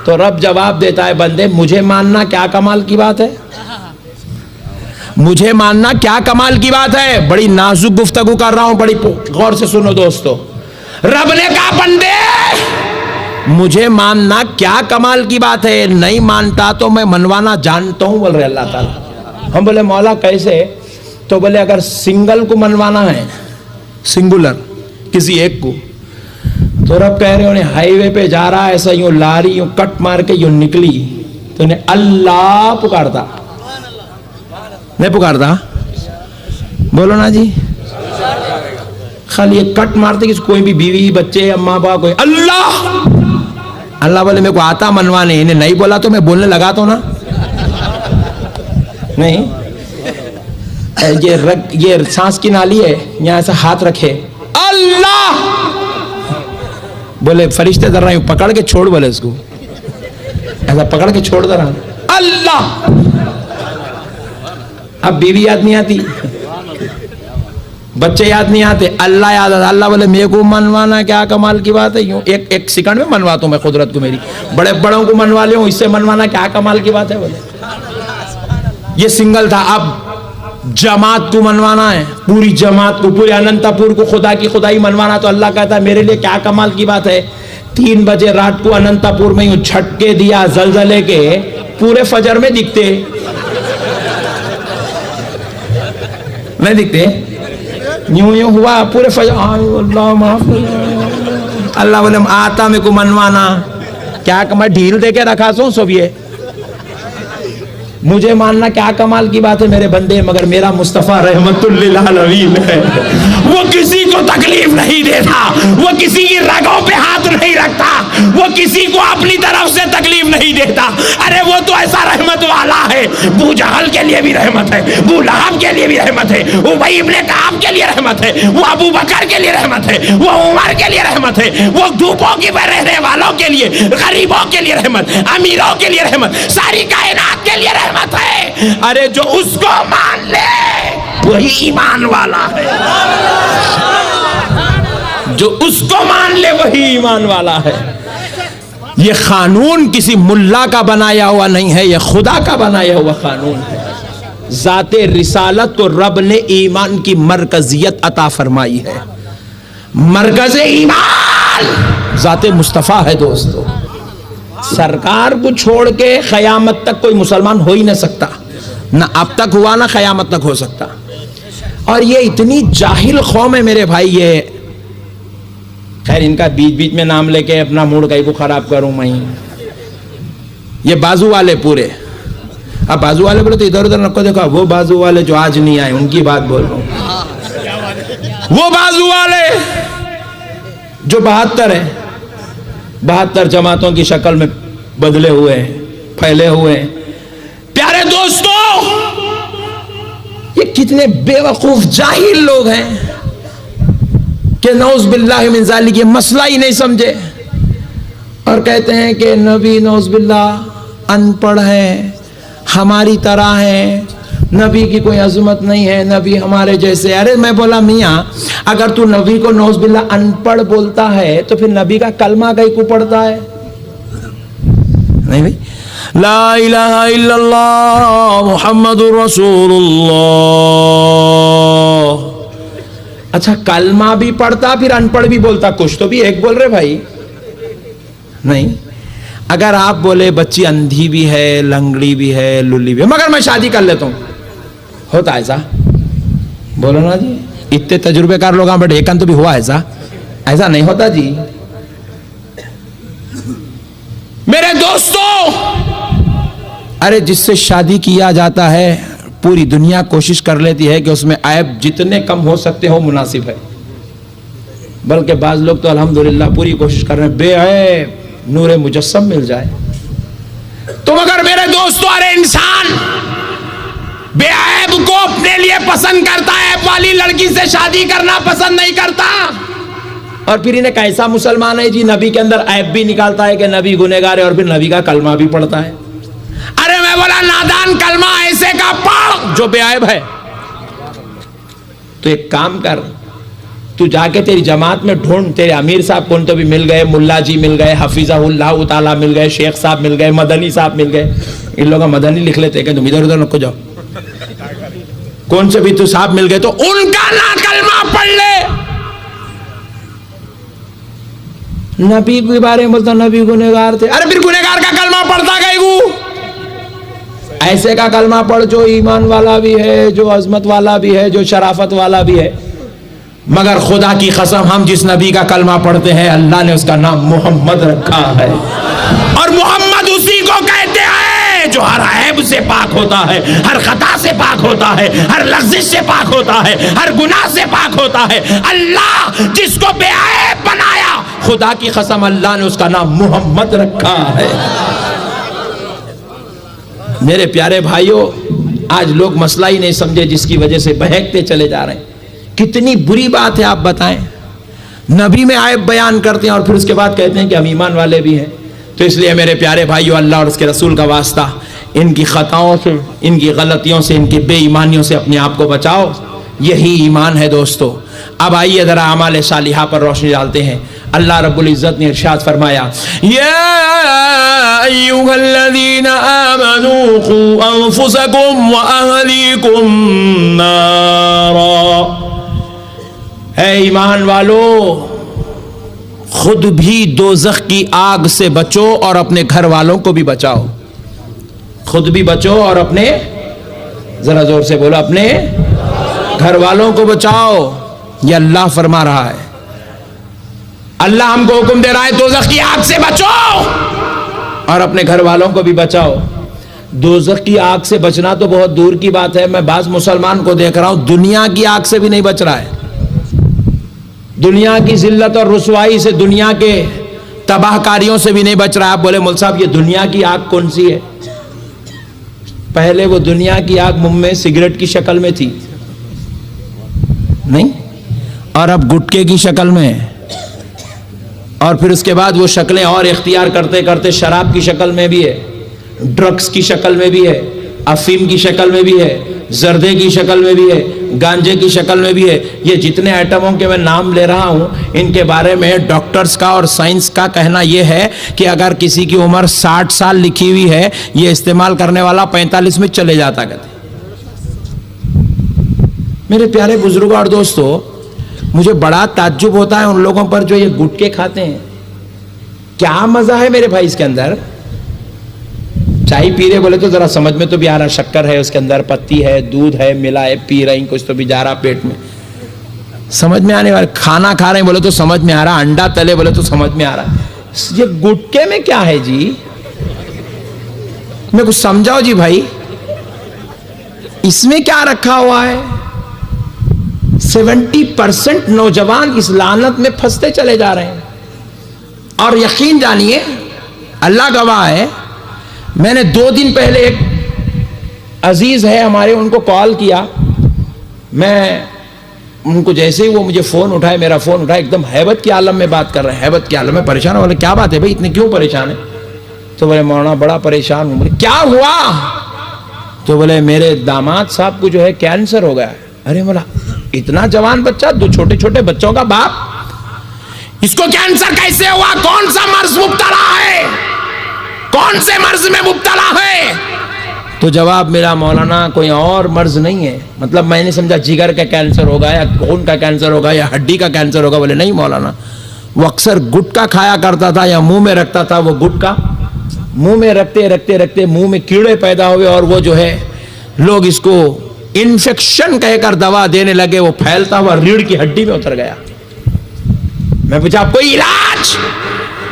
तो रब जवाब देता है, बंदे मुझे मानना क्या कमाल की बात है, मुझे मानना क्या कमाल की बात है। बड़ी नाजुक गुफ्तगू कर रहा हूं, बड़ी गौर से सुनो दोस्तों। रब ने कहा बंदे मुझे मानना क्या कमाल की बात है, नहीं मानता तो मैं मनवाना जानता हूं, बोल रहे अल्लाह ताला। हम बोले मौला कैसे? तो बोले अगर सिंगल को मनवाना है, सिंगुलर किसी एक को, तो रब कह रहे उन्हें हाईवे पे जा रहा है, ऐसा यूं लारी यूं कट मार के यूं निकली तो उन्हें अल्लाह पुकारता, नहीं पुकारता? बोलो ना जी। खाली ये कट मारते कि कोई भी बीवी बच्चे अम्मा बाप कोई अल्लाह अल्लाह बोले मेरे को आता मनवाने, इन्हें नहीं बोला तो मैं बोलने लगा तो ना, नहीं ये सांस की नाली है, यहाँ ऐसा हाथ रखे अल्लाह, बोले फरिश्ते दर रहे पकड़ के छोड़, बोले इसको ऐसा पकड़ के छोड़ दे रहा अल्लाह। अब बीवी याद नहीं आती, बच्चे याद नहीं आते, अल्लाह याद आता। अल्लाह बोले मेरे को मनवाना क्या कमाल की बात है, यूं एक सेकंड में मनवाता हूं मैं कुदरत को, मेरी बड़े बड़ों को मनवा लिया हूं, इससे मनवाना क्या कमाल की बात है। बोले ये सिंगल था, अब जमात को मनवाना है, पूरी जमात को, पूरे अनंतपुर को खुदा की खुदाई मनवाना, तो अल्लाह कहता है मेरे लिए क्या कमाल की बात है। 3 बजे रात को अनंतपुर में यूं झटके दिया जलजले के, पूरे फजर में दिखते नहीं दिखते, यूं यूं हुआ पूरे फजर, अल्लाह माफ, अल्लाह बोले आता मेरे को मनवाना क्या कमाल, ढील दे के रखा सो सब ये मुझे मानना क्या कमाल की बात है मेरे बंदे, मगर मेरा मुस्तफा रहमतुल लिल आलमीन है, वो किसी को तकलीफ नहीं देता, वो किसी की रगों पे हाथ नहीं रखता, वो किसी को अपनी तरफ से तकलीफ नहीं देता। अरे वो तो ऐसा रहमत वाला है, बू जहल के लिए भी रहमत है, बू लहब के लिए भी रहमत है, वो भाई इब्ने काब के लिए रहमत है, वो अबू बकर के लिए रहमत है, वो उमर के लिए रहमत है, वो धूपों की में रहने वालों के लिए, गरीबों के लिए रहमत, अमीरों के लिए रहमत, सारी कायनात के लिए रहमत है। अरे जो उसको मान ले वही ईमान वाला है, जो उसको मान ले वही ईमान वाला है। ये कानून किसी मुल्ला का बनाया हुआ नहीं है, ये खुदा का बनाया हुआ कानून है। जाते रिसालत को रब ने ईमान की मरकजियत अता फरमाई है। मरकज ईमान जाते मुस्तफा है दोस्तों, सरकार को छोड़ के क़यामत तक कोई मुसलमान हो ही नहीं सकता, ना अब तक हुआ ना क़यामत तक हो सकता। और ये इतनी जाहिल कौम है मेरे भाई, ये खैर इनका बीच बीच में नाम लेके अपना मूड कहीं को खराब करूं मैं। ये बाजू वाले पूरे, अब बाजू वाले बोले तो इधर उधर नको देखा, वो बाजू वाले जो आज नहीं आए उनकी बात बोल रहा हूं। वो बाजू वाले जो 72 है, 72 जमातों की शक्ल में बदले हुए हैं, फैले हुए हैं। प्यारे दोस्तों, ये कितने बेवकूफ जाहिल लोग हैं कि नौज बिल्लाह मिन ज़ालिक ये मसला ही नहीं समझे और कहते हैं कि नबी नौज बिल्लाह अनपढ़ है, हमारी तरह है, नबी की कोई अजमत नहीं है, नबी हमारे जैसे। अरे मैं बोला मियाँ, अगर तू नबी को नौज बिल्लाह अनपढ़ बोलता है तो फिर नबी का कलमा कहीं को पढ़ता है? नहीं भाई, ला इलाहा इल्लल्लाह मुहम्मदुर रसूलुल्लाह। अच्छा, कलमा भी पढ़ता फिर अनपढ़ भी बोलता, कुछ तो भी एक बोल रहे भाई। नहीं, अगर आप बोले बच्ची अंधी भी है, लंगड़ी भी है, लुल्ली भी है, मगर मैं शादी कर लेता हूं, होता ऐसा? बोलो ना जी, इतने तजुर्बेकार लोग बट एक तो भी हुआ ऐसा? ऐसा नहीं होता जी। मेरे दोस्तों, अरे जिससे शादी किया जाता है पूरी दुनिया कोशिश कर लेती है कि उसमें ऐब जितने कम हो सकते हो मुनासिब है, बल्कि बाज लोग तो अल्हम्दुलिल्लाह पूरी कोशिश कर रहे हैं बेऐब नूरे मुजस्सम मिल जाए। तो मगर मेरे दोस्तों, अरे इंसान बेऐब को अपने लिए पसंद करता है, ऐब वाली लड़की से शादी करना पसंद नहीं करता। और फिर इन्हें कैसा मुसलमान है जी, नबी के अंदर ऐब भी निकालता है कि नबी गुनहगार है और फिर नबी का कलमा भी पढ़ता है। अरे मैं बोला नादान, कलमा ऐसे का पढ़ जो बेऐब है। तो एक काम कर, तू जाके तेरी जमात में ढूंढ, तेरे अमीर साहब कौन तो भी मिल गए, मुल्ला जी मिल गए, हफीज़हुल्लाह ताला मिल गए, शेख साहब मिल गए, मदनी साहब मिल गए। इन लोगों का मदनी लिख लेते हैं, तुम इधर उधर नको जाओ, कौन से भी तू साहब मिल गए तो उनका ना कलमा पढ़ ले। नबी के बारे में बोलता नबी गुनहगार थे, अरे फिर गुनहगार का कलमा पढ़ता गए गु, ऐसे का कलमा पढ़ जो ईमान वाला भी है, जो अजमत वाला भी है, जो शराफत वाला भी है। मगर खुदा की कसम, हम जिस नबी का कलमा पढ़ते हैं अल्लाह ने उसका नाम मोहम्मद रखा है, और मोहम्मद उसी को कहते हैं जो हर ऐब से पाक होता है, हर खता से पाक होता है, हर लग़्ज़िश से पाक होता है, हर गुनाह से पाक होता है। अल्लाह जिसको बेऐब बनाया, खुदा की कसम अल्लाह ने उसका नाम मोहम्मद रखा है। मेरे प्यारे भाइयों, आज लोग मसला ही नहीं समझे, जिसकी वजह से बहकते चले जा रहे हैं। कितनी बुरी बात है, आप बताएं। नबी में ऐब बयान करते हैं और फिर उसके बाद कहते हैं कि हम ईमान वाले भी हैं। तो इसलिए मेरे प्यारे भाइयों, अल्लाह और उसके रसूल का वास्ता, इनकी खताओं से, इनकी गलतियों से, इनकी बेईमानियों से अपने आप को बचाओ। यही ईमान है दोस्तों। अब आइए जरा अमाल सालिहा पर रोशनी डालते हैं। अल्लाह रब्बुल इज्जत ने इरशाद फरमाया, या अय्युहल्लज़ीना आमनू क़ू अन्फुसकुम व अहलीकुम नारा। ऐ ईमान वालो, खुद भी दोज़ख की आग से बचो और अपने घर वालों को भी बचाओ। खुद भी बचो और अपने, जरा जोर से बोलो, अपने घर वालों को बचाओ। ये अल्लाह फरमा रहा है। अल्लाह हमको हुक्म दे रहा है दोज़ख की आग से बचो और अपने घर वालों को भी बचाओ। दोज़ख की आग से बचना तो बहुत दूर की बात है। मैं बाज़ मुसलमान को देख रहा हूं दुनिया की आग से भी नहीं बच रहा है। दुनिया की जिल्लत और रुसवाई से, दुनिया के तबाहकारियों से भी नहीं बच रहा है। आप बोले मौलवी साहब ये दुनिया की आग कौन सी है? पहले वो दुनिया की आग मुंह में सिगरेट की शक्ल में थी, नहीं, और अब गुटके की शक्ल में है, और फिर उसके बाद वो शक्लें और इख्तियार करते करते शराब की शक्ल में भी है, ड्रग्स की शक्ल में भी है, अफीम की शक्ल में भी है, जर्दे की शक्ल में भी है, गांजे की शक्ल में भी है। ये जितने आइटमों के मैं नाम ले रहा हूँ, इनके बारे में डॉक्टर्स का और साइंस का कहना यह है कि अगर किसी की उम्र 60 साल लिखी हुई है, ये इस्तेमाल करने वाला 45 में चले जाता। कहते मेरे प्यारे बुजुर्गों और दोस्तों, मुझे बड़ा ताज्जुब होता है उन लोगों पर जो ये गुटके खाते हैं। क्या मजा है मेरे भाई इसके अंदर? चाय पी रहे बोले तो जरा समझ में तो भी आ रहा, शक्कर है उसके अंदर, पत्ती है, दूध है, मिला है, पी रही, कुछ तो भी जा रहा पेट में, समझ में आने वाले। खाना खा रहे बोले तो समझ में आ रहा, अंडा तले बोले तो समझ में आ रहा। ये गुटके में क्या है जी? मैं कुछ समझाओ जी भाई, इसमें क्या रखा हुआ है? 70% नौजवान इस लानत में फंसते चले जा रहे हैं। और यकीन जानिए, अल्लाह गवाह है, मैंने 2 दिन पहले एक अजीज है हमारे, उनको कॉल किया। मैं उनको जैसे ही वो मुझे फोन उठाए, मेरा फोन उठाए, एकदम हैबत के आलम में बात कर रहे हैं, हैबत के आलम में परेशान। बोले क्या बात है भाई, इतने क्यों परेशान है? तो बोले मौलाना बड़ा परेशान हूं। बोले क्या हुआ? तो बोले मेरे दामाद साहब को जो है कैंसर हो गया है। अरे बोला इतना जवान बच्चा, 2 छोटे छोटे बच्चों का बाप, इसको कैंसर कैसे हुआ? कौन सा मर्ज मुब्तला है? कौन से मर्ज में मुब्तला है? तो जवाब मेरा, मौलाना कोई और मर्ज नहीं है। मतलब मैंने समझा जिगर का कैंसर होगा या खून का कैंसर होगा या हड्डी का कैंसर होगा। बोले नहीं मौलाना, वो अक्सर गुटखा खाया करता था या मुंह में रखता था, वो गुटखा मुंह में रखते रखते रखते मुंह में कीड़े पैदा हुए और वो जो है लोग इसको इन्फेक्शन कहकर दवा देने लगे, वो फैलता हुआ रीढ़ की हड्डी में उतर गया। मैं पूछा कोई इलाज?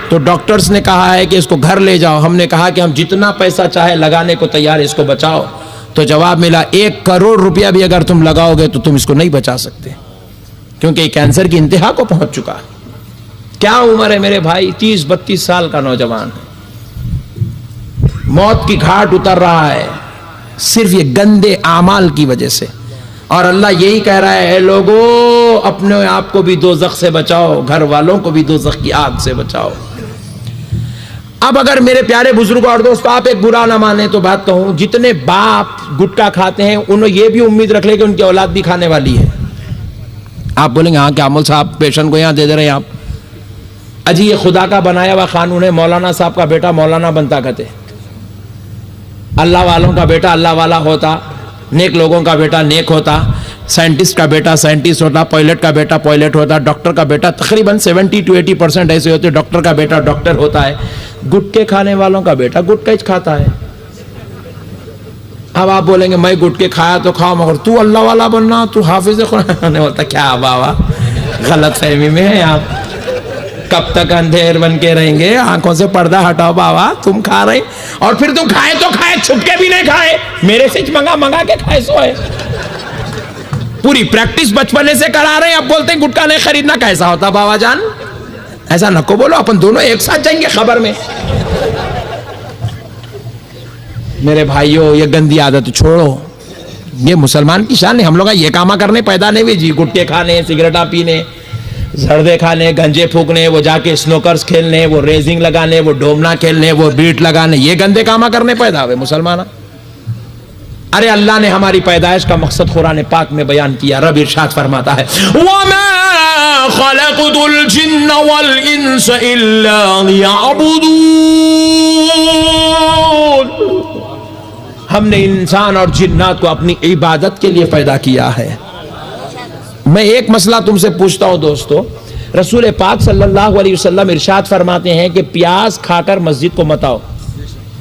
तो डॉक्टर्स ने कहा है कि इसको घर ले जाओ। हमने कहा कि हम जितना पैसा चाहे लगाने को तैयार, इसको बचाओ। तो जवाब मिला 1 करोड़ रुपया भी अगर तुम लगाओगे तो तुम इसको नहीं बचा सकते, क्योंकि कैंसर की इंतहा को पहुंच चुका है। क्या उम्र है मेरे भाई, 30-32 साल का नौजवान है, मौत की घाट उतर रहा है सिर्फ ये गंदे आमाल की वजह से। और अल्लाह यही कह रहा है, लोगों अपने आप को भी दोज़ख से बचाओ, घर वालों को भी दोज़ख की आग से बचाओ। अब अगर मेरे प्यारे बुजुर्ग और दोस्तों आप एक बुरा ना माने तो बात कहूं, जितने बाप गुटखा खाते हैं उन्हें ये भी उम्मीद रख ले कि उनकी औलाद भी खाने वाली है। आप बोलेंगे हाँ क्या अमल साहब पेशेंट को यहां दे रहे हैं आप? अजी ये खुदा का बनाया हुआ कानून है, मौलाना साहब का बेटा मौलाना बनता कहते, अल्लाह वालों का बेटा अल्लाह वाला होता, नेक लोगों का बेटा नेक होता, साइंटिस्ट का बेटा साइंटिस्ट होता, पायलट का बेटा पायलट होता, डॉक्टर का बेटा तकरीबन 70 to 80% ऐसे होते, डॉक्टर का बेटा डॉक्टर होता है। गुटके खाने वालों का बेटा गुटका ही खाता है। अब आप बोलेंगे मैं गुटके खाया तो खाओ, मगर तू अल्लाह वाला बनना, तू हाफिज कुरान बोलता। क्या बाबा गलत फहमी में है आप, कब तक अंधेर बन के रहेंगे? आंखों से पर्दा हटाओ बाबा, तुम खा रहे और फिर तुम खाए तो खाए, छुपके भी नहीं खाए, मेरे से मंगा मंगा के खाए सो है। पूरी प्रैक्टिस बचपने से करा रहे हैं, अब बोलते हैं गुटखा नहीं खरीदना। कैसा होता बाबा जान? ऐसा नको बोलो, अपन दोनों एक साथ जाएंगे खबर में। मेरे भाइयों ये गंदी आदत छोड़ो, ये मुसलमान की शान है। हम लोग ये कामा करने पैदा नहीं हुए जी, गुटके खाने, सिगरेटा पीने, जर्दे खाने, गंजे फूकने, वो जाके स्नोकर्स खेलने, वो रेसिंग लगाने, वो डोमना खेलने, वो बीट लगाने, ये गंदे कामा करने पैदा हुए मुसलमान। अरे अल्लाह ने हमारी पैदाइश का मकसद कुरान पाक में बयान किया। रब इरशाद फरमाता है, वमा खलक़तुल जिन्न वल इंस इल्ला लियअबुदून। हमने इंसान और जिन्नात को अपनी इबादत के लिए पैदा किया है। मैं एक मसला तुमसे पूछता हूं दोस्तों, रसूल पाक सल्लल्लाहु अलैहि वसल्लम इरशाद फरमाते हैं कि प्याज खाकर मस्जिद को मत आओ।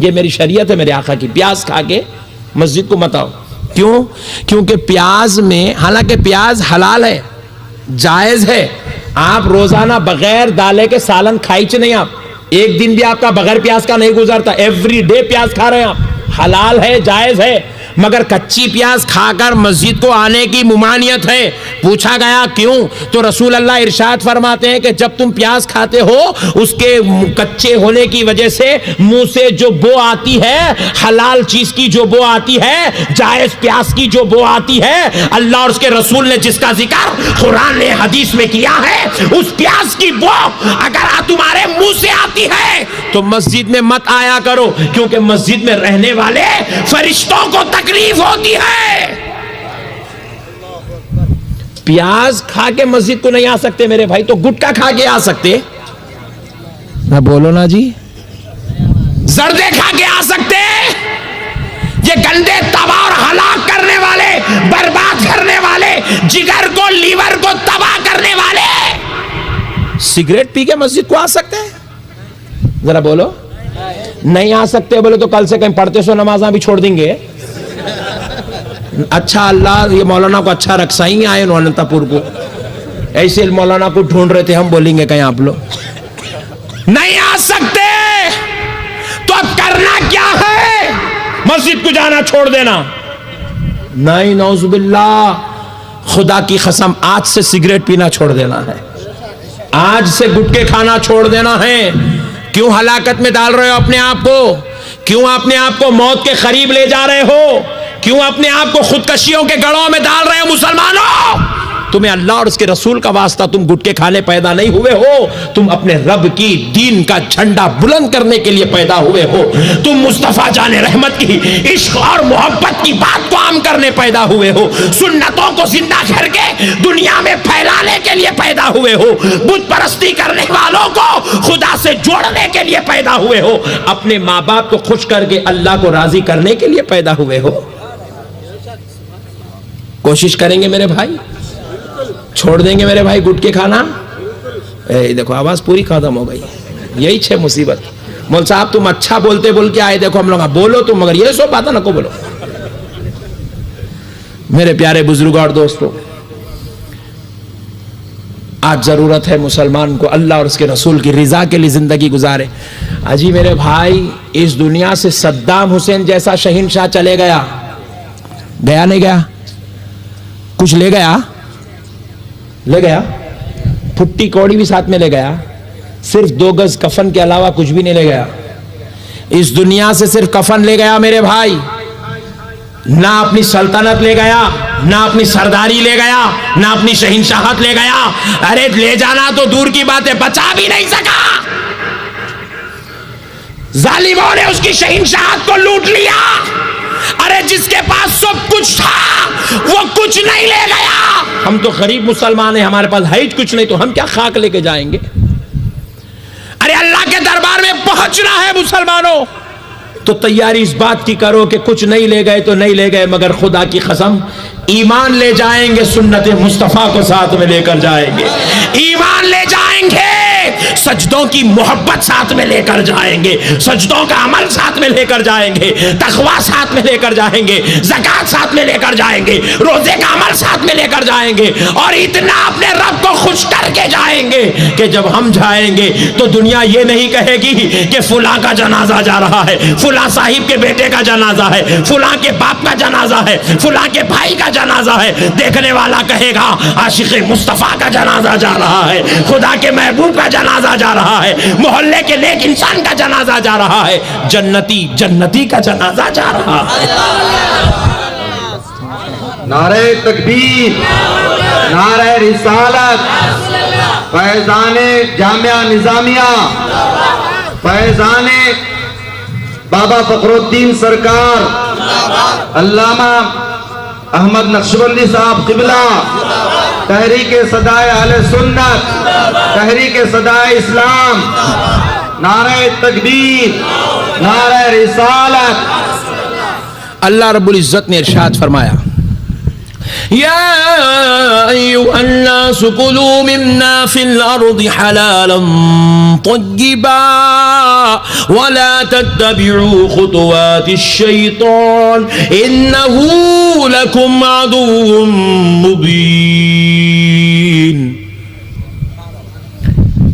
ये मेरी शरीयत है मेरे आका की, प्याज खा के मस्जिद को मत आओ। क्यों? क्योंकि प्याज में, हालांकि प्याज हलाल है, जायज है, आप रोजाना बगैर दाले के सालन खाइच नहीं, आप एक दिन भी आपका बगैर प्याज का नहीं गुजरता, एवरी डे प्याज खा रहे हैं आप, हलाल है, जायज है। मगर कच्ची प्याज खाकर मस्जिद को आने की मुमानियत है। पूछा गया क्यों? तो रसूल अल्लाह इरशाद फरमाते हैं कि जब तुम प्याज खाते हो, उसके कच्चे होने की वजह से मुंह से जो बो आती है, हलाल चीज की जो बो आती है, जायज प्याज की जो बो आती है, अल्लाह और उसके रसूल ने जिसका जिक्र कुरान ने हदीस में किया है, उस प्याज की बो अगर तुम्हारे मुंह से आती है तो मस्जिद में मत आया करो, क्योंकि मस्जिद में रहने वाले फरिश्तों को तकलीफ होती है। प्याज खा के मस्जिद को नहीं आ सकते मेरे भाई, तो गुटखा खा के आ सकते ना? बोलो ना जी। जर्दे खा के आ सकते? ये गंदे तबाह और हलाक करने वाले, बर्बाद करने वाले, जिगर को लीवर को तबाह करने वाले सिगरेट पी के मस्जिद को आ सकते हैं? जरा बोलो। नहीं आ सकते बोले तो कल से कहीं पढ़ते सो नमाजा भी छोड़ देंगे। अच्छा अल्लाह ये मौलाना को अच्छा रखसा ही आए अनंतपुर को, ऐसे मौलाना को ढूंढ रहे थे हम, बोलेंगे कहीं आप लोग नहीं आ सकते तो अब करना क्या है? मस्जिद को जाना छोड़ देना? नहीं, नौजुबिल्लाह, खुदा की कसम आज से सिगरेट पीना छोड़ देना है, आज से गुटखे खाना छोड़ देना है। क्यों हलाकत में डाल रहे हो अपने आप को? क्यों अपने आप को मौत के करीब ले जा रहे हो? क्यों अपने आप को खुदकशियों के गढ़ों में डाल रहे हो? मुसलमानों, तुम्हें अल्लाह और उसके रसूल का वास्ता, तुम गुटके खाने पैदा नहीं हुए हो, तुम अपने रब की दीन का झंडा बुलंद करने के लिए पैदा हुए हो। तुम मुस्तफा जाने रहमत की इश्क और मोहब्बत की बात को आम करने पैदा हुए हो, सुन्नतों को जिंदा करके दुनिया में फैलाने के लिए पैदा हुए हो, बुत परस्ती करने वालों को खुदा से जोड़ने के लिए पैदा हुए हो, अपने माँ बाप को खुश करके अल्लाह को राजी करने के लिए पैदा हुए हो। कोशिश करेंगे मेरे भाई? छोड़ देंगे मेरे भाई गुटके खाना? देखो आवाज पूरी खत्म हो गई। यही छह मुसीबत। मौल साहब तुम अच्छा बोलते बोल के आए, देखो हम लोग बोलो तुम, मगर ये सब बातें नको बोलो। मेरे प्यारे बुजुर्ग और दोस्तों, आज जरूरत है मुसलमान को अल्लाह और उसके रसूल की रिजा के लिए जिंदगी गुजारे। अजी मेरे भाई, इस दुनिया से सद्दाम हुसैन जैसा शहीनशाह चले गया, गया नहीं गया? कुछ ले गया? ले गया। फुट्टी कौड़ी भी साथ में ले गया, सिर्फ 2 गज कफन के अलावा कुछ भी नहीं ले गया। इस दुनिया से सिर्फ कफन ले गया मेरे भाई, ना अपनी सल्तनत ले गया, ना अपनी सरदारी ले गया, ना अपनी शहीनशाहत ले गया। अरे ले जाना तो दूर की बात है, बचा भी नहीं सका। जालिमों ने उसकी शहीनशाहत को लूट लिया। अरे जिसके पास सब कुछ था वो कुछ नहीं ले गया। हम तो गरीब मुसलमान हैं, हमारे पास है ही कुछ नहीं, तो हम क्या खाक लेके जाएंगे? अरे अल्लाह के दरबार में पहुंचना है मुसलमानों, तो तैयारी इस बात की करो कि कुछ नहीं ले गए तो नहीं ले गए, मगर खुदा की कसम ईमान ले जाएंगे, सुन्नत मुस्तफा को साथ में लेकर जाएंगे, ईमान ले जाएंगे, सजदों की मोहब्बत साथ में लेकर जाएंगे, सजदों का अमल साथ में लेकर जाएंगे, तकवा साथ में लेकर जाएंगे, ज़कात साथ में लेकर जाएंगे, रोजे का अमल साथ में लेकर जाएंगे, और इतना अपने रब को खुश करके जाएंगे कि जब हम जाएंगे तो दुनिया ये नहीं कहेगी कि फुला का जनाजा जा रहा है, फुला साहिब के बेटे का जनाजा है, फुला के बाप का जनाजा है, फुला के भाई का जनाजा है। देखने वाला कहेगा आशिक़े मुस्तफा का जनाजा जा रहा है, खुदा के महबूब का जनाजा जा रहा है, मोहल्ले के नेक इंसान का जनाजा जा रहा है, जन्नती का जनाजा जा रहा है। नारे तकबीर, नारे रिसालत, फैज़ाने जामिया निजामिया, फैज़ाने बाबा फखरुद्दीन सरकार, अल्लामा अहमद नक्शबंदी साहब क़िबला, तहरीके सदाए अहले सुन्नत, तहरीके सदाए इस्लाम, नारे तकबीर, नारे रिसालत। अल्लाह रब्बुल इज्जत ने इरशाद फरमाया, या अय्युहन्नास कुलू मिम्मा फिल अर्दि हलालन तय्यिबा वला तत्तबिउ खुतुवातिश शैतान इन्नहु लकुम अदुव्वुम मुबीन।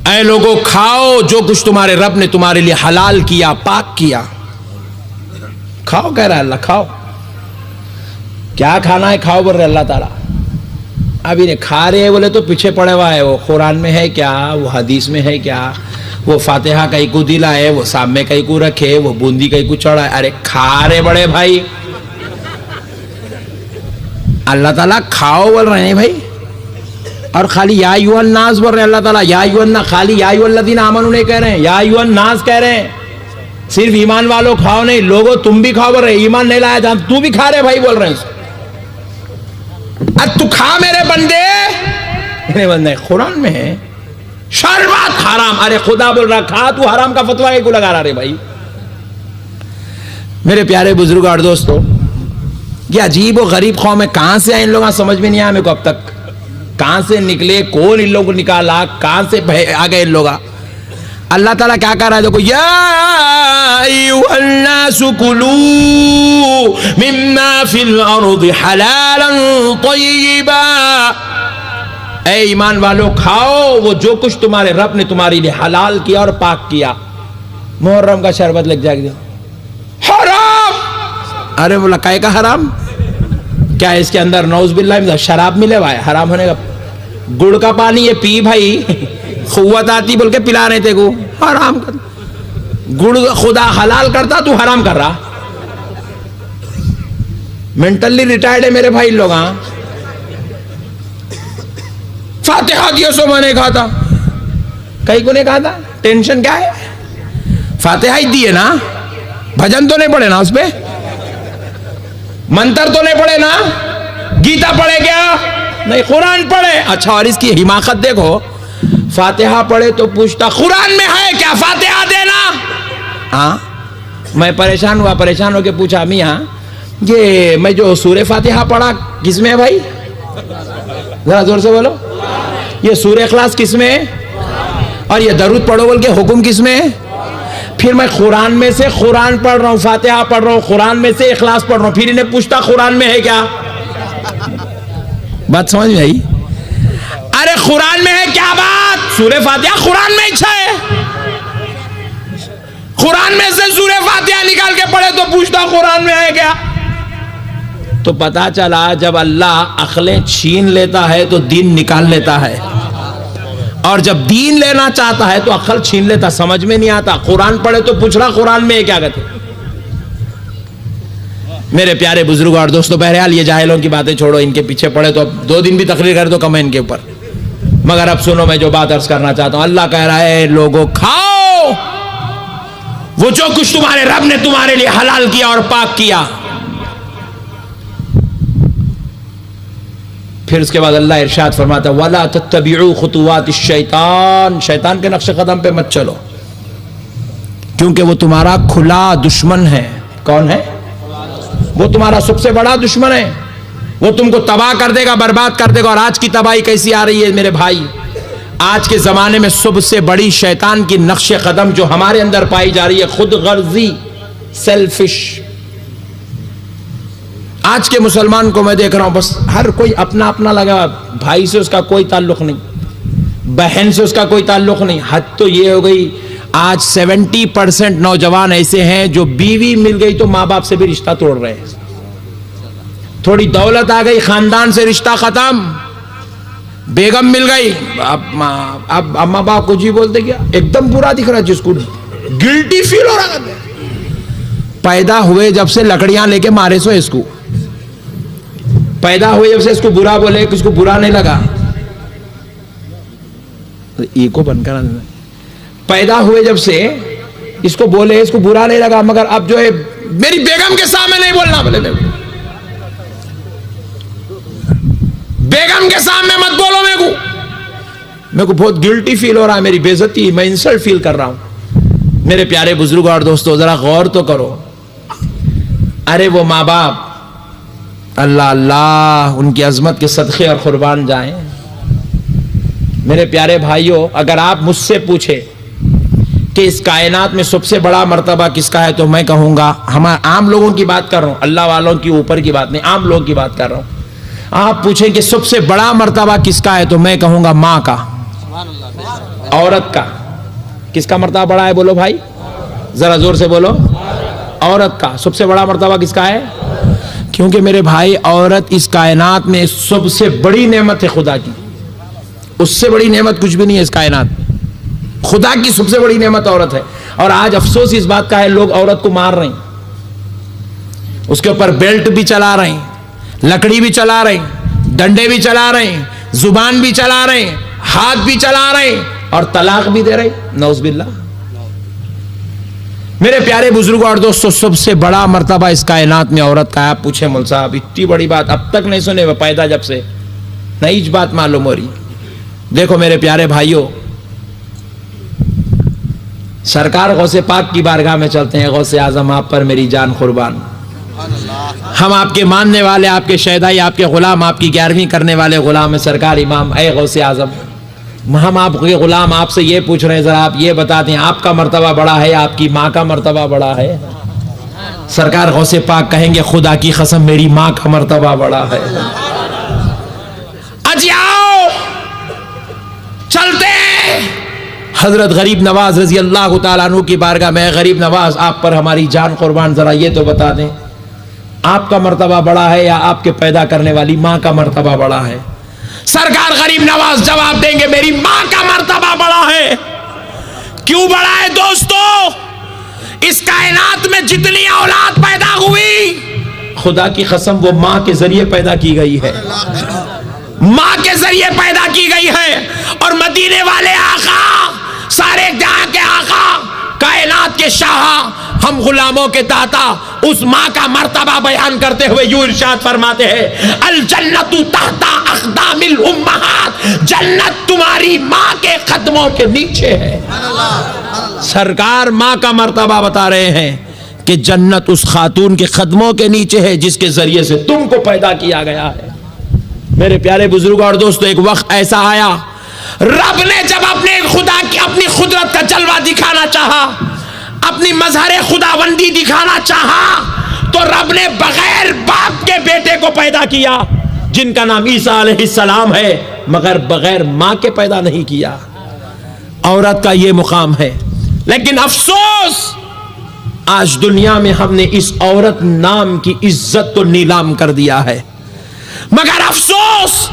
ऐ लोगों, खाओ जो कुछ तुम्हारे रब ने तुम्हारे लिए हलाल किया, पाक किया, खाओ। कह रहा है अल्लाह, खाओ। क्या खाना है खाओ बोल रहे अल्लाह ताला। अभी ने खा रहे बोले तो पीछे पड़े हुआ है, वो कुरान में है क्या, वो हदीस में है क्या, वो फातिहा कहीं को दिला है, वो सामने कहीं को रखे, वो बूंदी कहीं को चढ़ा है। अरे खा रहे बड़े भाई, अल्लाह ताला खाओ बोल रहे हैं भाई, और खाली या अय्युहन नास बोल रहे हैं अल्लाह ताला। या अय्युहन ना, खाली या अय्युहल्लज़ीना आमनू नहीं कह रहे हैं, या अय्युहन नास कह रहे हैं। सिर्फ ईमान वालों खाओ नहीं, लोगों तुम भी खाओ बोल रहे, ईमान नहीं लाया था तू भी खा रहे भाई बोल रहे हैं। अब तू खा मेरे बंदे, कुरान में है शरबत हराम। अरे खुदा बोल रहा खा, तू हराम का फतवा को लगा रहा रे भाई। मेरे प्यारे बुजुर्ग और दोस्तों, ये अजीब और गरीब कौम है, कहां से आए इन लोग समझ में नहीं आया मेरे को अब तक। कहां से निकले, कौन इन लोगों को निकाला, कहां से आ गए इन लोग। अल्लाह ताला क्या कर रहा है देखो, या अय्युहन्नासु कुलू मिम्मा फिल अर्दि हलालन तय्यिबा, ऐ ईमान वालों खाओ वो जो कुछ तुम्हारे रब ने तुम्हारे लिए हलाल किया और पाक किया। मुहर्रम का शरबत लग जाएगा, हराम। अरे बोला काय का हराम, क्या इसके अंदर नौज़बिल्लाह शराब मिले हुआ है, हराम होने का। गुड़ का पानी ये पी भाई, खुव्वत आती बोल के पिला रहे थे को, हराम कर। गुड़ खुदा हलाल करता, तू हराम कर रहा। मेंटली रिटायर्ड है मेरे भाई लोग। हाँ, फातिहा दियो सो मैंने कहा था, कहीं को नहीं कहा था, टेंशन क्या है, फातिहा ही दिए ना, भजन तो नहीं पढ़े ना, उसपे मंत्र तो नहीं पढ़े ना, गीता पढ़े क्या नहीं, कुरान पढ़े। अच्छा, और इसकी हिमाकत देखो, फातिहा पढ़े तो पूछता कुरान में है क्या, फातिहा देना। हाँ, मैं परेशान हुआ, परेशान होके पूछा मियाँ ये मैं जो सूरे फातिहा पढ़ा किसमें है भाई, जरा जोर से बोलो, ये सूरे इखलास किसमें है, और ये दरूद पढ़ो बोल के हुक्म किसमें है। फिर मैं कुरान में से कुरान पढ़ रहा हूँ, फातिहा पढ़ रहा हूँ, कुरान में से इखलास पढ़ रहा हूँ, फिर इन्हें पूछता कुरान में है क्या। बात समझ में आई? अरे कुरान में है क्या बात, सूरे फातिहा कुरान में ही है, कुरान में से सूरे फातिहा निकाल के पढ़े तो पूछता कुरान में है क्या। तो पता चला जब अल्लाह अक्लें छीन लेता है तो दीन निकाल लेता है, और जब दीन लेना चाहता है तो अक्ल छीन लेता, समझ में नहीं आता। कुरान पढ़े तो पूछ रहा कुरान में है क्या कहते। मेरे प्यारे बुजुर्ग और दोस्तों, बहरहाल ये जाहिलों की बातें छोड़ो, इनके पीछे पड़े तो अब 2 दिन भी तकरीर कर दो कम है इनके ऊपर। मगर अब सुनो, मैं जो बात अर्ज करना चाहता हूं, अल्लाह कह रहा है लोगों खाओ वो जो कुछ तुम्हारे रब ने तुम्हारे लिए हलाल किया और पाक किया। फिर उसके बाद अल्लाह इरशाद फरमाता है वला तत्तबिउ खुतुवातिश शैतान, शैतान के नक्शे कदम पे मत चलो, क्योंकि वो तुम्हारा खुला दुश्मन है। कौन है वो? तुम्हारा सबसे बड़ा दुश्मन है, वो तुमको तबाह कर देगा, बर्बाद कर देगा। और आज की तबाही कैसी आ रही है मेरे भाई, आज के जमाने में सबसे बड़ी शैतान की नक्शे कदम जो हमारे अंदर पाई जा रही है, खुद गर्जी, सेल्फिश। आज के मुसलमान को मैं देख रहा हूं, बस हर कोई अपना अपना लगा, भाई से उसका कोई ताल्लुक नहीं, बहन से उसका कोई ताल्लुक नहीं। हद तो ये हो गई, आज 70% नौजवान ऐसे हैं जो बीवी मिल गई तो माँ बाप से भी रिश्ता तोड़ रहे हैं। थोड़ी दौलत आ गई, खानदान से रिश्ता खत्म, बेगम मिल गई, अब अम्मा बाप को जी बोलते क्या, एकदम बुरा दिख रहा है, जिसको गिल्टी फील हो रहा है। पैदा हुए जब से लकड़ियां लेके मारे सो इसको, पैदा हुए जब से इसको बुरा बोले, किसको बुरा नहीं लगा, को बनकर पैदा हुए जब से इसको बोले, इसको बुरा नहीं लगा। मगर अब जो है मेरी बेगम के सामने नहीं बोलना, बोले बेगम के सामने मत बोलो, मेरे को बहुत गिल्टी फील हो रहा है, मेरी बेइज्जती, मैं इंसल्ट फील कर रहा हूं। मेरे प्यारे बुजुर्ग और दोस्तों, जरा गौर तो करो। अरे वो माँ बाप, अल्लाह अल्लाह उनकी अजमत के सदक़े और कुर्बान जाएं। मेरे प्यारे भाइयों, अगर आप मुझसे पूछे कि इस कायनात में सबसे बड़ा मर्तबा किसका है, तो मैं कहूंगा, हम आम लोगों की बात कर रहा हूं, अल्लाह वालों की ऊपर की बात नहीं, आम लोगों की बात कर रहा हूं। आप पूछें कि सबसे बड़ा मर्तबा किसका है, तो मैं कहूंगा माँ का, औरत का। किसका मर्तबा बड़ा है बोलो भाई, जरा जोर से बोलो। औरत का सबसे बड़ा मर्तबा किसका है? क्योंकि मेरे भाई, औरत इस कायनात में सबसे बड़ी नेमत है खुदा की, उससे बड़ी नेमत कुछ भी नहीं है इस कायनात। खुदा की सबसे बड़ी नेमत औरत है। और आज अफसोस इस बात का है, लोग औरत को मार रहे हैं, उसके ऊपर बेल्ट भी चला रहे हैं, लकड़ी भी चला रहे हैं, डंडे भी चला रहे हैं, जुबान भी चला रहे हैं, हाथ भी चला रहे हैं, और तलाक भी दे रहे हैं, नौज़बिल्लाह। मेरे प्यारे बुजुर्गों और दोस्तों, सबसे बड़ा मर्तबा इस कायनात में औरत का। आप पूछे मौलवी साहब, इतनी बड़ी बात अब तक नहीं सुने, वो पैदा जब से नई बात मालूम हो रही। देखो मेरे प्यारे भाइयों, सरकार गौसे पाक की बारगाह में चलते हैं। गौसे आजम, आप पर मेरी जान कुर्बान। हम आपके मानने वाले, आपके शहदाई, आपके गुलाम, आपकी 11वीं करने वाले गुलाम है। सरकार इमाम, ऐ गौसे आजम, हम आपके गुलाम आपसे ये पूछ रहे हैं, जरा आप ये बता दें, आपका मर्तबा बड़ा है, आपकी माँ का मर्तबा बड़ा है? सरकार गौसे पाक कहेंगे, खुदा की कसम मेरी माँ का मर्तबा बड़ा है। अजी आओ चलते हैं हजरत गरीब नवाज रजी अल्लाह तआला अन्हु की बारगाह में। गरीब नवाज, आप पर हमारी जान कुर्बान, जरा ये तो बता दें, आपका मर्तबा बड़ा है या आपके पैदा करने वाली माँ का मर्तबा बड़ा है? सरकार गरीब नवाज जवाब देंगे, मेरी माँ का मर्तबा बड़ा है। क्यों बड़ा है दोस्तों? इस कायनात में जितनी औलाद पैदा हुई, खुदा की कसम वो माँ के जरिए पैदा की गई है, माँ के जरिए पैदा की गई है। और मदीने वाले आका, सारे जहां के आका, कायनात के शाह, हम गुलामों के दाता, उस माँ का मर्तबा बयान करते हुए यूं इरशाद फरमाते हैं, अल जन्नतु तहता अक़दामिल उम्महात, जन्नत तुम्हारी माँ के कदमों के नीचे है। सरकार माँ का मर्तबा बता रहे हैं कि जन्नत उस खातून के कदमों के नीचे है जिसके जरिए से तुमको पैदा किया गया है। मेरे प्यारे बुजुर्ग और दोस्तों, एक वक्त ऐसा आया, रब ने जब अपने खुदा की अपनी खुदरत का जलवा दिखाना चाहा, अपनी मजहर खुदाबंदी दिखाना चाहा, तो रब ने बगैर बाप के बेटे को पैदा किया जिनका नाम ईसा अलैहिस्सलाम है, मगर बगैर मां के पैदा नहीं किया। औरत का यह मुकाम है। लेकिन अफसोस, आज दुनिया में हमने इस औरत नाम की इज्जत को नीलाम कर दिया है। मगर अफसोस,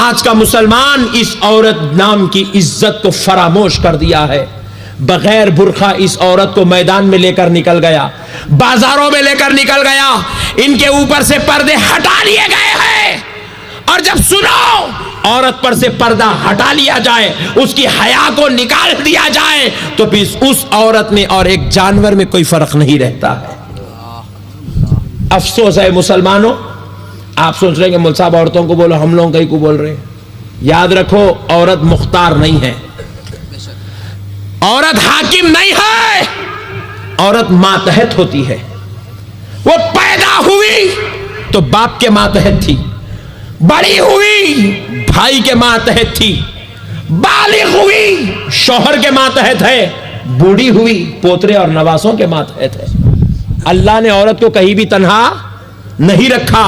आज का मुसलमान इस औरत नाम की इज्जत को फरामोश कर दिया है। बगैर बुरखा इस औरत को मैदान में लेकर निकल गया, बाजारों में लेकर निकल गया, इनके ऊपर से पर्दे हटा लिए गए हैं। और जब सुनो औरत पर से पर्दा हटा लिया जाए, उसकी हया को निकाल दिया जाए, तो फिर उस औरत में और एक जानवर में कोई फर्क नहीं रहता है। अफसोस है मुसलमानों। आप सोच रहे हैं कि मुल्क साहब औरतों को बोलो, हम लोग कहीं को बोल रहे हैं। याद रखो, औरत मुख्तार नहीं है, औरत हाकिम नहीं है, औरत मातहत होती है। वो पैदा हुई तो बाप के मातहत थी, बड़ी हुई भाई के मातहत थी, बालिग हुई शौहर के मातहत है, बूढ़ी हुई पोतरे और नवासों के मातहत है। अल्लाह ने औरत को कहीं भी तन्हा नहीं रखा,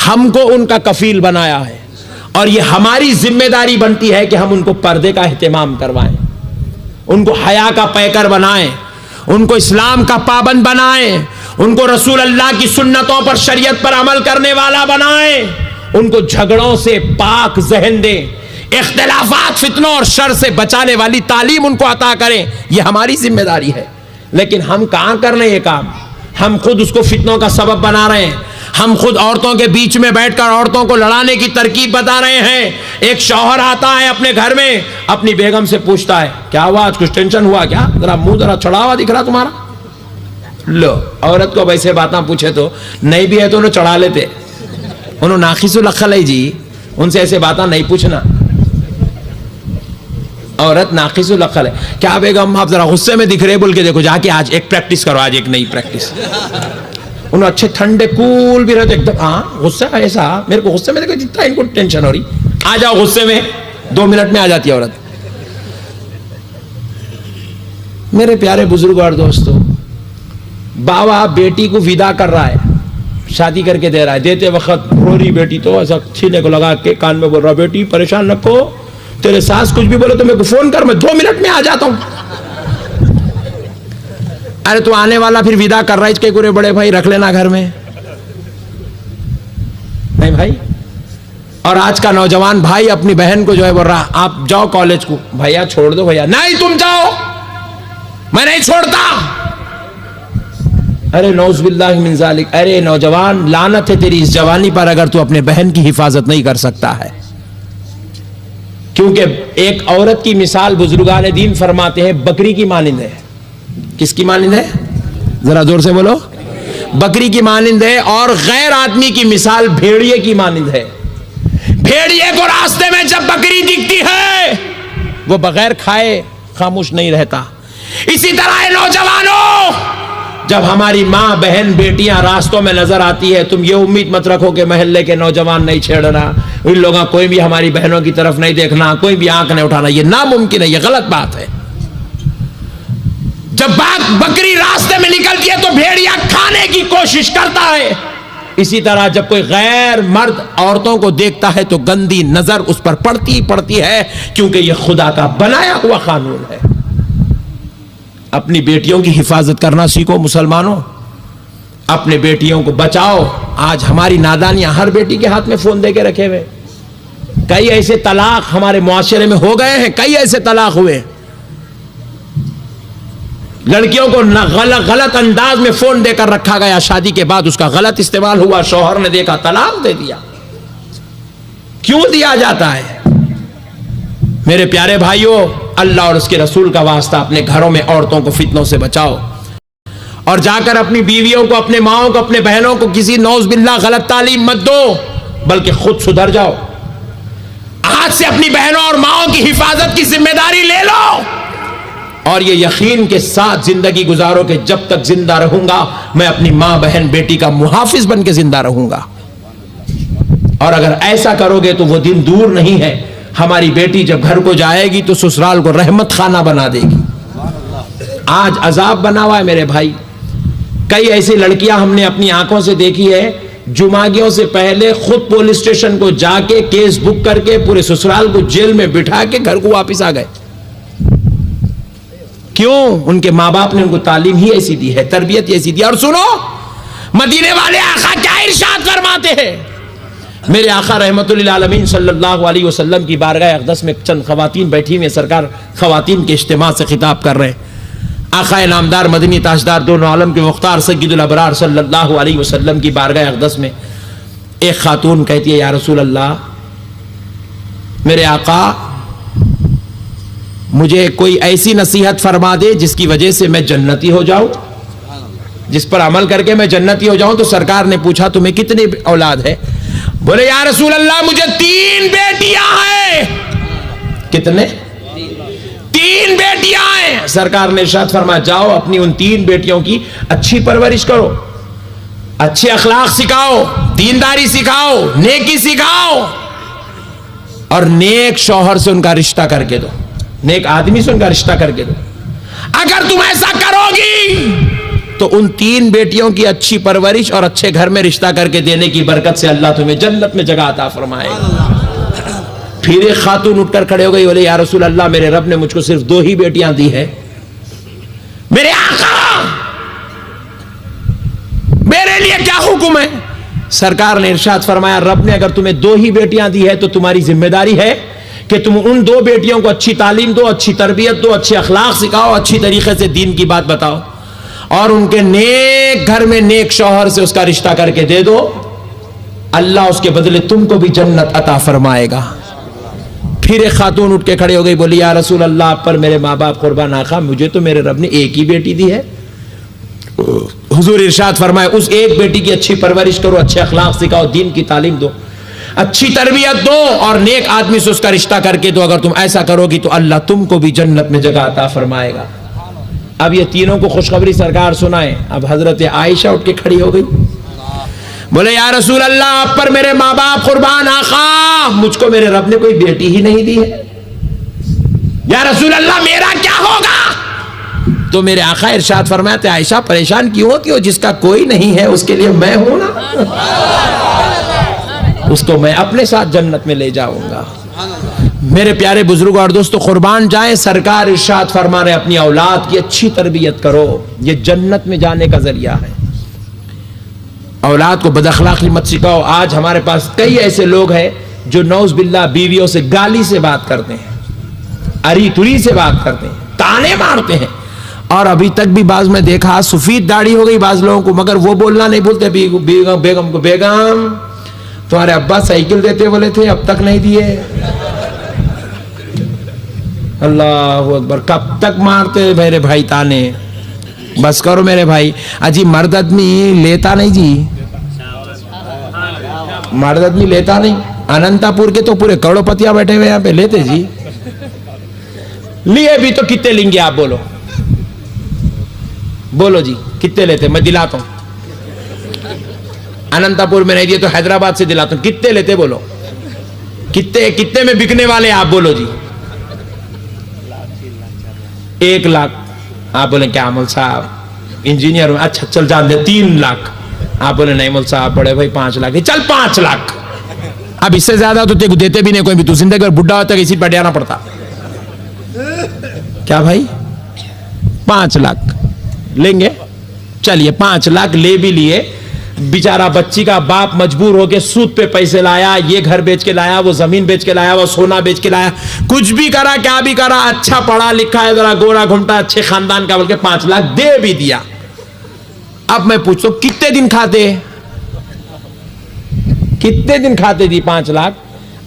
हमको उनका कफील बनाया है। और ये हमारी जिम्मेदारी बनती है कि हम उनको पर्दे का एहतमाम करवाएं, उनको हया का पैकर बनाएं, उनको इस्लाम का पाबंद बनाएं, उनको रसूल अल्लाह की सुन्नतों पर, शरीयत पर अमल करने वाला बनाएं, उनको झगड़ों से पाक जहन दें, इख्तिलाफात, फितनों और शर से बचाने वाली तालीम उनको अता करें। यह हमारी जिम्मेदारी है। लेकिन हम कहां कर रहे हैं ये काम? हम खुद उसको फितनों का सबब बना रहे हैं। हम खुद औरतों के बीच में बैठकर औरतों को लड़ाने की तरकीब बता रहे हैं। एक शौहर आता है अपने घर में, अपनी बेगम से पूछता है, क्या हुआ आज, कुछ टेंशन हुआ क्या? जरा मुंह जरा चढ़ा हुआ दिख रहा तुम्हारा। लो, औरत को वैसे बातें पूछे तो नहीं भी है तो उन्हें चढ़ा लेते। उन्होंने नाखिसुल अक्ल है जी, उनसे ऐसे बातें नहीं पूछना। औरत नाखिसुल अक्ल है। क्या बेगम आप जरा गुस्से में दिख रहे, बोल के देखो, जाके आज एक प्रैक्टिस करो, आज एक नई प्रैक्टिस। उन्हें अच्छे ठंडे कूल भी रहते एकदम। हाँ, गुस्सा ऐसा, मेरे को गुस्से में देखो जितना इनको टेंशन हो रही, आ जाओ गुस्से में, 2 मिनट में आ जाती है औरत। मेरे प्यारे बुजुर्ग और दोस्तों, बाबा बेटी को विदा कर रहा है, शादी करके दे रहा है। देते वक्त रो रही बेटी, तो ऐसा सीने को लगा के कान में बोल रहा, बेटी परेशान रखो, तेरे सास कुछ भी बोले तो मेरे को फोन कर, मैं 2 मिनट में आ जाता हूं। अरे तू आने वाला फिर विदा कर रहा है, इसके पूरे बड़े भाई रख लेना घर में। नहीं भाई। और आज का नौजवान भाई अपनी बहन को जो है बोल रहा, आप जाओ कॉलेज को। भैया छोड़ दो भैया। नहीं तुम जाओ, मैं नहीं छोड़ता। अरे नौज़ुबिल्लाहि मिन ज़ालिक। अरे नौजवान, लानत है तेरी इस जवानी पर अगर तू अपने बहन की हिफाजत नहीं कर सकता है। क्योंकि एक औरत की मिसाल बुजुर्गान दीन फरमाते हैं बकरी की मानिंद है। किसकी मानिंद है? जरा जोर से बोलो। बकरी की मानिंद है। और गैर आदमी की मिसाल भेड़िए की मानिंद है। भेड़िए को रास्ते में जब बकरी दिखती है, वो बगैर खाए खामोश नहीं रहता। इसी तरह नौजवानों, जब हमारी माँ बहन बेटियां रास्तों में नजर आती है, तुम ये उम्मीद मत रखो कि मोहल्ले के नौजवान नहीं छेड़ना, इन लोगों कोई भी हमारी बहनों की तरफ नहीं देखना, कोई भी आंख नहीं उठाना, ये नामुमकिन है, ये गलत बात है। जब बकरी रास्ते में निकलती है तो भेड़िया खाने की कोशिश करता है। इसी तरह जब कोई गैर मर्द औरतों को देखता है तो गंदी नजर उस पर पड़ती है, क्योंकि यह खुदा का बनाया हुआ कानून है। अपनी बेटियों की हिफाजत करना सीखो मुसलमानों, अपने बेटियों को बचाओ। आज हमारी नादानियां हर बेटी के हाथ में फोन दे के रखे हुए। कई ऐसे तलाक हमारे मुआशरे में हो गए हैं, कई ऐसे तलाक हुए। लड़कियों को गलत अंदाज में फोन देकर रखा गया, शादी के बाद उसका गलत इस्तेमाल हुआ, शौहर ने देखा तलाक दे दिया। क्यों दिया जाता है? मेरे प्यारे भाइयों, अल्लाह और उसके रसूल का वास्ता, अपने घरों में औरतों को फितनों से बचाओ और जाकर अपनी बीवियों को, अपने माओं को, अपने बहनों को किसी नौज बिल्ला गलत तालीम मत दो, बल्कि खुद सुधर जाओ। आज से अपनी बहनों और माओं की हिफाजत की जिम्मेदारी ले लो और ये यकीन के साथ जिंदगी गुजारो कि जब तक जिंदा रहूंगा मैं अपनी मां बहन बेटी का मुहाफिज बन के जिंदा रहूंगा। और अगर ऐसा करोगे तो वो दिन दूर नहीं है, हमारी बेटी जब घर को जाएगी तो ससुराल को रहमत खाना बना देगी। आज अजाब बना हुआ है मेरे भाई। कई ऐसी लड़कियां हमने अपनी आंखों से देखी है, जुमागियों से पहले खुद पुलिस स्टेशन को जाके केस बुक करके पूरे ससुराल को जेल में बिठा के घर को वापस आ गए। क्यों? उनके माँ बाप ने उनको तालीम ही ऐसी दी है, तरबियत ही ऐसी दी। और सुनो, मदीने वाले आका क्या इरशाद फरमाते हैं। मेरे आका रहमतुल आलमीन सल्लल्लाहु अलैहि वसल्लम की बारगाह अक़दस में चंद खवातीन बैठी हुई हैं। सरकार खवातीन के इज्तिमा से खिताब कर रहे हैं। आका नामदार मदनी ताजदार दोनों आलम के मुख्तार सय्यदुल अबरार सल्लल्लाहु अलैहि वसल्लम की बारगाह अक़दस में एक खातून कहती है, या रसूल अल्लाह, मेरे आका मुझे कोई ऐसी नसीहत फरमा दे जिसकी वजह से मैं जन्नती हो जाऊं, जिस पर अमल करके मैं जन्नती हो जाऊं। तो सरकार ने पूछा, तुम्हें कितनी औलाद है? बोले, या रसूल अल्लाह मुझे 3 बेटियां हैं। कितने? 3 बेटियां हैं। सरकार ने इरशाद फरमाया, जाओ अपनी उन 3 बेटियों की अच्छी परवरिश करो, अच्छे अखलाक सिखाओ, दीनदारी सिखाओ, नेकी सिखाओ और नेक शौहर से उनका रिश्ता करके दो, नेक आदमी से उनका रिश्ता करके दो। अगर तुम ऐसा करोगी तो उन 3 बेटियों की अच्छी परवरिश और अच्छे घर में रिश्ता करके देने की बरकत से अल्लाह तुम्हें जन्नत में जगह अता फरमाएगा। फिर एक खातून उठकर खड़े हो गई, बोले, या रसूल अल्लाह, मेरे रब ने मुझको सिर्फ 2 ही बेटियां दी है। मेरे आका, मेरे लिए क्या हुक्म है? सरकार ने इरशाद फरमाया, रब ने अगर तुम्हें 2 ही बेटियां दी है तो तुम्हारी जिम्मेदारी है कि तुम उन 2 बेटियों को अच्छी तालीम दो, अच्छी तरबियत दो, अच्छे अखलाक सिखाओ, अच्छी तरीके से दीन की बात बताओ और उनके नेक घर में नेक शौहर से उसका रिश्ता करके दे दो। अल्लाह उसके बदले तुमको भी जन्नत अता फरमाएगा। फिर एक खातून उठ के खड़े हो गई, बोली, या रसूल अल्लाह, आप पर मेरे माँ बाप कुर्बान आका, मुझे तो मेरे रब ने 1 ही बेटी दी है। हुजूर इरशाद फरमाए, उस एक बेटी की अच्छी परवरिश करो, अच्छे अखलाक सिखाओ, दीन की तालीम दो, अच्छी तरबियत दो और नेक आदमी से उसका रिश्ता करके दो। अगर तुम ऐसा करोगी तो अल्लाह तुमको भी जन्नत में जगह अता फरमाएगा। अब ये तीनों को खुशखबरी सरकार सुनाए। अब हजरत आयशा उठ के खड़ी हो गई, बोले, या रसूल अल्लाह, आप पर मेरे माँ बाप कुर्बान आका, मुझको मेरे रब ने कोई बेटी ही नहीं दी है। या रसूल अल्लाह, मेरा क्या होगा? तो मेरे आका इरशाद फरमाते, आयशा परेशान क्यों होती हो? जिसका कोई नहीं है उसके लिए मैं हूं ना, उसको मैं अपने साथ जन्नत में ले जाऊंगा। मेरे प्यारे बुजुर्ग और दोस्तों, कुर्बान जाए, सरकार इरशाद फरमा रहे, अपनी औलाद की अच्छी तरबियत करो, ये जन्नत में जाने का जरिया है। औलाद को बदअखलाकी मत सिखाओ। आज हमारे पास कई ऐसे लोग हैं जो नौज बिल्ला बीवियों से गाली से बात करते हैं, अरी तुरी से बात करते हैं, ताने मारते हैं। और अभी तक भी बाज में देखा, सफेद दाढ़ी हो गई बाज लोगों को, मगर वो बोलना नहीं भूलते बेगम को, बेगम तुम्हारे अब्बा साइकिल देते बोले थे, अब तक नहीं दिए। अल्लाह अकबर, कब तक मारते मेरे भाई ताने? बस करो मेरे भाई। अजी मर्द आदमी लेता नहीं जी, मर्द आदमी लेता नहीं। अनंतापुर के तो पूरे करोड़पतियां बैठे हुए यहाँ पे, लेते जी। लिए भी तो कितने लेंगे आप बोलो? बोलो जी कितने लेते, मैं दिलाता हूं। अनंतपुर में नहीं दिए तो हैदराबाद से दिलाता हूं। कितने लेते बोलो, कितने कितने में बिकने वाले आप बोलो जी? 1 लाख। आप बोले क्या मौल साहब इंजीनियर हूं, अच्छा चल जान दे 3 लाख। आप बोले नहीं मौल साहब बड़े भाई 5 लाख, चल 5 लाख। अब इससे ज्यादा तो तेरे को देते भी नहीं कोई भी, तू जिंदगी भर बुढ़ा होता इसी पर डराना पड़ता। क्या भाई 5 लाख लेंगे? चलिए 5 लाख ले भी लिए। बेचारा बच्ची का बाप मजबूर होके सूद पे पैसे लाया, ये घर बेच के लाया, वो जमीन बेच के लाया, वो सोना बेच के लाया, कुछ भी करा क्या भी करा, अच्छा पढ़ा लिखा है, जरा गोरा घुमटा अच्छे खानदान का, बोल के 5 लाख दे भी दिया। अब मैं पूछता हूं कितने दिन खाते, कितने दिन खाते जी 5 लाख?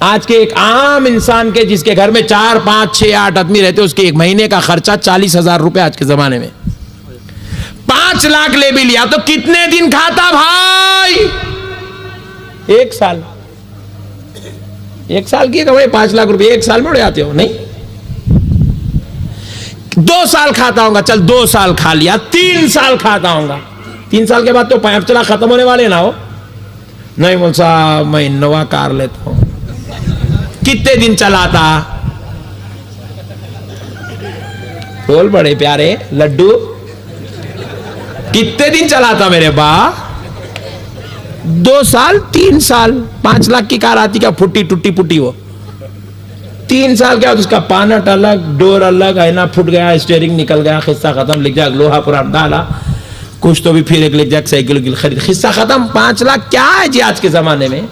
आज के एक आम इंसान के जिसके घर में 4, 5, 6, 8 आदमी रहते, उसके एक महीने का खर्चा 40,000 रुपए आज के जमाने में। 5 लाख ले भी लिया तो कितने दिन खाता भाई? 1 साल। 1 साल की कमाई 5 लाख रुपए 1 साल में उड़ जाते हो? नहीं, 2 साल खाता होगा, चल 2 साल खा लिया, 3 साल खाता होगा। 3 साल के बाद तो 5 लाख खत्म होने वाले ना हो। नहीं बोल साहब मैं इनोवा कार लेता हूं। कितने दिन चलाता? बोल बड़े प्यारे लड्डू, कितने दिन चलाता मेरे बा? 2 साल 3 साल। 5 लाख की कार आती क्या फुटी टूटी फुटी वो? 3 साल के बाद उसका पानट अलग, डोर अलग, आईना फुट गया, स्टीयरिंग निकल गया, खिस्सा खत्म, लिख जा लोहा पूरा डाला, कुछ तो भी फिर एक लिख जा साइकिल खरीद, खिस्सा खत्म। 5 लाख क्या है जी आज के जमाने में?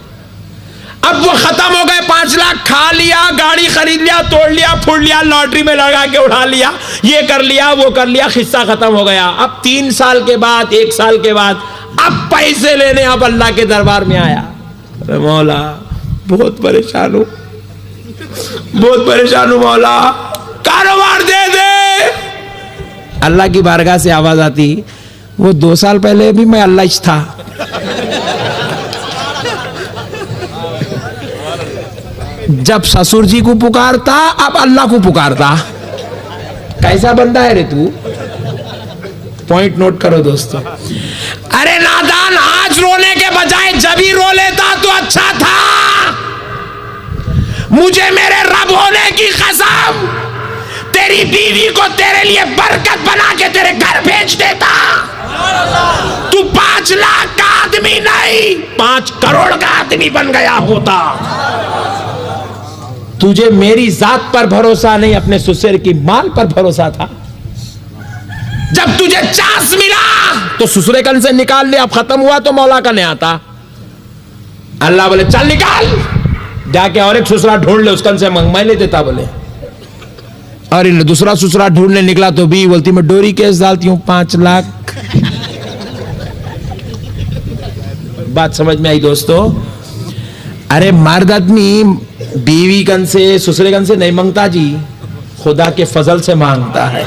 अब वो खत्म हो गए 5 लाख, खा लिया, गाड़ी खरीद लिया, तोड़ लिया, फुड़ लिया, लॉटरी में लगा के उड़ा लिया, ये कर लिया, वो कर लिया, खिस्सा खत्म हो गया। अब 3 साल के बाद, 1 साल के बाद अब पैसे लेने अब अल्लाह के दरबार में आया। अरे मौला बहुत परेशान हूं, बहुत परेशान हूं मौला, कारोबार दे दे। अल्लाह की बारगाह से आवाज आती, वो 2 साल पहले भी मैं अल्लाह था। जब ससुर जी को पुकारता अब अल्लाह को पुकारता। कैसा बंदा है रे तू? पॉइंट नोट करो दोस्तों। अरे नादान, आज रोने के बजाय जब ही रो लेता तो अच्छा था। मुझे मेरे रब होने की कसम, तेरी बीवी को तेरे लिए बरकत बना के तेरे घर भेज देता। तू 5 लाख का आदमी नहीं 5 करोड़ का आदमी बन गया होता। तुझे मेरी जात पर भरोसा नहीं, अपने ससुर की माल पर भरोसा था। जब तुझे चांस मिला तो ससुरे कन से निकाल ले, अब खत्म हुआ तो मौला का नहीं आता। अल्लाह बोले चल निकाल, जाके और एक ससुरा ढूंढ ले, उसकन से मैं ले देता बोले। और इन दूसरा ससुरा ढूंढने निकला तो भी बोलती मैं डोरी केस डालती हूं 5 लाख। बात समझ में आई दोस्तों? अरे मर्द आदमी बीवी कन से ससुरे कन से नहीं मांगता जी, खुदा के फजल से मांगता है,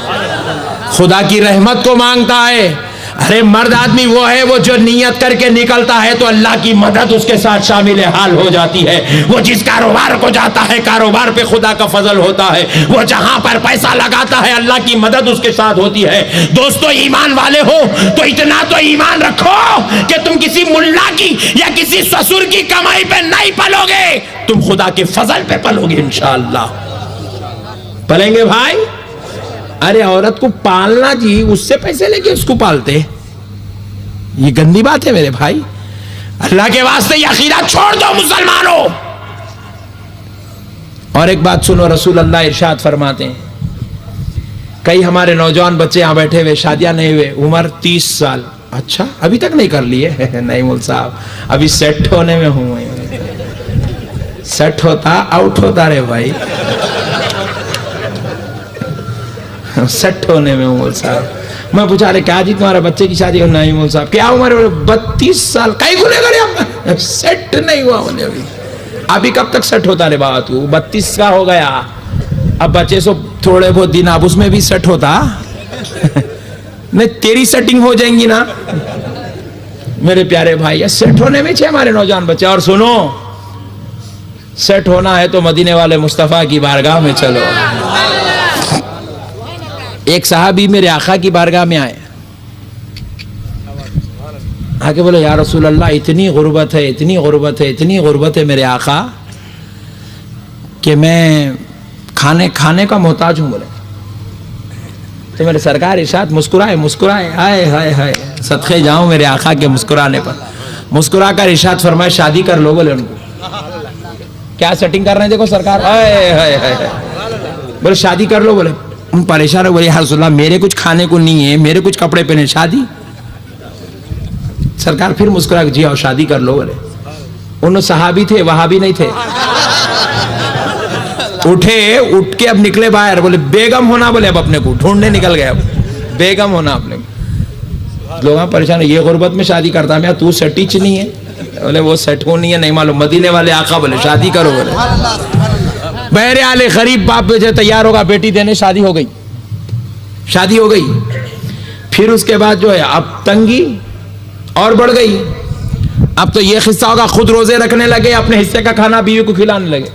खुदा की रहमत को मांगता है। अरे मर्द आदमी वो है वो जो नियत करके निकलता है तो अल्लाह की मदद उसके साथ शामिल हाल हो जाती है। वो जिस कारोबार को जाता है कारोबार पे खुदा का फजल होता है। वो जहां पर पैसा लगाता है अल्लाह की मदद उसके साथ होती है। दोस्तों ईमान वाले हो तो इतना तो ईमान रखो कि तुम किसी मुल्ला की या किसी ससुर की कमाई पे नहीं पलोगे, तुम खुदा के फजल पे पलोगे इंशाअल्लाह। पलेंगे भाई? अरे औरत को पालना जी, उससे पैसे लेके उसको पालते, ये गंदी बात है मेरे भाई। अल्लाह के वास्ते ये अकीदा छोड़ दो मुसलमानों। और एक बात सुनो, रसूल अल्लाह इरशाद फरमाते हैं, कई हमारे नौजवान बच्चे यहां बैठे हुए, शादियां नहीं हुए, उम्र 30 साल, अच्छा अभी तक नहीं कर लिए? नहीं मौल साहब अभी सेट होने में हूं। सेट होता आउट होता रे भाई, सेट होने में हूं साहब। मैं पूछा रहे क्या जी तुम्हारे बच्चे की शादी? नहीं मौल साहब क्या उम्र? 32 साल। कई गुने करे सेट नहीं हुआ बोले अभी। अभी कब तक सेट होता रे बाबा? तू 32 का हो गया, अब बच्चे सो थोड़े बहुत दिन, अब उसमें भी सेट होता नहीं, तेरी सेटिंग हो जाएंगी ना मेरे प्यारे भाई। सेट होने में छे हमारे नौजवान बच्चे। और सुनो, सेट होना है तो मदीने वाले मुस्तफा की बारगाह में चलो। एक साहबी मेरे आका की बारगाह में आए, आके बोले या रसूल अल्लाह इतनी गुर्बत है, इतनी गुर्बत है, इतनी गुर्बत है मेरे आका कि मैं खाने का मोहताज हूँ। बोले तो मेरे सरकार इरशाद मुस्कुराए, हाय हाय हाय, सदके जाऊं मेरे आका के मुस्कुराने पर। मुस्कुरा कर इरशाद फरमाए शादी कर लो। बोले उनको क्या सेटिंग कर रहे हैं देखो सरकार, हाय हाय हाय, बोले शादी कर लो। बोले उन परेशान हो, बोले या रसूल अल्लाह मेरे कुछ खाने को नहीं है, मेरे कुछ कपड़े पहने, शादी। सरकार फिर मुस्कुरा जी आओ शादी कर लो। बोले उन सहाबी थे, वहाबी नहीं थे। उठ के अब निकले बाहर, बोले बेगम होना, बोले अब अपने को ढूंढने निकल गए, अब बेगम होना अपने को। लोग परेशान है, ये गुर्बत में शादी करता मैं, तू सेटिच नहीं है। बोले वो सेट हो नहीं है, नहीं मालूम। मदीने वाले आका बोले शादी करो। बोले बहरे आले गरीब बाप जो तैयार होगा बेटी देने, शादी हो गई, शादी हो गई। फिर उसके बाद जो है अब तंगी और बढ़ गई। अब तो ये किस्सा होगा, खुद रोजे रखने लगे, अपने हिस्से का खाना बीवी को खिलाने लगे।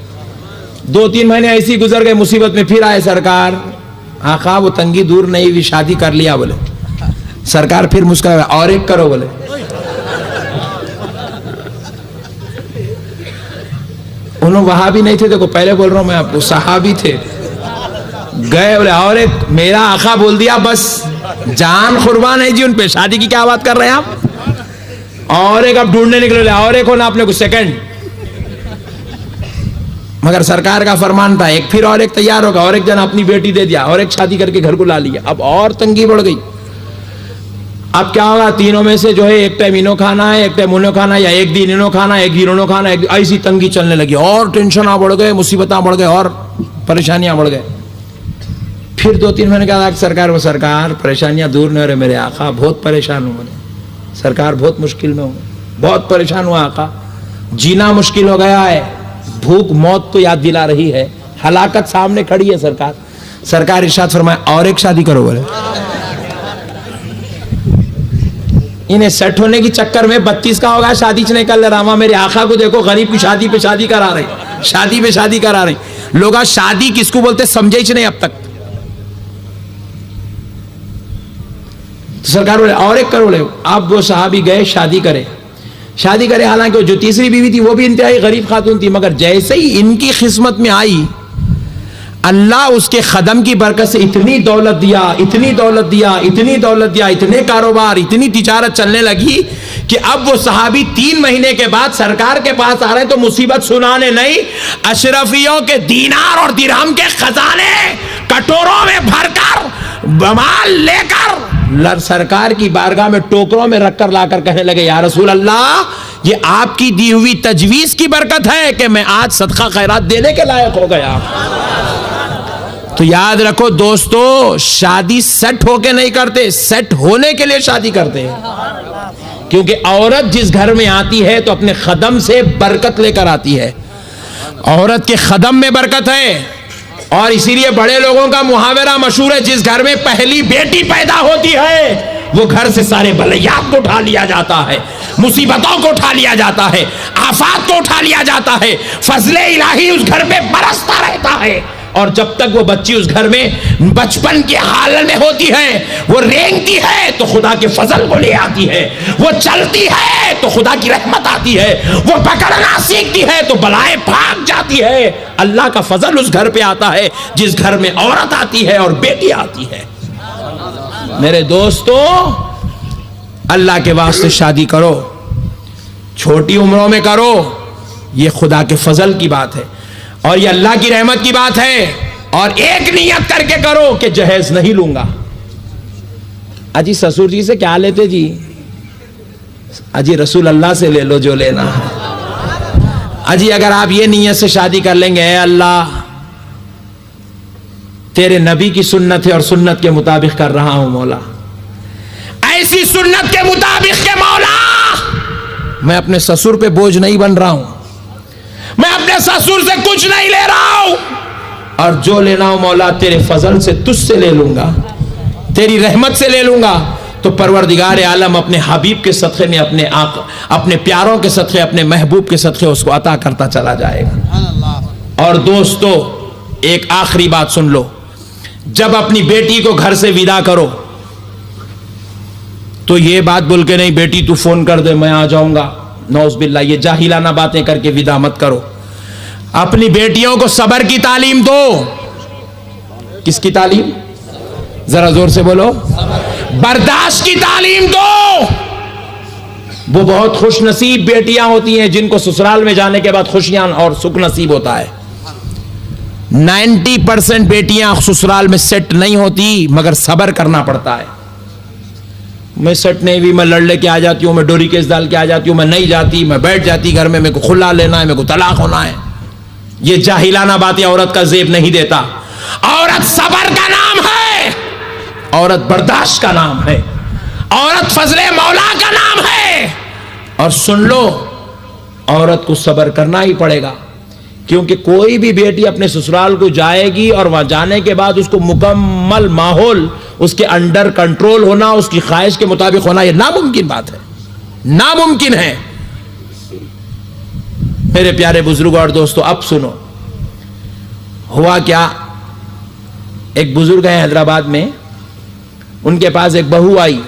2-3 महीने ऐसी गुजर गए, मुसीबत में फिर आए सरकार, आका वो तंगी दूर नहीं हुई, शादी कर लिया। बोले सरकार फिर मुस्कुराए, और एक करो। बोले उन्होंने वहां भी नहीं थे, देखो पहले बोल रहा हूं मैं आपको, सहाबी थे। गए, बोले और एक, मेरा आका बोल दिया, बस जान कुर्बान है जी उन पे, शादी की क्या बात कर रहे हैं आप। और एक अब ढूंढने निकले, और एक होना आपने कुछ सेकंड, मगर सरकार का फरमान था एक, फिर और एक तैयार होगा, और एक जन अपनी बेटी दे दिया, और एक शादी करके घर को ला लिया। अब और तंगी बढ़ गई। अब क्या होगा, तीनों में से जो है एक टाइम इनो खाना है, एक टाइम उनो खाना है, या एक दिन इनो खाना है, एक दिन उनो खाना है, ऐसी तंगी चलने लगी। और टेंशन बढ़ गए, मुसीबत बढ़ गए, और परेशानियां बढ़ गए। फिर 2-3 महीने के बाद सरकार, वो सरकार परेशानियां दूर नहीं हो रहे मेरे आका, बहुत परेशान हूं। सरकार बहुत मुश्किल में हूं, बहुत परेशान हुआ आका, जीना मुश्किल हो गया है, भूख मौत तो याद दिला रही है, हलाकत सामने खड़ी है। सरकार इरशाद फरमाए और एक शादी करो। बोले इन्हें सेट होने की चक्कर में 32 का होगा, शादी नहीं कर ले रहा। मेरे आका को देखो, गरीब की शादी पे शादी करा रहे, शादी पे शादी करा रहे लोग। शादी किसको बोलते समझे ही नहीं अब तक। तो सरकार बोले और एक करो। बोले आप वो साहबी गए, शादी करे, हालांकि जो तीसरी बीवी थी वो भी इंतहाई गरीब खातून थी, मगर जैसे ही इनकी किस्मत में आई, अल्लाह उसके कदम की बरकत से इतनी दौलत दिया, इतनी दौलत दिया, इतनी दौलत दिया, इतने कारोबार, इतनी तिजारत चलने लगी कि अब वो सहाबी 3 महीने के बाद सरकार के पास आ रहे तो मुसीबत सुनाने नहीं, अशरफियों के दीनार और दिरहम के खजाने कटोरों में भरकर माल लेकर सरकार की बारगाह में टोकरों में रखकर लाकर कहने लगे या रसूल अल्लाह, ये आपकी दी हुई तजवीज की बरकत है कि मैं आज सदका खैरात देने के लायक हो गया। तो याद रखो दोस्तों, शादी सेट होके नहीं करते, सेट होने के लिए शादी करते हैं। क्योंकि औरत जिस घर में आती है तो अपने कदम से बरकत लेकर आती है, औरत के कदम में बरकत है। और इसीलिए बड़े लोगों का मुहावरा मशहूर है, जिस घर में पहली बेटी पैदा होती है वो घर से सारे बलैयात को उठा लिया जाता है, मुसीबतों को उठा लिया जाता है, आफात को उठा लिया जाता है, फजले इलाही उस घर में बरसता रहता है। और जब तक वो बच्ची उस घर में बचपन के हाल में होती है, वो रेंगती है तो खुदा के फजल को ले आती है, वो चलती है तो खुदा की रहमत आती है, वो पकड़ना सीखती है तो बलाएं भाग जाती है। अल्लाह का फजल उस घर पे आता है जिस घर में औरत आती है और बेटी आती है। मेरे दोस्तों, अल्लाह के वास्ते शादी करो, छोटी उम्रों में करो, ये खुदा के फजल की बात है और ये अल्लाह की रहमत की बात है। और एक नियत करके करो कि जहेज नहीं लूंगा। अजी ससुर जी से क्या लेते जी? अजी रसूल अल्लाह से ले लो जो लेना है। अजी अगर आप ये नियत से शादी कर लेंगे, ऐ अल्लाह तेरे नबी की सुन्नत है और सुन्नत के मुताबिक कर रहा हूं मौला, ऐसी सुन्नत के मुताबिक के मौला, मैं अपने ससुर पे बोझ नहीं बन रहा हूं, मैं अपने ससुर से कुछ नहीं ले रहा हूं, और जो लेना हो मौला तेरे फजल से तुझसे ले लूंगा, तेरी रहमत से ले लूंगा। तो परवरदिगार आलम अपने हबीब के सदक़े में, अपने प्यारों के सदक़े, अपने महबूब के सदक़े उसको अता करता चला जाएगा। और दोस्तों, एक आखिरी बात सुन लो, जब अपनी बेटी को घर से विदा करो, तो ये बात बोल के नहीं बेटी तू फोन कर दे मैं आ जाऊंगा, नौज बिल्ला, ये जाहिलाना बातें करके विदा मत करो। अपनी बेटियों को सब्र की तालीम दो। किसकी तालीम? जरा जोर से बोलो। बर्दाश्त की तालीम दो। वो बहुत खुश नसीब बेटियां होती हैं जिनको ससुराल में जाने के बाद खुशियां और सुख नसीब होता है। 90% बेटियां ससुराल में सेट नहीं होती, मगर सब्र करना पड़ता है। मैं सेट नहीं हुई, मैं लड़ लेके आ जाती हूं, मैं डोरी केस डाल के आ जाती हूं, मैं नहीं जाती, मैं बैठ जाती घर में, मेरे को खुला लेना है, मेरे को तलाक होना है। ये जाहिलाना बातें औरत का जेब नहीं देता। औरत सब्र का नाम है, औरत बर्दाश्त का नाम है, औरत फजले मौला का नाम है। और सुन लो, औरत को सब्र करना ही पड़ेगा, क्योंकि कोई भी बेटी अपने ससुराल को जाएगी और वहां जाने के बाद उसको मुकम्मल माहौल उसके अंडर कंट्रोल होना, उसकी ख्वाहिश के मुताबिक होना, यह नामुमकिन बात है, नामुमकिन है। मेरे प्यारे बुजुर्ग और दोस्तों, अब सुनो हुआ क्या। एक बुजुर्ग है हैदराबाद में, उनके पास एक बहू आई,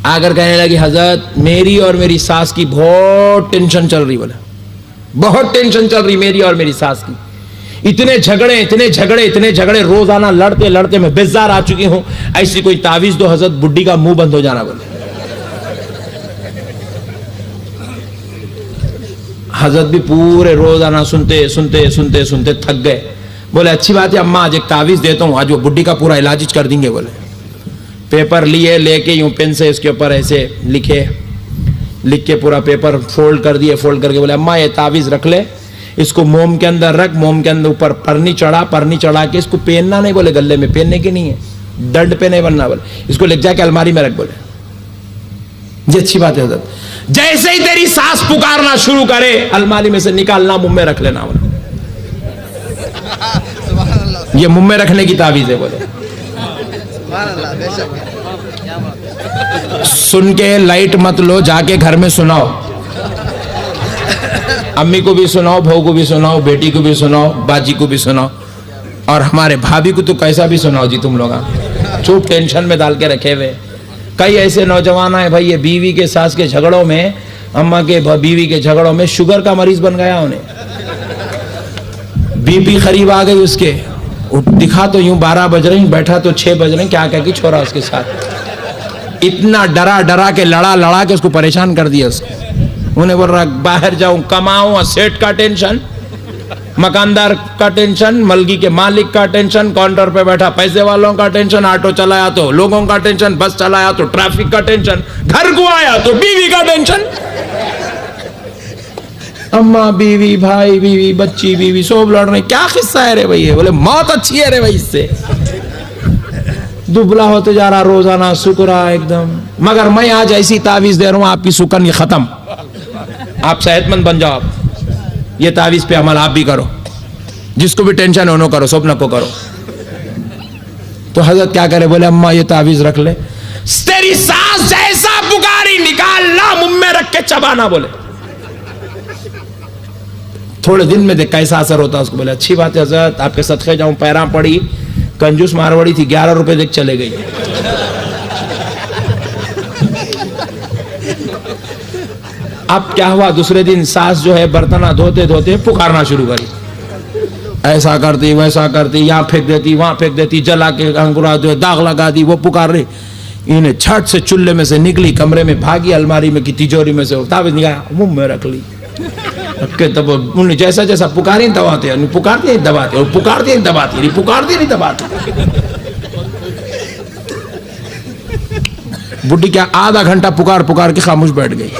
आकर कहने लगी हजरत मेरी और मेरी सास की बहुत टेंशन चल रही। बोले बहुत टेंशन चल रही मेरी और मेरी सास की, इतने झगड़े इतने झगड़े इतने झगड़े, रोजाना लड़ते लड़ते मैं बेजार आ चुकी हूं, ऐसी कोई तावीज दो हजरत, बुड्ढी का मुंह बंद हो जाना। बोले हजरत भी पूरे रोजाना सुनते सुनते सुनते सुनते थक गए। बोले अच्छी बात है अम्मा, आज एक तावीज देता हूं, आज वो बुड्ढी का पूरा इलाज कर देंगे। बोले पेपर लिए, लेके यूं पेन से इसके ऊपर ऐसे लिखे, लिख के पूरा पेपर फोल्ड कर दिए, फोल्ड करके बोले अम्मा ये तावीज रख ले, इसको मोम के अंदर रख, मोम के अंदर ऊपर परनी चढ़ा, परनी चढ़ा के इसको पहनना नहीं, बोले गले में पहनने की नहीं है, दंड पे नहीं बनना, बोले इसको ले जाके अलमारी में रख। बोले ये अच्छी बात है हजरत, जैसे ही तेरी सास पुकारना शुरू करे अलमारी में से निकालना, मुंह में रख लेना। बोले ये मुंह में रखने की तावीज है। बोले सुन के लाइट मत लो, जाके घर में सुनाओ, अम्मी को भी सुनाओ, बहू को भी सुनाओ, बेटी को भी सुनाओ, बाजी को भी सुनाओ, और हमारे भाभी को तो कैसा भी सुनाओ जी तुम लोग। चुप टेंशन में डाल के रखे हुए कई ऐसे नौजवान है भाई, ये बीवी के सास के झगड़ों में, अम्मा के बीवी के झगड़ों में शुगर का मरीज बन गया, उन्हें बीपी करीब आ गई उसके, दिखा तो यूं 12 बज रही, बैठा तो 6 बज रहे, क्या क्या की छोरा उसके साथ, इतना डरा डरा के लड़ा लड़ा के उसको परेशान कर दिया उसको। उन्हें बोल रहा बाहर जाऊं, कमाऊं, सेठ का टेंशन, मकानदार का टेंशन, मलगी के मालिक का टेंशन, काउंटर पे बैठा पैसे वालों का टेंशन, ऑटो चलाया तो लोगों का टेंशन, बस चलाया तो ट्रैफिक का टेंशन, घर को आया तो बीवी का टेंशन। अम्मा बीवी, भाई बीवी, बच्ची बीवी, सब लड़ रहे, क्या किस्सा है रे भाई? बोले मौत अच्छी है रे भाई, इससे दुबला होते जा रहा, रोजाना सुकरा एकदम। मगर मैं आज ऐसी तावीज दे रहा हूं, आपकी सुकन ये खत्म, आप सेहतमंद बन जाओ। ये तावीज पे अमल आप भी करो, जिसको भी टेंशन है उन्हों करो, स्वप्न को करो। तो हजरत क्या करे? बोले अम्मा ये तावीज रख ले, तेरी सास जैसा पुकारी निकालना, मुंह में रख के चबाना। बोले थोड़े दिन में देख कैसा असर होता है उसको। बोले अच्छी बात है हजरत, आपके सदके जाऊं, पैरा पड़ी, कंजूस मारवाड़ी थी, 11 रुपए देख चले गई। अब क्या हुआ, दूसरे दिन सास जो है बर्तन धोते धोते पुकारना शुरू करी, ऐसा करती वैसा करती, यहाँ फेंक देती वहां फेंक देती, जला के अंकुरा जो दाग लगा दी, वो पुकार रही। इन्हें छठ से चूल्हे में से निकली, कमरे में भागी, अलमारी में की तिजोरी में से तावीज निकाला, मुंह में रख ली। तब उन्हें जैसा जैसा पुकारी दबाते, पुकारती दबाते, और पुकारती दबाती, नहीं पुकारती नहीं दबाती। बुढ़ी क्या आधा घंटा पुकार पुकार के खामोश बैठ गई।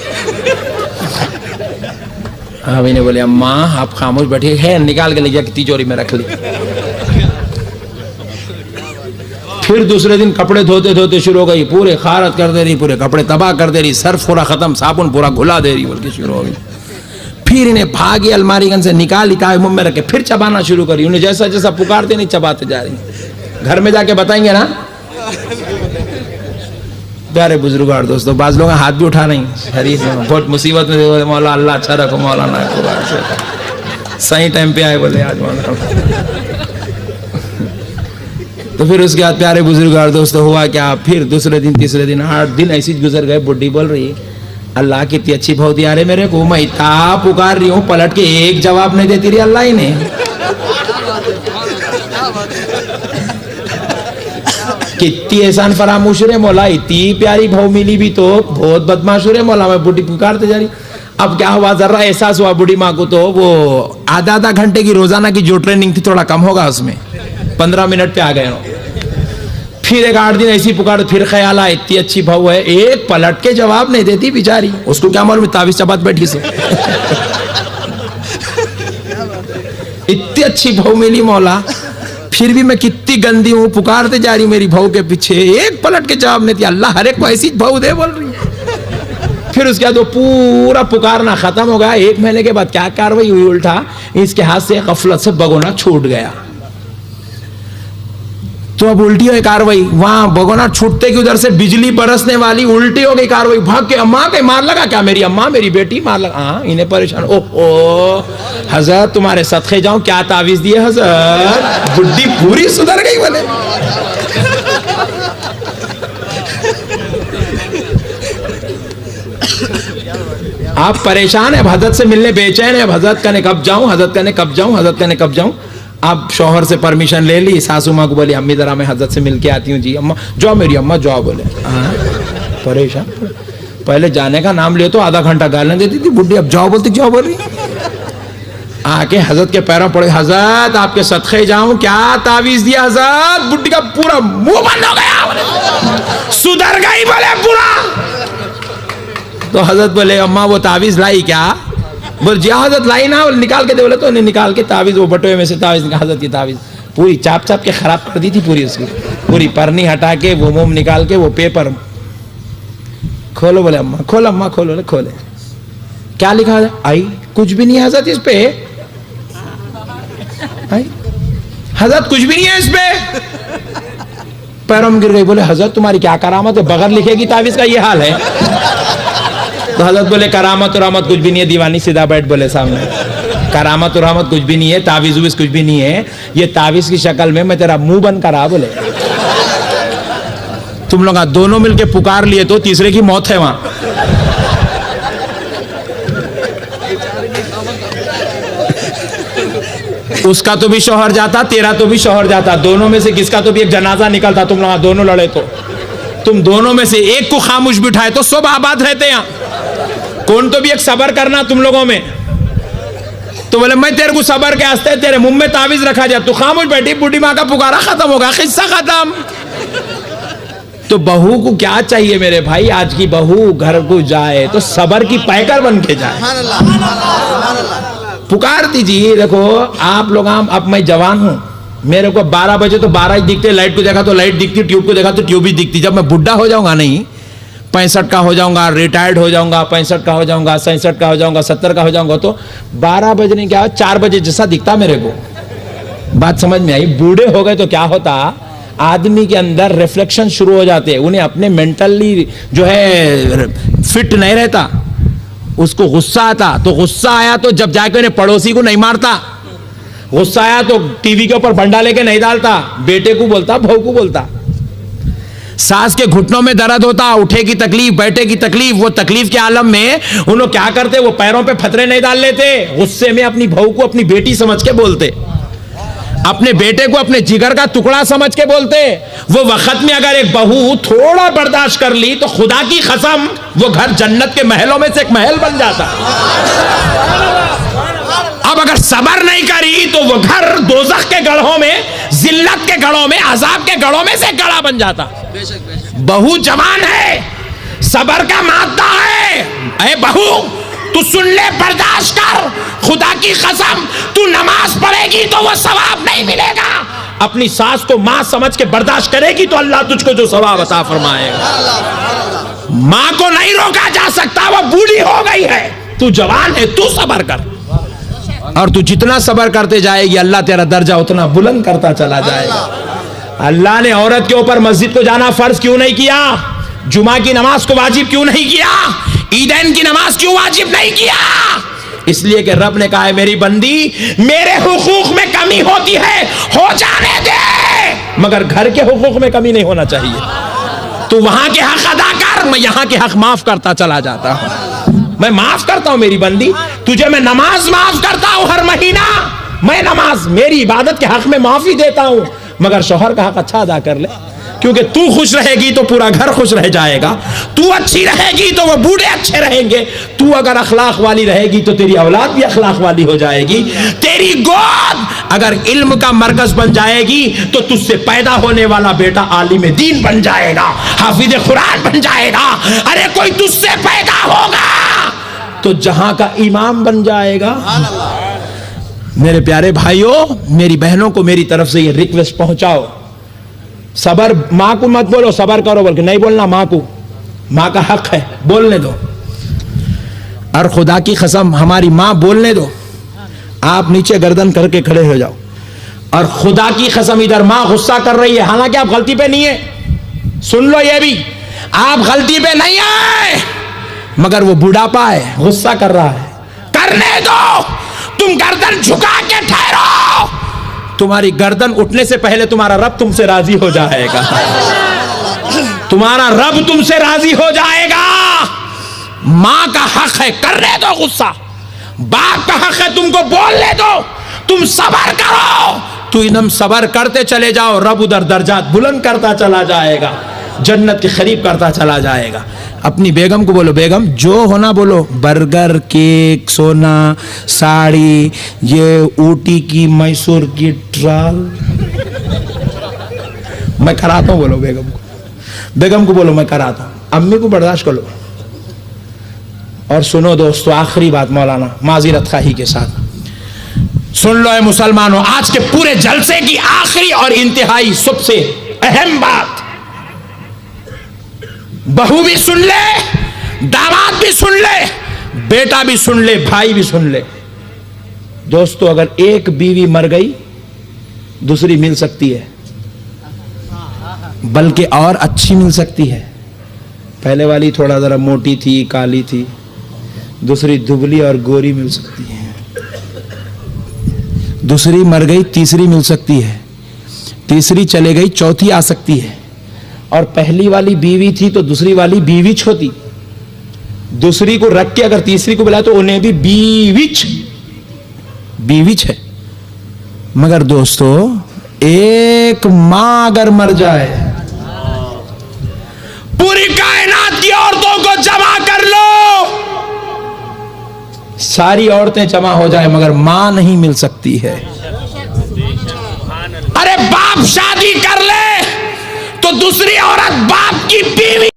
अभी ने बोले अम्मा आप खामोश बैठे है, निकाल के ले जाके तिजोरी में रख ली। फिर दूसरे दिन कपड़े धोते धोते शुरू हो गई, पूरे खारत कर दे रही, पूरे कपड़े तबाह कर दे रही, सर्फ पूरा खत्म, साबुन पूरा घुला दे रही, बल्कि शुरू हो गई। फिर इन्हें भागी अलमारी गन से निकाली, मुंह में रखे, फिर चबाना शुरू करी। उन्हें जैसा जैसा पुकारते नहीं चबाते जा रही। घर में जाके बताएंगे ना प्यारे बुजुर्ग और दोस्तों, बाज लोग हाथ भी उठा नहीं, हरीफ में बहुत मुसीबत में, बोले मौला अल्लाह अच्छा रखो, मौला ना सही टाइम पे आए, बोले आज मौला। तो फिर उसके बाद प्यारे बुजुर्ग और दोस्तों हुआ क्या, फिर दूसरे दिन तीसरे दिन 8 दिन ऐसे ही गुजर गए। बुढ़ी बोल रही अल्लाह कितनी अच्छी बहुत यार है मेरे को, मैं इतना पुकार रही हूँ पलट के एक जवाब नहीं देती रही अल्लाह ही ने। कितनी एहसान फरामोश रे मौला, इतनी प्यारी भाव मिली भी तो बहुत बदमाश रे मौला। मैं बुढ़ी पुकारते जा रही। अब क्या हुआ, जरा एहसास हुआ बुढ़ी माँ को, तो वो आधा घंटे की रोजाना की जो ट्रेनिंग थी थोड़ा कम होगा, उसमें 15 मिनट पे आ गए। फिर एक 8 दिन ऐसी पुकार, फिर ख्याल आया इतनी अच्छी भाव है, एक पलट के जवाब नहीं देती बेचारी। उसको क्या मालूम ताबीज चबात बैठी से। इतनी अच्छी भाव मिली मौला, फिर भी मैं कितनी गंदी हूं, पुकारते जा रही मेरी भाव के पीछे, एक पलट के जवाब नहीं दिया। अल्लाह हर एक को ऐसी भाव दे बोल रही। फिर उसके बाद वो पूरा पुकारना खत्म हो गया। 1 महीने के बाद क्या कार्रवाई हुई, उल्टा इसके हाथ से गफलत से भगोना छूट गया। तो अब उल्टी हुई कार्रवाई, वहां भगोना छूटते की उधर से बिजली बरसने वाली, उल्टी हो गई कार्रवाई। भाग के अम्मा के मार लगा क्या, मेरी अम्मा मेरी बेटी मार लगा। हाँ, इन्हें परेशान। ओहो हजरत तुम्हारे सदके जाऊं, क्या तावीज दिए हजरत। बुढ़ी पूरी सुधर गई बोले। आप परेशान है, हजरत से मिलने बेचैन है, हजरत कहने कब जाऊं, हजरत कहने कब जाऊं, हजरत कहने कब जाऊं। आप शौहर से परमिशन ले ली, सासू माँ को बोली अम्मी जरा मैं हजरत से मिल के आती हूँ। जी अम्मा जाओ, मेरी अम्मा जाओ। बोले परेशान, पहले जाने का नाम लियो तो आधा घंटा गालियां देती थी बुढ़ी, अब जाओ बोलती जाओ बोल रही। आके हजरत के पैरों पड़े, हजरत आपके सदके जाऊं, क्या तावीज दिया हजरत। बुढ़ी का पूरा मुंह बंद हो गया, सुधर गई बोले पूरा। तो हजरत बोले अम्मा वो तावीज लाई क्या। बोल जी हजरत लाई ना, निकाल के दे। बोले तो नहीं, निकाल के तावीज वो बटुए में से तावीज निकाल। हजरत की तावीज पूरी चाप चाप के खराब कर दी थी, पूरी उसकी पूरी परनी हटा के वो मोम निकाल के वो पेपर खोलो। बोले अम्मा खोलो, अम्मा खोलो। खोले, क्या लिखा है, आई कुछ भी नहीं है हजरत इस पे। आई हजरत कुछ भी नहीं है इस पे। पैरों में गिर गई। बोले हजरत तुम्हारी क्या करामत है, बगैर लिखेगी तावीज का ये हाल है। तो हजरत बोले करामत और रहमत कुछ भी नहीं है, दीवानी सीधा बैठ बोले सामने। करामत और रहमत कुछ भी नहीं है, तावीज उवीज कुछ भी नहीं है, ये तावीज की शक्ल में मैं तेरा मुंह बंद करा। बोले तुम लोग दोनों मिलके पुकार लिए तो तीसरे की मौत है वहां। उसका तो भी शौहर जाता, तेरा तो भी शौहर जाता, दोनों में से किसका तो भी एक जनाजा निकलता। तुम लोग दोनों लड़े तो तुम दोनों में से एक को खामोश बिठाए तो सब आबाद रहते हैं। कौन तो भी एक सबर करना तुम लोगों में। तो बोले मैं तेरे को सबर के आस्ते तेरे मुंह में तावीज रखा जाए, तू खामोश बैठी। बूढ़ी माँ का पुकारा खत्म होगा, किस्सा खत्म। तो बहू को क्या चाहिए मेरे भाई, आज की बहू घर को जाए तो सबर की पैकर बन के जाए। पुकार दीजिए। देखो आप लोग, अब मैं जवान हूं, मेरे को 12 बजे तो 12 ही दिखते, लाइट को देखा तो लाइट दिखती, ट्यूब को देखा तो ट्यूब ही दिखती। जब मैं बुढ़ा हो जाऊंगा, नहीं 65 का हो जाऊंगा, रिटायर्ड हो जाऊंगा, 65 का हो जाऊंगा, 67 का हो जाऊंगा, 70 का हो जाऊंगा, तो 12 बजे नहीं क्या 4 बजे जैसा दिखता मेरे को। बात समझ में आई। बूढ़े हो गए तो क्या होता, आदमी के अंदर रिफ्लेक्शन शुरू हो जाते, उन्हें अपने मेंटली जो है फिट नहीं रहता, उसको गुस्सा आता। तो गुस्सा आया तो जब जाके उन्हें पड़ोसी को नहीं मारता, गुस्सा आया तो टीवी के ऊपर भंडा लेके नहीं डालता, बेटे को बोलता, बहू को बोलता। सास के घुटनों में दर्द होता, उठे की तकलीफ, बैठे की तकलीफ, वो तकलीफ के आलम में उन्होंने क्या करते, वो पैरों पे फतरे नहीं डाल लेते, गुस्से में अपनी बहू को अपनी बेटी समझ के बोलते, अपने बेटे को अपने जिगर का टुकड़ा समझ के बोलते। वो वक्त में अगर एक बहू थोड़ा बर्दाश्त कर ली तो खुदा की कसम वो घर जन्नत के महलों में से एक महल बन जाता। अब अगर सबर नहीं करी तो वो घर दोज़ख के गढ़ों में, जिल्लत के गढ़ों में, अजाब के गढ़ों में से गढ़ा बन जाता। बहू जवान है, सबर का मादा है। अरे बहू तू सुन ले, बर्दाश्त कर, खुदा की कसम तू नमाज पढ़ेगी तो वो सवाब नहीं मिलेगा। अपनी सास को मां समझ के बर्दाश्त करेगी तो अल्लाह तुझको जो सवाब अता फरमाएगा। मां को नहीं रोका जा सकता, वो बूढ़ी हो गई है, तू जवान है, तू सबर कर। और तू जितना सबर करते जाएगी अल्लाह तेरा दर्जा उतना बुलंद करता चला जाएगा। अल्लाह ने औरत के ऊपर मस्जिद को जाना फर्ज क्यों नहीं किया, जुमा की नमाज को वाजिब क्यों नहीं किया, ईदैन की नमाज क्यों वाजिब नहीं किया? इसलिए कि रब ने कहा है मेरी बंदी, मेरे हुकूक में कमी होती है, हो जाने दे। मगर घर के हुकूक में कमी नहीं होना चाहिए। तू वहां के हक अदा कर, मैं यहां के हक माफ करता चला जाता हूं। मैं माफ करता हूं मेरी बंदी, तुझे मैं नमाज माफ करता हूं हर महीना। मैं नमाज मेरी इबादत के हक में माफी देता हूं, मगर शौहर का हक अच्छा अदा कर ले, क्योंकि तू खुश रहेगी तो पूरा घर खुश रह जाएगा। तू अच्छी रहेगी तो वो बूढ़े अच्छे रहेंगे। तू अगर अखलाक वाली रहेगी तो तेरी औलाद भी अखलाक वाली हो जाएगी। तेरी गोद अगर इल्म का मरकज बन जाएगी तो तुझसे पैदा होने वाला बेटा आलिम दीन बन जाएगा, हाफिज कुरान बन जाएगा। अरे कोई तुझसे पैदा होगा तो जहां का इमाम बन जाएगा। मेरे प्यारे भाइयों, मेरी बहनों को मेरी तरफ से ये रिक्वेस्ट पहुंचाओ, सबर, माँ को मत बोलो सबर करो, बल्कि नहीं बोलना माँ को, माँ का हक है, बोलने दो। और खुदा की कसम हमारी माँ बोलने दो, आप नीचे गर्दन करके खड़े हो जाओ। और खुदा की कसम इधर माँ गुस्सा कर रही है, हालांकि आप गलती पे नहीं है, सुन लो ये भी, आप गलती पे नहीं है, मगर वो बुढ़ापा है, गुस्सा कर रहा है। करने दो, तुम गर्दन झुका के ठहरो। तुम्हारी गर्दन उठने से पहले तुम्हारा रब तुमसे राजी हो जाएगा। तुम्हारा रब तुमसे राजी हो जाएगा। मां का हक है, करने दो गुस्सा। बाप का हक है, तुमको बोलने दो। तुम सबर करो, तू इनम सबर करते चले जाओ, रब उधर दर्जात बुलंद करता चला जाएगा, जन्नत के करीब करता चला जाएगा। अपनी बेगम को बोलो, बेगम जो होना बोलो, बर्गर, केक, सोना, साड़ी, ये ऊटी की, मैसूर की ट्राल मैं कराता हूं, बोलो बेगम को। बेगम को बोलो मैं कराता हूं, अम्मी को बर्दाश्त कर लो। और सुनो दोस्तों, आखिरी बात मौलाना माजिरत खाही के साथ सुन लो है मुसलमानों, आज के पूरे जलसे की आखिरी और इंतहाई सबसे अहम बात, बहू भी सुन ले, दामाद भी सुन ले, बेटा भी सुन ले, भाई भी सुन ले। दोस्तों, अगर एक बीवी मर गई दूसरी मिल सकती है, बल्कि और अच्छी मिल सकती है। पहले वाली थोड़ा जरा मोटी थी, काली थी, दूसरी दुबली और गोरी मिल सकती है। दूसरी मर गई, तीसरी मिल सकती है, तीसरी चले गई, चौथी आ सकती है। और पहली वाली बीवी थी तो दूसरी वाली बीविच होती, दूसरी को रख के अगर तीसरी को बुलाए तो उन्हें भी बीविच है। मगर दोस्तों, एक मां अगर मर जाए, पूरी कायनात की औरतों को जमा कर लो, सारी औरतें जमा हो जाए, मगर मां नहीं मिल सकती है। अरे बाप शादी कर ले तो दूसरी औरत बाप की बीवी